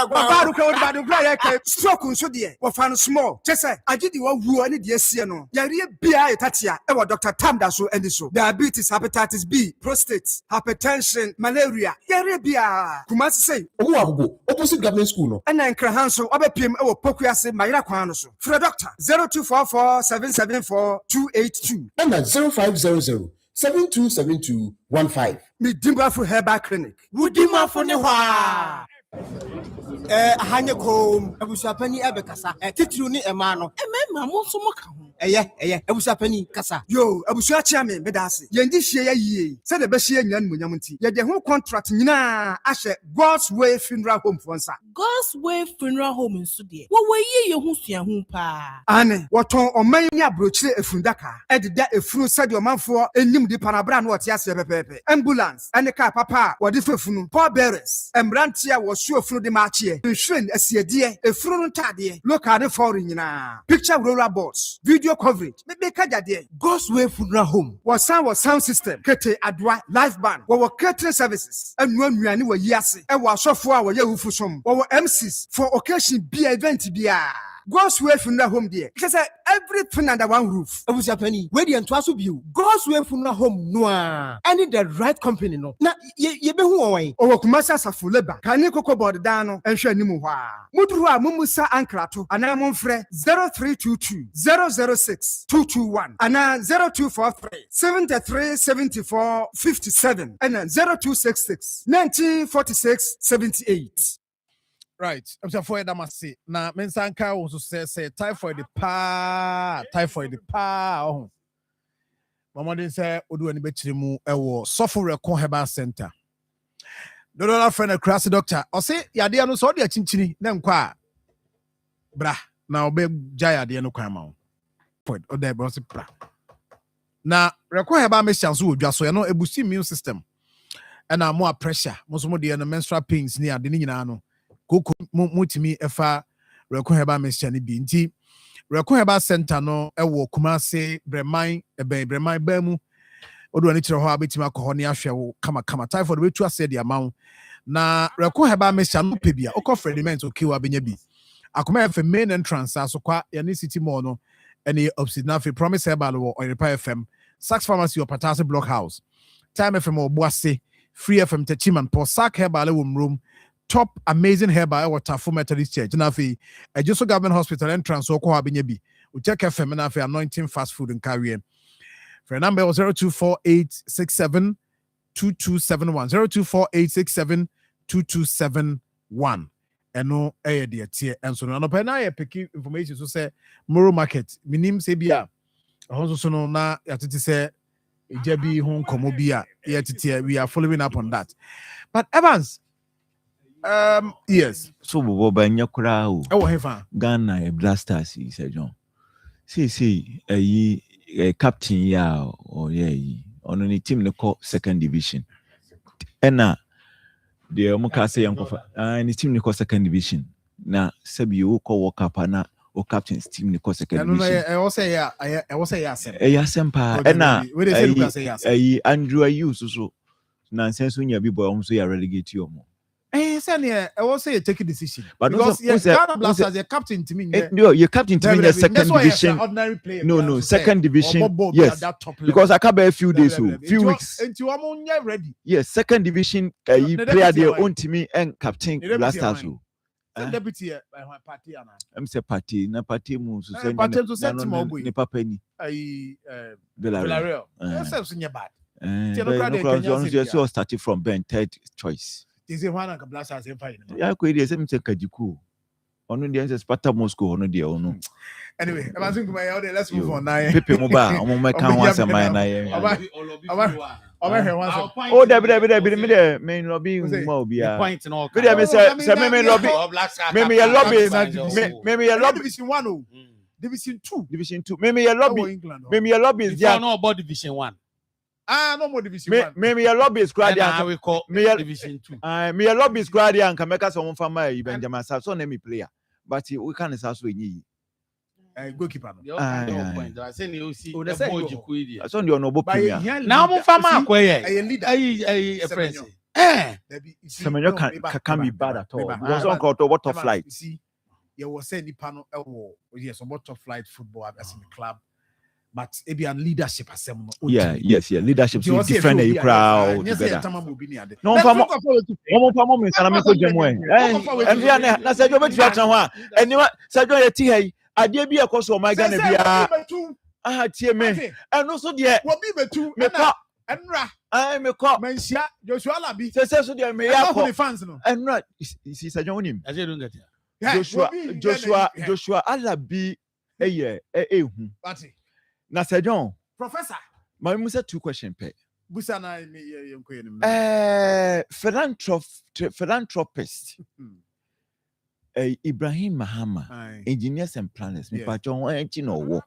About the crowd. Stroke so dear. What found small. Just say, I did the one who any dear Siano. Yaria Bia Tatia, ever Dr. Tamdaso and so. Diabetes, hepatitis B, prostate. Hypertension, malaria, Yarabia. Kumasi say, oh, opposite government school. No. And then Krahanso, Obepim, or Pokuase, Maira Quanoso. For a doctor, 0244 774 282. And at 0500 727215. Midimba for Herbal Clinic. Woodima for Newa. Hanyako, Abusapani Abekasa, Titruni Emano, and Monsomoka. Abusapani Kasa. Yo, Abusachaman, Bedasi, Yandishia ye, said the Bashir Yan Munamunti. Yet the whole contract, Nina, Asher, God's Way Funeral Home for Sa. God's Way Funeral Home in Sudia. What were you Husia Humpa? Anne, what on Mania broche a fundaka, added that a fruit said your man for a nim de Panabran, what Yasa Pepe, ambulance, and the car papa, what if a funu, poor bearers, and Brantia was sure through the march here. Ensuring a dear, a front taddy, look at the foreign picture roller boards, video coverage, maybe Kajadia, God's Way Funeral Home, was sound system, Kete Adwa, live band, what were catering services, and when we were yasi, and was software were Yahu for some, what were MCs for occasion be event be. God's way funeral home there. Because everything under one roof. I was a penny. Where the enthusiasm you. God's way funeral home noa. I need the right company no. Na ye be who away. Or kumasa sa fuleba. Can you coco board dano and share nimu wa. Mudruwa mumusa ankrato. Ana monfre 0322 006 221. Ana 0243 73 74 57. And 0266 1946 78. Right. I'm sorry for that. Must say. Now, Mensanka also say typhoid the pa. Oh, Mama didn't say Odu any better mu. Ewo suffer herbal center. No, no, friend a crassy doctor. I say ya dia no so dia chinchini. Nem kwa. Bra. Now be jaya dia no kwa ma. Point. O there bros bra. Na reko herbal me chance wo dwa so ya no ebusi immune system. And more pressure. Most mo dia no menstrual pains ni ade ni nyina no. Koko mutimi efa reko heba mesha ni bi nti reko heba center no ewo Kumase Breman Breman bamu odo ani kire ho abetimi akọ ne ahwe wo kama typhoid wetu ase de amawo na reko heba mesha no pebia okọ frediment okiwa benya bi Akoma FM main entrance aso kwa yani city mall no ene obsidnafi promise herbal wo Oyerepa FM Sax Pharmacy or Patase Block House Time FM Obuase Free FM Techiman po Sack Herbal room top amazing herbal water for Methodist Church. Na fi Ejoso Government Hospital entrance so kwa binye bi. We check FM na fi anointing fast food and carry. For number 0248672271 0248672271. Eno eh de tie enso no pe na ye pick information so say Moro Market minim se bia honso so no na yatete say ejabi ho nkomo bia yatete we are following up on that. But Evans yes. So bobo nya kura o. Oh hefa. Ghana e blasters is John. See captain ya or ye on any team they call second division. Ena the omuka say yankofa any team they call second division. Na sebi you call work up na o captain's team they call second division. I was say ya sem. Ya sempa ena Andrew Ayu so nonsense when you be boy almost ya relegate you more. I was say take a decision. But because Ghana Blasters, your captain to me. No, your captain to me, second division. Ordinary player. No, second division. Yes, because I can't be a few days, few weeks. And you are ready. Yes, second division. You player their own team and captain Blasters. Deputy party. I'm say party. Na party moves. Party to set him up. Ne papa ni. Villarreal. Yourself in your bad. You started from Ben third choice. Is it one of the Blasters in fighting? Yeah, quite the same thing. Kajiku. Ono the answer Sparta Moscow. Ono the ono. Anyway, I think my audio. Let's move on now. Pepe Moba. Omo me kan wasa mai na ye. Oh, David, me lobby mo bia. Point no. Me say me lobby. Me lobby. Division 1. Division 2. Me lobby is there. No about Division 1. No more Division 1. Me lobby is crowd. We call Division 2. Me lobby is crowd and can make us some from my Benjamin so name me player. But we can't also ni. Goalkeeper. I say you see. I saw you no book. Now mo fama akoye. Ay friends. Semenyo can be bad at all. Was on called water flight. See, you was say ni pano yes, water flight football as in the club. But maybe a leadership assembly. Yes, leadership is different. You crowd together. No, famo me sana me ko jemwe. And we are na Sergio be twa one. And Sergio ye ti hey. Ade bi ekoso my Ghana bia. Tie me. And also there. Wo bi betu. Me ko. Enra. Me ko. Mansia Joshua Labi. Say so there me ya ko. Fans no. Enra. Is Sergio onim. I say don't get here. Joshua Alabi hu. Na Sir John. Professor. My musa two question pe. Busa na me philanthropist. Ibrahim Mahama, engineers and planners. Me pa John enchi no wo.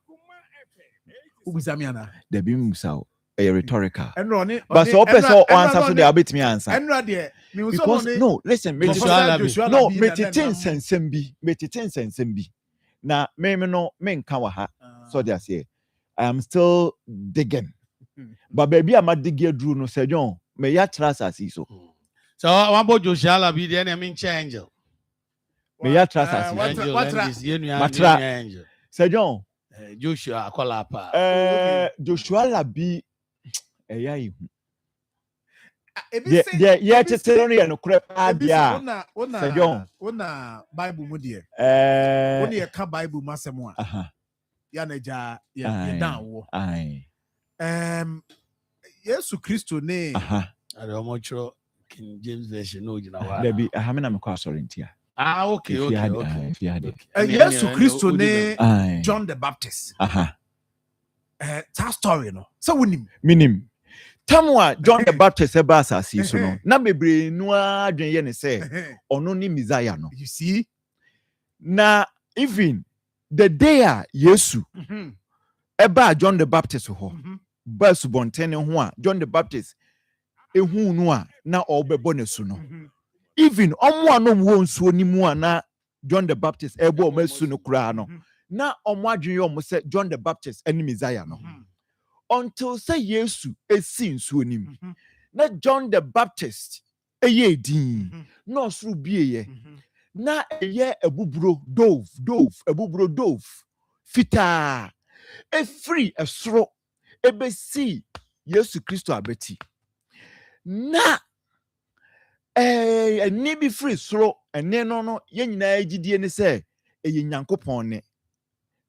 Ubusa me ana. De bi musa a rhetorical. But so person answer so they abet me answer. Because no, listen, me titin sensembi. Na me no me nka wa ha. So they say I am still digging. But baby, I'm not digging through no Sir John. May ya trust as so. So one about Joshua be the enemy angel. Me ya trust as Matra. Sir John. Joshua Akolapa. Joshua Labi. Yeah, tete no ye no kure adia. Sir John. Ona Bible mu de. Ona ye ka Bible masemu a. Ya na ja ye dan wo. Yesu Kristo ne. Ade omochro King James version no gina wa. Debi ahamena me kwa sorry ntia. Okay. Yesu Kristo ne John the Baptist. That story no. So minim. Tamwa John the Baptist eba asase so no. Na bebre no adwen ye ne say ono ni Messiah no. You see? Na even the day Yesu eba John the Baptist ho. Ba subontene ho a John the Baptist ehu no a na obebo ne so no. Even omo anom wo nsuo ni mu a na John the Baptist ebo omasu no kura no. Na omo adwen ye omo say John the Baptist eni Messiah no. Until say Yesu esi nsuo nim. Na John the Baptist eye din. No suru bieye. Na eye ebuburo dove fita e free esro ebesi Yesu Kristo abeti. Na ni bi free soro ene no ye nyina agidie ne se eye Nyankopon ne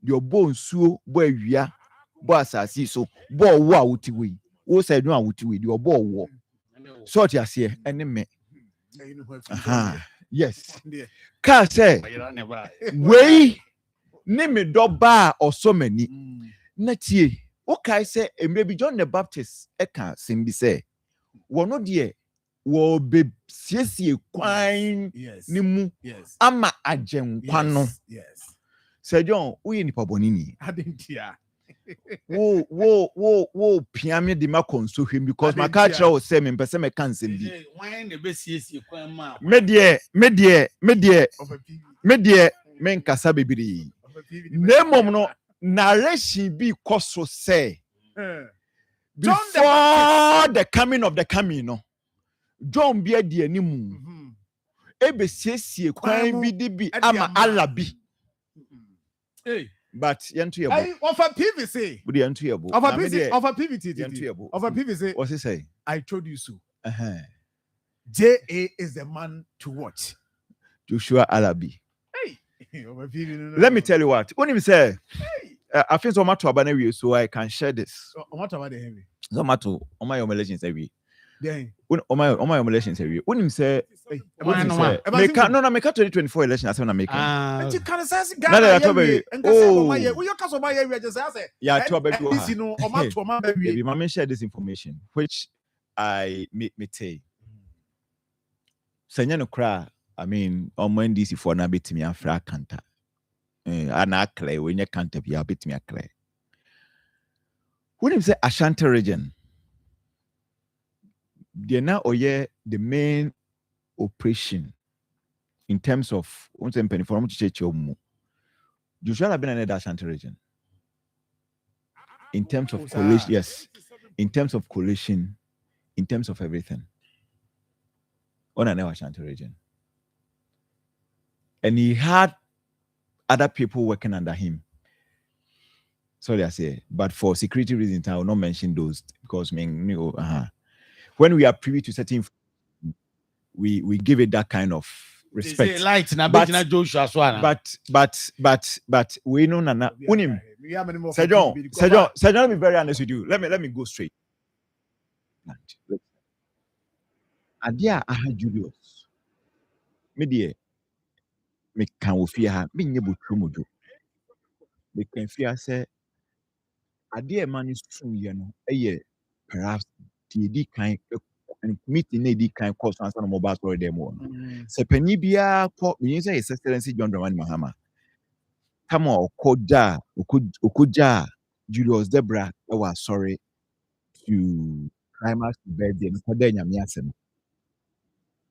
de obo nsuo bo awia bo asasi so bo wo a wotiwe wo say no a wotiwe de obo wo sort ase ene me yes ka say we ne me do ba osomani na tie o kai say emre bi John the Baptist e ka sembi say wono de wo be siesie kwan ni mu ama agenkwa no Sir John we ni paboni ni adentia wo piame de ma konsohwem because my culture o say me pese me kan sem bi wan na be siesie kwan ma me de nkasa bebiri nemom no narration bi koso say before the coming of the coming no John be di animu ebe siesie kwan bi de bi ama alabi but yentu yebo of a PVC budi yentu yebo of a PVC of a PVC what's he say I told you so JA is the man to watch Joshua Alabi let me tell you what when him say I think so much about we so I can share this what about the heavy so much on my relations every then on my relations every when him say no 2024 election as na make and you can say Ghana baby mama share this information which I me tell senya no kra I mean on NDC for na betimi afra kanta ana clear when you can't be a bit me clear when him say Ashanti region they now oye the main operation in terms of Joshua have been in the Ashanti region in terms of coalition yes in terms of coalition in terms of everything on an Ashanti region and he had other people working under him. Sorry, I say, but for security reasons, I will not mention those because when we are privy to certain, we give it that kind of respect. But we know Nana. Unim. Sir John, be very honest with you. Let me go straight. Adia aha Julius. Me can fear her. Me nebu trumojo. Me can fear say. Adia man is true, you know. Perhaps the kind meeting the kind cost answer no mobile story demo. Se penny bia ko me say his excellency John Dramani Mahama. Tamo okuja Julius Debra was sorry to climax birthday no koda nyame asem.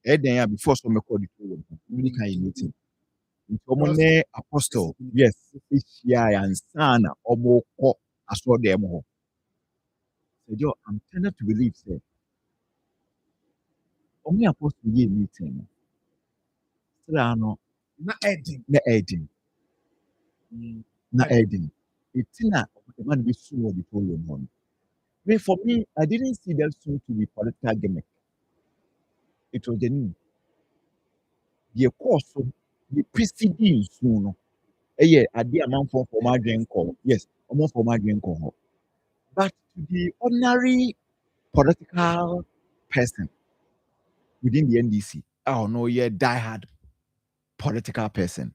Eden ya before so me call the two really kind meeting. Omone apostle yes yeah and sana oboko aso dem ho. I'm tended to believe say only apostle ye meeting. Still no Na Eddie. It's not the man be sued the whole month. But for me, I didn't see that soon to be political gimmick. It was the new. The course of the preceding soon. Yeah, I did a man for my drink call. Yes, almost for my drink call. But to the ordinary political person within the NDC, oh no, yeah, diehard political person.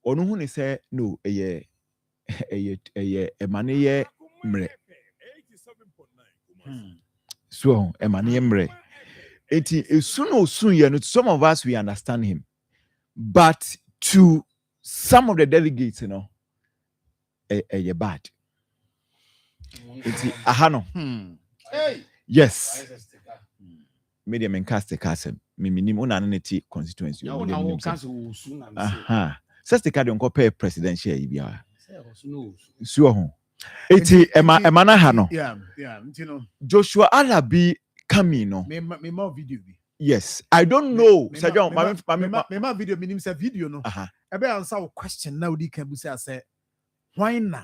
Ono who say no, a money mre. So a money mre. It soon, some of us we understand him, but to some of the delegates, a bad. It's ahano. Yes. Medium and cast the castle. Minimum unanimity constituency. Says the card on compare presidential. So, it's a manahano. Yeah. Joshua Alabi Camino. Me more video. Yes, I don't know. Me video means a video no. Ebe answer a question now. Di can say why na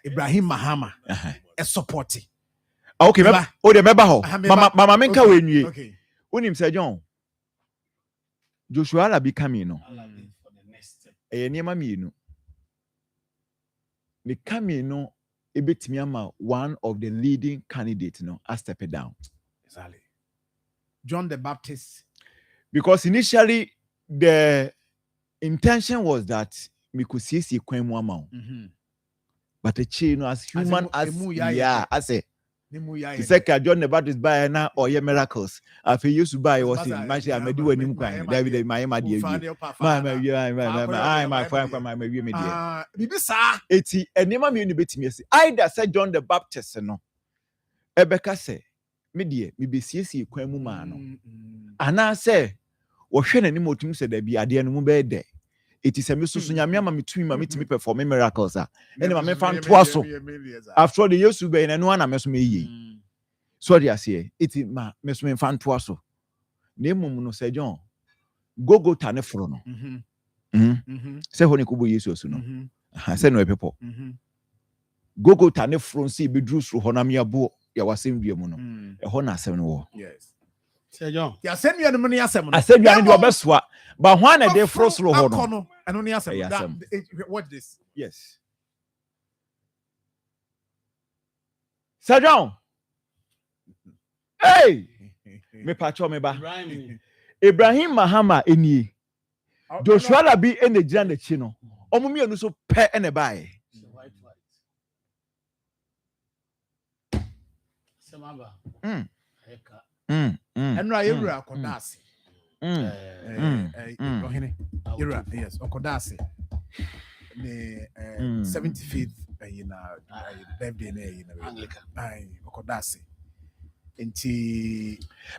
Ibrahim Mahama a supporting. Okay, the member ho. Mama menka we nwie. Okay. Unim say John. Joshua Alabi Camino. Niema mienu. Me Camino ebetimi ama one of the leading candidates a step down. Exactly. John the Baptist. Because initially the intention was that we could see Kwemu amount. But the chain as human as I say. He said John the Baptist buy now or your miracles. After you used to buy was in my I may do any kind. David my it's a name me bit me. Either said John the Baptist no. Ebeka say me be see Kwemu man. And I say what shene ni motum say there be ade no be there. It is a miso nyame ama metumi ma metimi perform miracles and ma fan toaso after the yesu be na no na meso me so they say it ma meso me fan toaso na emum no say John go ta ne foro no say ho ne kubo yesu osu no say no people go ta ne foro say be dru sro ho na me abo ya wasem dua mu no e ho na asem no wo. Yes. Say John ya send you no money asem no asem dua ne de obeswa but when a day frost lo ho no and only asem that watch this. Yes. Sir John. Hey. Me pacho me ba. Ibrahim Mahama eni. Joshua Labi ene gina na chi no. Omo mi anu so pe ene bae. Semaba. Enra yewura akodase. Yes, Okodase. The 75th birthday Okodase.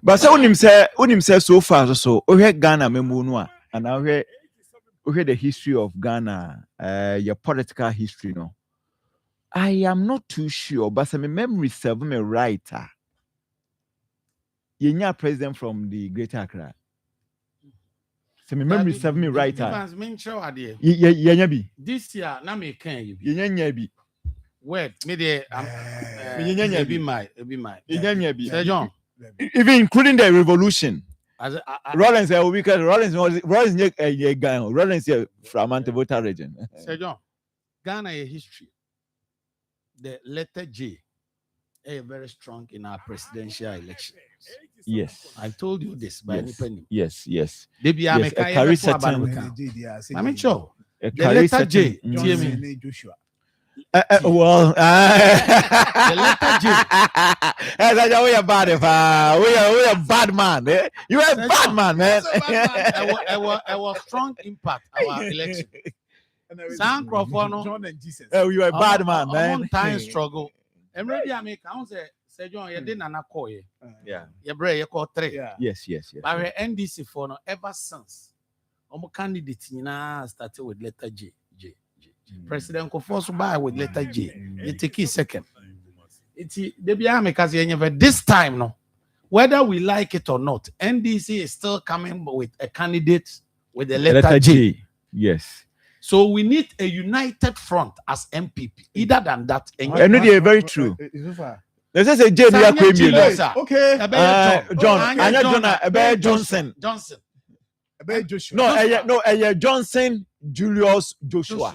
But say unim say so far so we Ghana memu no a and we the history of Ghana your political history no. I am not too sure but my memory serve me right. Yenya president from the Greater Accra. So my memory serve me right. Yenya bi. This year na me kan you. Yenya bi. Word me there yenya bi my Yenya bi. Sir John. Even including the revolution. Rollins Rollins here from Antevota region. Sir John. Ghana a history. The letter J is very strong in our presidential elections. Yes. I told you this by any penny. Yes. They be yes. A carry certain. I'm sure. The letter J. Joshua. Well, the letter J. We are bad. We are bad man. Eh? You are a bad man, man. I was strong impact our election. San Crawford, John and Jesus. Oh, you are a bad man, man. One time struggle. I'm ready. I make count. Say John, you didn't call you. Yeah. You break. You call 3. Yeah. Yes. But NDC for no ever since. Candidate started with letter J. President Kofoso by with letter J. You take it second. It's the be because this time no. whether we like it or not, NDC is still coming with a candidate with a letter J. Yes. So we need a united front as MPP. Either than that, and they are very true. There's a J. Okay. John. Johnson. No, Johnson Julius Joshua.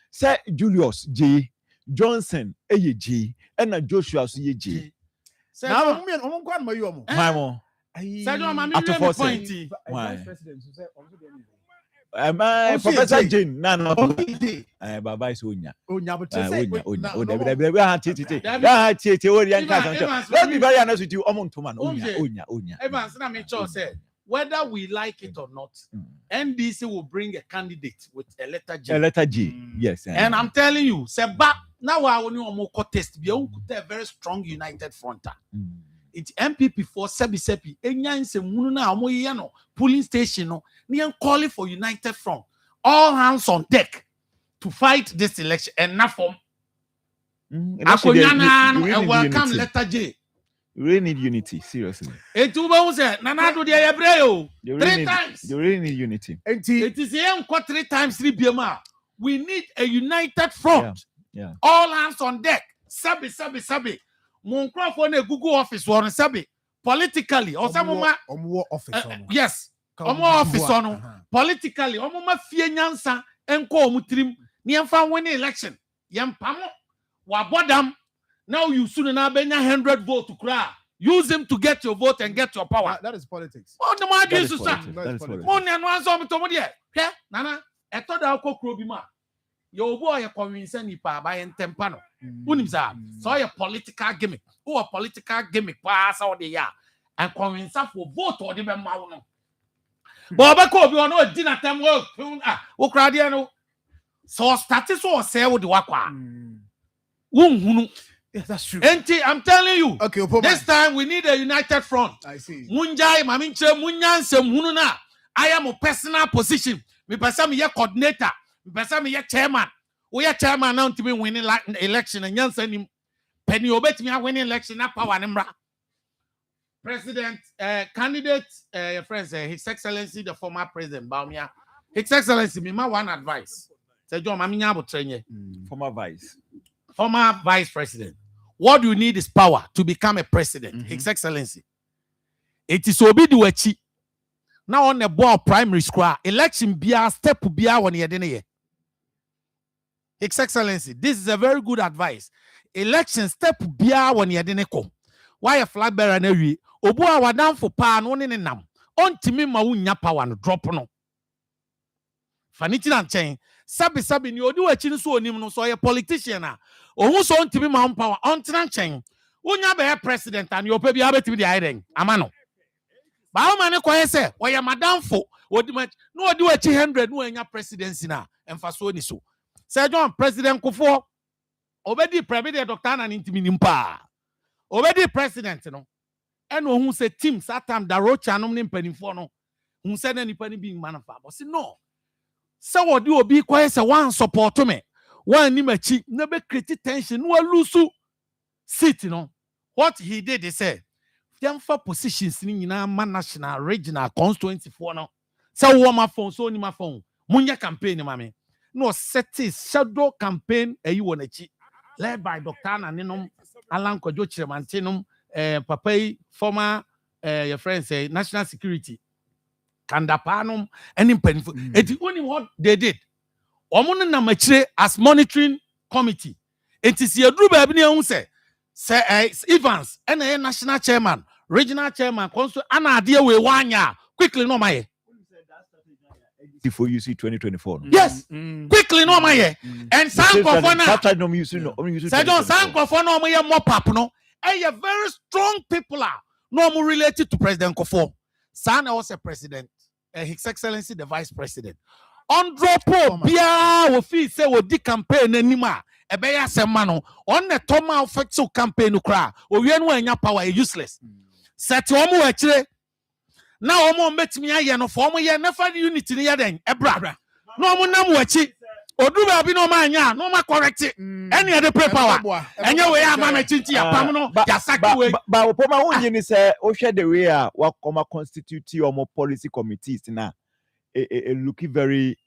Say Julius J. Johnson J. And Joshua J. Now, Professor Jane, Baba is Onya. Let me very honest with you. Onya. Evans, I mean, said whether we like it or not, NDC will bring a candidate with a letter J. A letter G, yes. And I'm telling you, Seba, now I want you to test. We have a very strong united front. It's MPP for Sebi. Enyanse mununa amoyeno polling station no. Niyan calling for united front. All hands on deck to fight this election and not for. Akonyana welcome letter J. You really need unity, seriously. Etuba say nana do dia ebreo. 3 times. You really need unity. It is here 3 times 3 BMA. We need a united front. Yeah. All hands on deck. Sabi. Muncroft a Google office or sabi politically or some office. Yes. Office on politically. Omuma fie nyansa enko omutrim ni amfa win election. Yampamo wa bodam. Now you soon na benya 100 vote to cry. Use him to get your vote and get your power. That is politics. Oh, the man is politics. Money and one so to me. Yeah, nana. I thought I could crow bima. Your boy a convince ni pa by tempano. Unimza. So a political gimmick. Who a political gimmick pass out the year and convince for vote or the mauno. Boba ko bi ono dinner time work. O cradiano. So status or say with the wakwa. Yes, that's true. I'm telling you. Okay, this time we need a united front. I see. Munjai maminche munyanse mununa. I am a personal position. Me person me coordinator. Me person me chairman. We are chairman now to be winning election and yansen him. Penny obet me winning election na power nimra. President, candidate, friends, His Excellency the former President Baumia. His Excellency, me ma one advice. Say John maminya abo trenye. Former Vice President. What you need is power to become a president. His Excellency. It is obidu wechi. Now on the board primary school, election bia step bia when you didn't. His Excellency, this is a very good advice. Election step bia when you didn't come. Why a flag bearer na wi? Obu a wadan for pa no ne nam. On timi ma wunya power no drop no. Faniti na chen. Sabi ni odi wechi nso onim no so ye politician a. Ohun so ntimi ma power on tena chen. Wunya be president and you opa bia betimi dey hide amano. Ba o mane koye se oye madam for odi no odi wechi 100 no enya presidency na emfa so ni so. Say John President Kufo obedi private doctor na ntimi nimpa. Obedi president no. Eno who say team satam da rocha no mpanimfo no. Who said any penny being manfa. But say no. So what do obi koye se one support me. One ni machi never create tension no lose seat no. What he did he said for positions in national regional constituency for no. So what my phone so ni my phone. Munya campaign mame. No set shadow campaign you want led by Dr. Naninum Alan Kojo Chiremantinum Papai former your friends say national security Kandapanum and in Penfo. It's only what they did. Omun na machire as monitoring committee. It is your group say Evans and a national chairman, regional chairman, consul and idea we 1 year. Quickly no my before you see 2024. Yes, quickly no my and Sanko more pap no. A very strong people are no more related to President Kofo. Sana was a president, His Excellency the Vice President. On drop bia wo fi say wo di campaign anima e be ya semano on the toma official campaign kra o wie no anya power useless set o mo akire na o mo metimi aye no for mo ye nefa unity ni ye den ebra no mo nam wachi Oduba bi no manya, no ma correct it. Any other power. And you way mama chinti ya pamno, ya saki way. But Opoma won't you say, share the way what Akoma constitute or more policy committees now. Looking very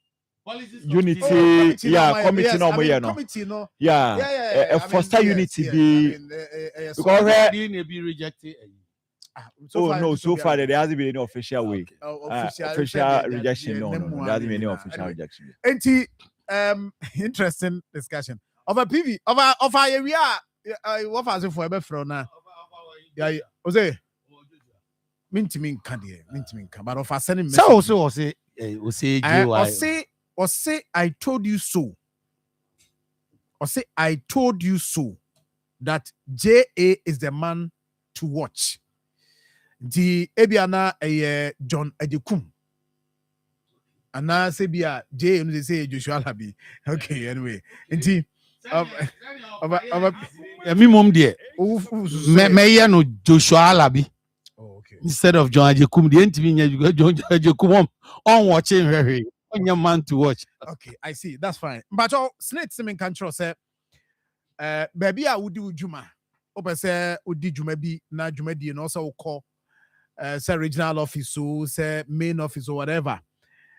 unity, committee no. Yeah, foster unity be because be rejected. So far there hasn't been any official way. Official rejection, no, there hasn't been any official rejection. Interesting discussion. Of a PV, of a area, what was it for a before now? Yeah, Jose. Minty candy, but of a sending message. So, say, I told you so. Or say, I told you so. That JA is the man to watch. The Ebiana John Edekum. And now say be a J and they say Joshua Labi. Okay, anyway. And a minimum dear. May no Joshua Labi. Instead of John Edekum, the interview you got John Edekum on watching very on your man to watch. Okay, I see. That's fine. But all snake simming control say baby I would do Juma. Open say would do Juma be na Juma di and also call say regional office or say main office or whatever.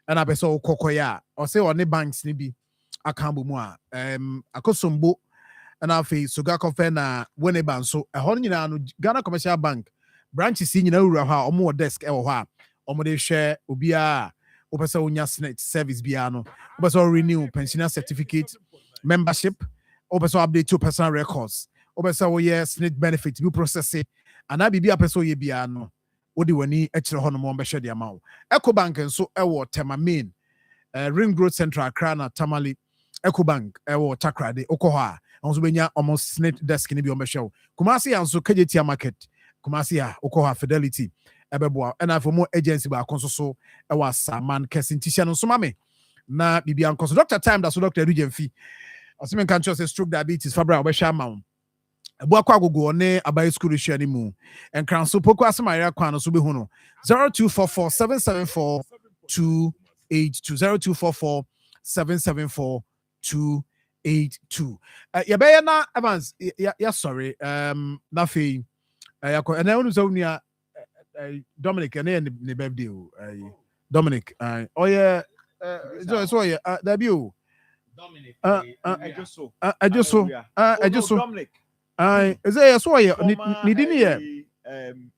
And I saw Kokoya or say on the banks nibi akambu mua akosombo and I face so gakofe na whenever so a honey na Ghana Commercial Bank branches in ha or more desk or de share ubia opesa unya service biano opesa renew pensioner certificate membership opesa update to personal records opesa SNIT benefits be process it and I be a person ye biano Odi wani extra hono mo mbehwe de amawo Ecobank nso ewo Tema Main Ring Road Central Accra na Tamale Ecobank ewo Takrade okoho a onso benya almost SNIT desk ni bi ombehwe Kumasi anso KJT market Kumasi a okoho Fidelity ebeboa na for more agency ba konso ewa Saman Kesintisha no so mame na bibia nkoso Dr. Time da so Dr. Region Fi Osimen kan say stroke diabetes fabra obehwe amawo Buakwa gogo ne abai school share ni mu enkran so poko asemaria kwa no so be hu no 0244 774 282 ya be na Evans ya sorry na fe ya na unu so nia Dominic na ne birthday o Dominic oh yeah so yeah that be o Dominic I just so Dominic is there so ya ni dini ye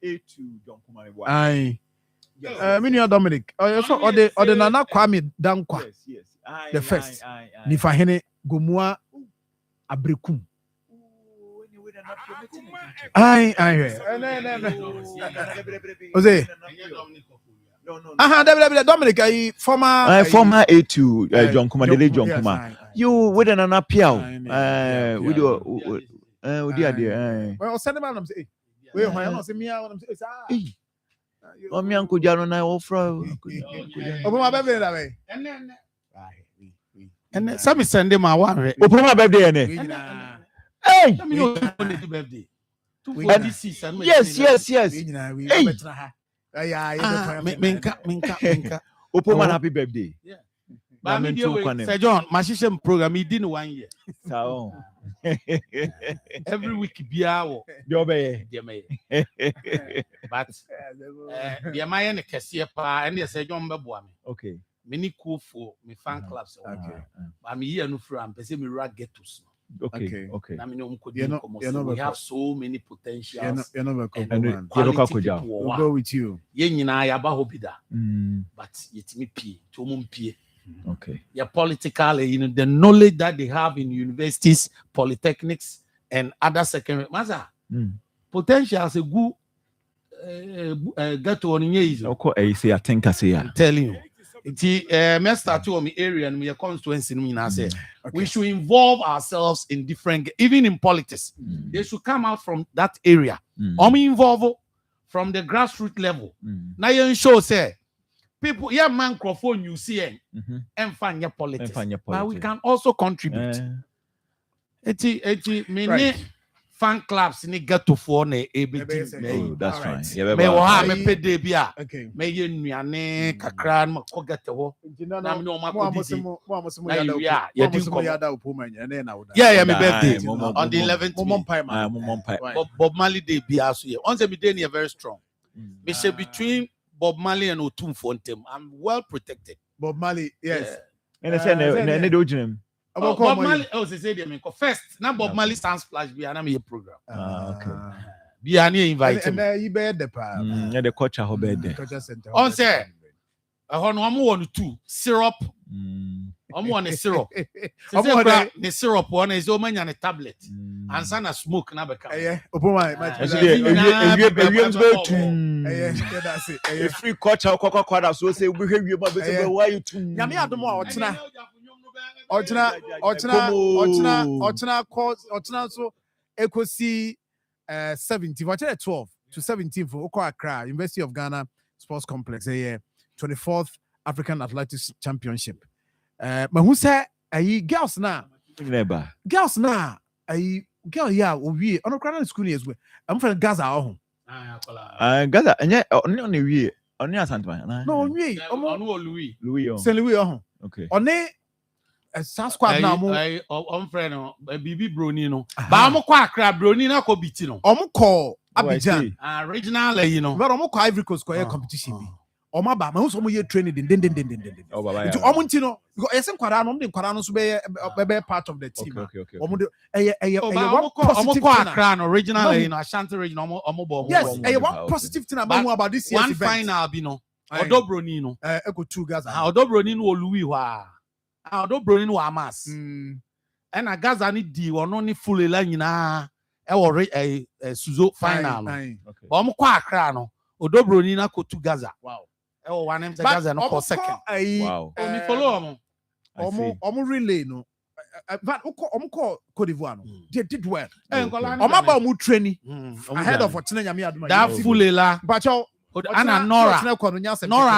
A2 John Kumari ai mini Dominic so ode nana Kwame Dankwa yes the first ni fahene gomua abrekum ai Jose Dominic former A2 John Kuma Dele John Kuma you with an appeal with well send them am say we ho say me am say o mi anko jano na ofra Opoma birthday da we and some send them a one Opoma birthday ene hey birthday yes minka Opoma happy birthday but me Sir John my program he didn't 1 year so every week biawo but the my ne kese pa and Sir John beboa me okay many cool for me fan clubs okay but me here no from person me ra get to okay na me no we have so many potentials and go with you ye nyina ya ba hobida but yetimi pie to mum pie okay yeah politically the knowledge that they have in universities polytechnics and other secondary maza potentials a good get to on years okay say I think I say I'm telling you me start to my area and my constituency no say we should involve ourselves in different even in politics they should come out from that area involve from the grassroots level now you show say people yeah man microphone you see and find your politics but we can also contribute fan clubs ni get to for na ebeti Oh, that's fine. Me wo ha me pede bi a me ye nnuane kakra na ko get ho na me no ma ko didi yeah me birthday on the 11th Bob Marley day bi aso ye on say me day very strong me say between Bob Marley and Otumfo ntem I'm well protected. Bob Marley, yes. And I said ne do gym. Bob Marley say they first now Bob Marley sounds splash bi na me program. Okay. Bi ani invite him. And you be the pa. Yeah, the culture ho be there. On say no one two syrup. I'm one a syrup. The syrup one is omanya ne tablet. And sana smoke na beka. Yeah. Open my that's it. A free culture kwakwa so say we hear you about why you too. Nyame adom a otena so ekosi 17 for 12 to 17 for Oko Accra University of Ghana Sports Complex 24th African Athletics Championship. Mahu say girls na girl yeah we on Accra school as well. I'm from Gaza oh. Gaza enye on we on Asantman. No we Louis. Saint Louis oh. Okay. On squad now mo on friend no bibi broni no ba mo kwa Accra broni na ko biti no omo call Abidjan regional you know but omo call Ivory Coast ko competition bi omo ba ma so mo ye training den nti omo nti no because yesen kwara no kwara no so be part of the team omo de omo call Accra no regional you know Ashanti region omo bo yes one positive thing about this year's event one final bi no odo broni no eko two Gaza odo broni no Louis wa odo broni no Amas and Gaza ni di wono ni fulela nyina e wo Suzo final no but omo kwa Accra no odo broni na ko to Gaza wow e wo one name Gaza no for second wow me follow omo relay no but omo call Cote d'Ivoire no they did well omo ba omo training ahead of Otena Nyame aduma that fulela but ana Nora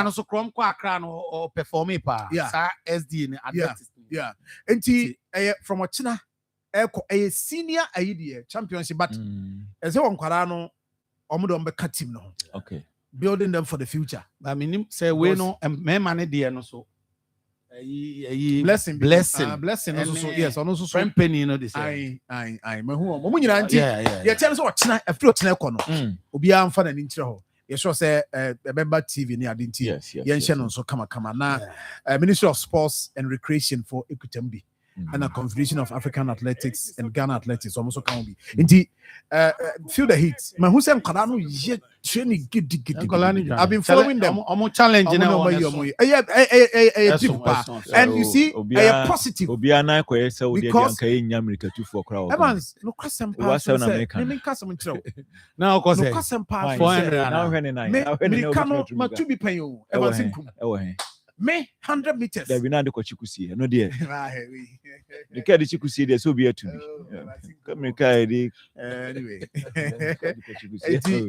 no so krom kwa Accra no o perform pa sa SD ni athletics yeah enti from Otena senior idea championship but as one kwara no omo do mbeka team no okay building them for the future but minim say we no me man dey no so blessing also so yes also friend penny no dey say I mahu mo nyina nti ye tell so Otena afro Otena ko no obi am fa na ni ntire ho ye sure say member TV ni ade nti ye nhye no so kama na Ministry of Sports and Recreation for Ekutambi and a Confederation of African Athletics and Ghana Athletics almost can be indeed feel the heat man who said Kalano yet training giddy I've been following them I'm challenging and you see a positive Obiana ko say we dey because America too for crowd Evans no question pass me custom throw now cause no question pass 400 now me ma to be paying Evans me 100 meters there we na de ko chikusi no there the kid chikusi there so be to be America anyway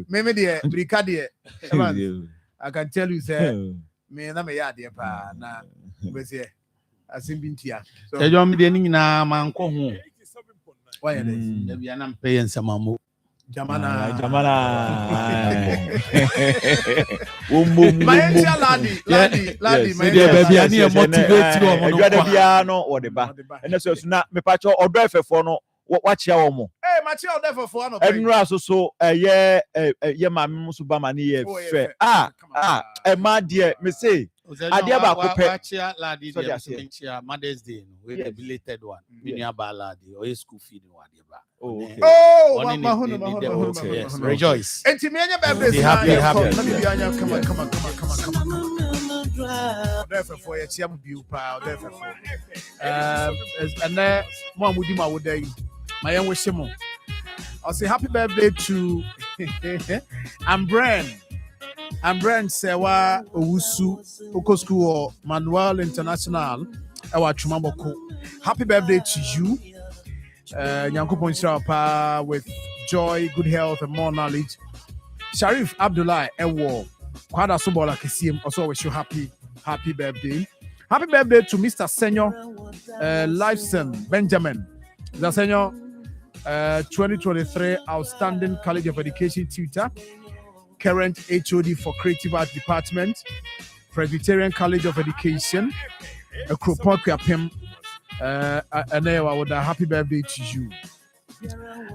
me there brigadier Evans I can tell you say me na me yard pa na we say asimbintia so ejo me de ni na manko ho why this da bia na mpe nsamamu Jamana ladi my baby ani e motivate you omo no kwa bia no wo de ba ene so na me pa cho odo efefo no wa chia wo mo ma chia odo efefo no enura so ye ma me so ba ma ne ye fe e ma de me say adia ba ko pe chia ladi de chia Mother's Day no we the belated one minia ba ladi or school feed no ade ba yes rejoice enti me anya birthday happy come therefore for your chiam biu pa therefore and then mo amudi ma woda yi my young wish mo I'll say happy birthday to I'm Brand Sewa Owusu Oko School or Manuel International Ewa Chumaboko. Happy birthday to you. Nyankopon Shirapa with joy, good health, and more knowledge. Sharif Abdullah Ewo Kwada Subola Kisim also wish you happy birthday. Happy birthday to Mr. Senior Lifeson Benjamin. The Senior 2023 Outstanding College of Education Tutor, current HOD for Creative Arts Department, Presbyterian College of Education, Akropon Kwapem, and I would happy birthday to you.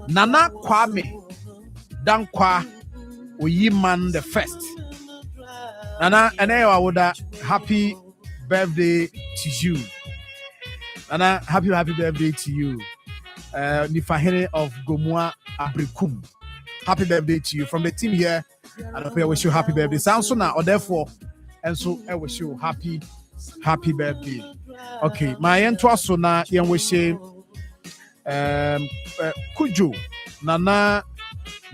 Nana Kwame Dankwa Oyiman the first. Nana, and I would happy birthday to you. Nana, happy birthday to you. Nifahene of Gomua Abrikum. Happy birthday to you. From the team here, and I wish you happy birthday. Sounds so now, or therefore, and so I wish you happy birthday. Okay, my entwa na yen wish Kujo Nana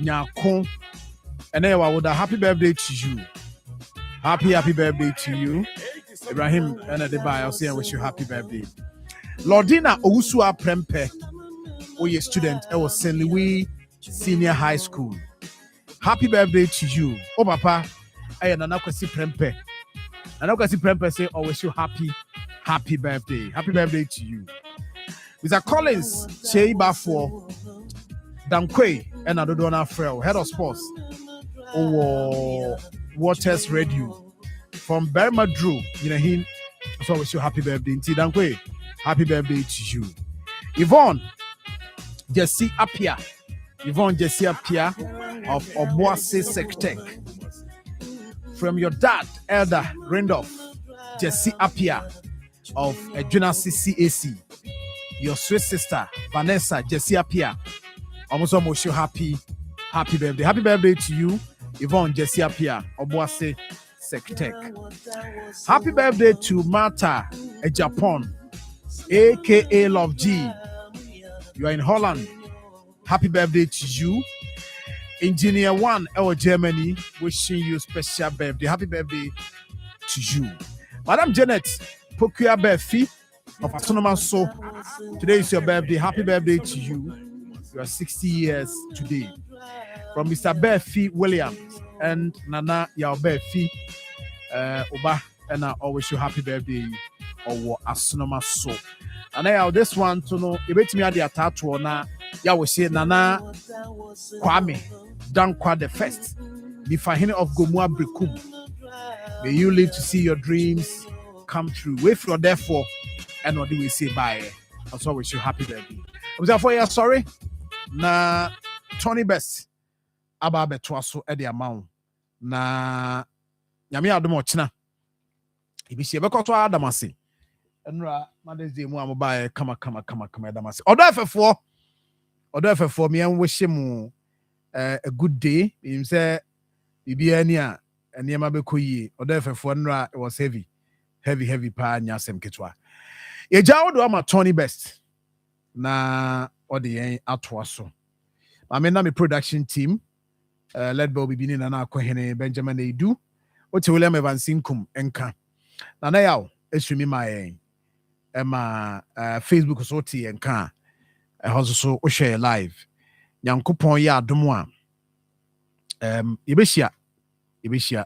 Nyako, and I would happy birthday to you. Happy birthday to you. Ibrahim and Adebayo, I'll say I wish you happy birthday. Lordina Owusua Prempe. Oye student, I was St. Louis Senior High School. Happy birthday to you. Oh, Papa, I am Nanakwasi Prempe. Nanakwasi Prempe say, I wish you happy birthday. Happy birthday to you. Mr. Collins, Sheiba for Dankwe, and Adodona Frel, Head of Sports, Waters Radio from Burma Drew, you know him. So I wish you happy birthday. Dankwe, happy birthday to you. Yvonne Jesse Apia of Obuasi Sectec. From your dad, Elder Randolph Jesse Apia of Juna CCAC. Your sweet sister, Vanessa Jesse Apia. Almost you happy birthday. Happy birthday to you, Yvonne Jesse Apia, Obuasi Sectec. Happy birthday to Martha Japan, aka Love G. You are in Holland. Happy birthday to you. Engineer One, our Germany, wishing you special birthday. Happy birthday to you. Madam Janet Pokia Befi of Asonoma So. Today is your birthday. Happy birthday to you. You are 60 years today. From Mr. Befi Williams and Nana Yao Befi Oba, and I always you happy birthday or Asonoma So. And now this one to know if me at the tattoo na ya we say Nana Kwame Dankwa the first, the Fahine of Gomua Brikum. May you live to see your dreams come true. Wait for therefore, and what do we say bye? Also wish you happy birthday. Therefore, yeah, sorry. Na Tony Best Aba Betwaso at the amount. Na Yami Adomo China. If you see a bekoto Adamasi. Enra Mother's Day mu amoba kama damasi. Odo for me and wish him a good day. Him say bibia ni a enema bekoyi. Odo for Enra it was heavy pa nyasem ketwa. Eja odo ama Tony Best na odi en atoa so. Ma me production team led by Bibini na akohene Benjamin Edu. Ote William Evansinkum enka. Na yawo esumi my Emma Facebook so ti enka so o share live Nyankopon ya adomo a yebehia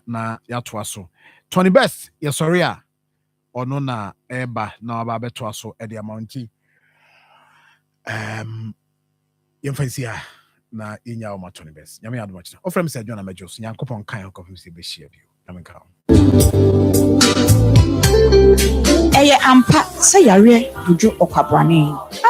na yatoa so Tony Best ye sorry a ono na eba na aba betoa so e de amounti yemfansia na inya o ma Tony Best nyame adomo china o frem se John Amajos Nyankopon kan o kofi se behia bio namenka Eye ampa say yare duju okwabrane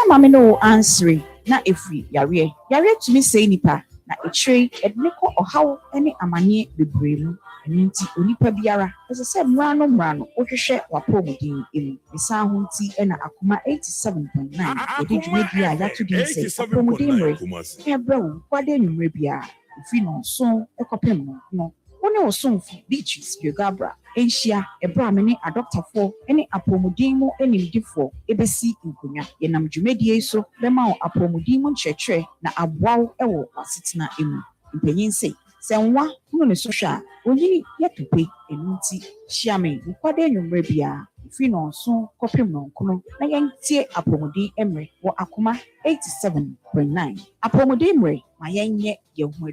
ama me no answer na efri yare to me say nipa na etire edneko ohaw ene amane bebremu nti onipa biara ese se mrano ohwehwe wapomudin emu bisa ho nti ena akoma 87.9 edi dwumedi a yato din say apomudin re ebrew kwade nwumre bia efi no so ekopem no one osonfu beaches yogabra Asia ebra me ne adoptafo ene apomudin mu enimdifo ebesi nkonya yenam dwumedie so bema o apomudin mu nkyerɛkyerɛ na aboaw ewo asetena emu mpanyin sei senwa no ne social onyi yetope enunti hyiame nkwade nwumre bia fi no so kopem no nkono na yentie apomudin emre wo akoma 87.9 apomudin emre ma yenye yehu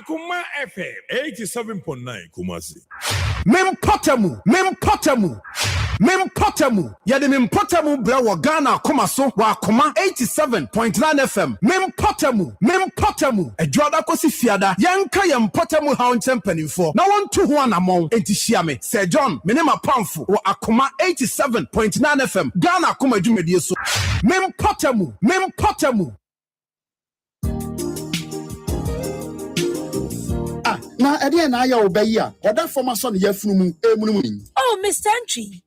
Akoma FM 87.9 Kumasi. Mempotamu. Yadi mempotamu bra wa Ghana Akoma so wa Akoma 87.9 FM. Mempotamu. Ejwada kosi fiada. Yanka yempotamu haunchen penifo. Na one two one among enti shiame. Sir John, menema pamfu wa Akoma 87.9 FM. Ghana Akoma jumedie so. Mempotamu. Na ede na aya obayi a oda forma so ne yafunu mu emunum. Oh, Mr. Entry,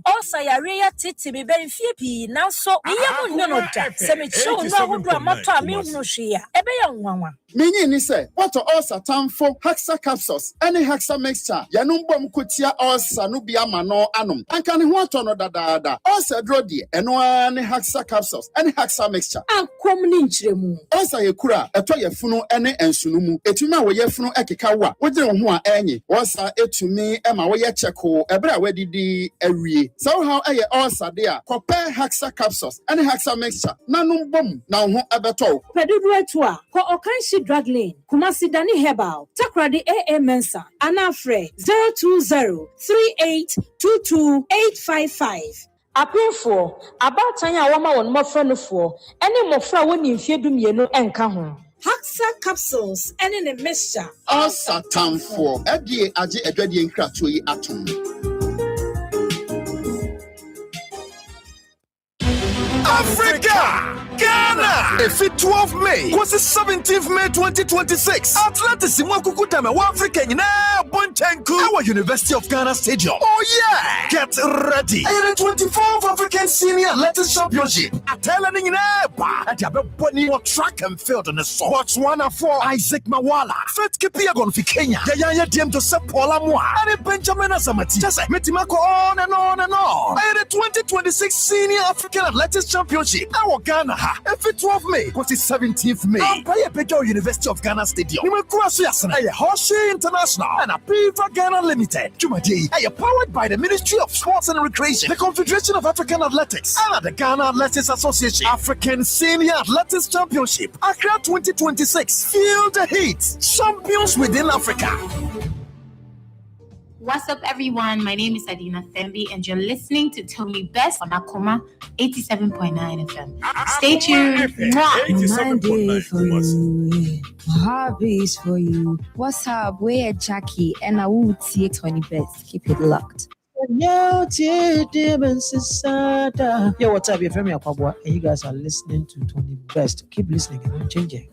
also ya titi be ben fiepi now so me yamu no da se me show no ho bra mato me hunu hwea ebe ya nwanwa. Menyi ni say what also tamfo hexa capsules any hexa mixture yanum bom kotia also no bia ma no anom anka ne ho ato no dadaada also dro de eno ani hexa capsules any hexa mixture Akom ni nkyeremu also yekura eto yefunu ene ensunu mu etumi a wo yefunu ekeka wo a wogire ho a enyi also etumi ema wo ye cheko ebre a wadidi awie so how eye also de a compare hexa capsules any hexa mixture nanum bom na ho ebeto pedudu etu a ko okanshi drug lane Kumasi Dani Herbal Takradi AA Mensa Anafre 02038228855 Apefo abatanya woma won mofra no fo ene mofra woni mfiedu mienu enka ho Haxa capsules ene ne mixture also tamfo edie age edwadie nkratoyi yi atom Africa! Ghana! If it 12 May, was the 17th May 2026. Atlantis Mwakukuta Africa in our University of Ghana Stadium. Oh yeah! Get ready! And the 24th African Senior Athletics Championship. Atelani in at Yaboni track and field on the Watch 104 Isaac Mawala. Fred Kipiagon for Kenya. Yaya Diem to Sepola Mwa. And Benjamin Asamati. Just Metimako on and on and on. And the 2026 Senior African Athletics Championship. Our Ghana. Every 12 May, was the 17th May. By Bejo University of Ghana Stadium. We will cross Yasana, Hoshi International, and a Piva Ghana Limited. Jumadi, powered by the Ministry of Sports and Recreation, the Confederation of African Athletics, and the Ghana Athletics Association. African Senior Athletics Championship, Accra 2026. Feel the heat. Champions within Africa. What's up, everyone? My name is Adina Thembi, and you're listening to Tell Me Best on Akoma 87.9 FM. Stay tuned. Monday for you, hobbies for you. What's up? We're Jackie, and I will see 20 Best. Keep it locked. Yo, what's up? You're Femi Akwabwa, and you guys are listening to 20 Best. Keep listening and changing.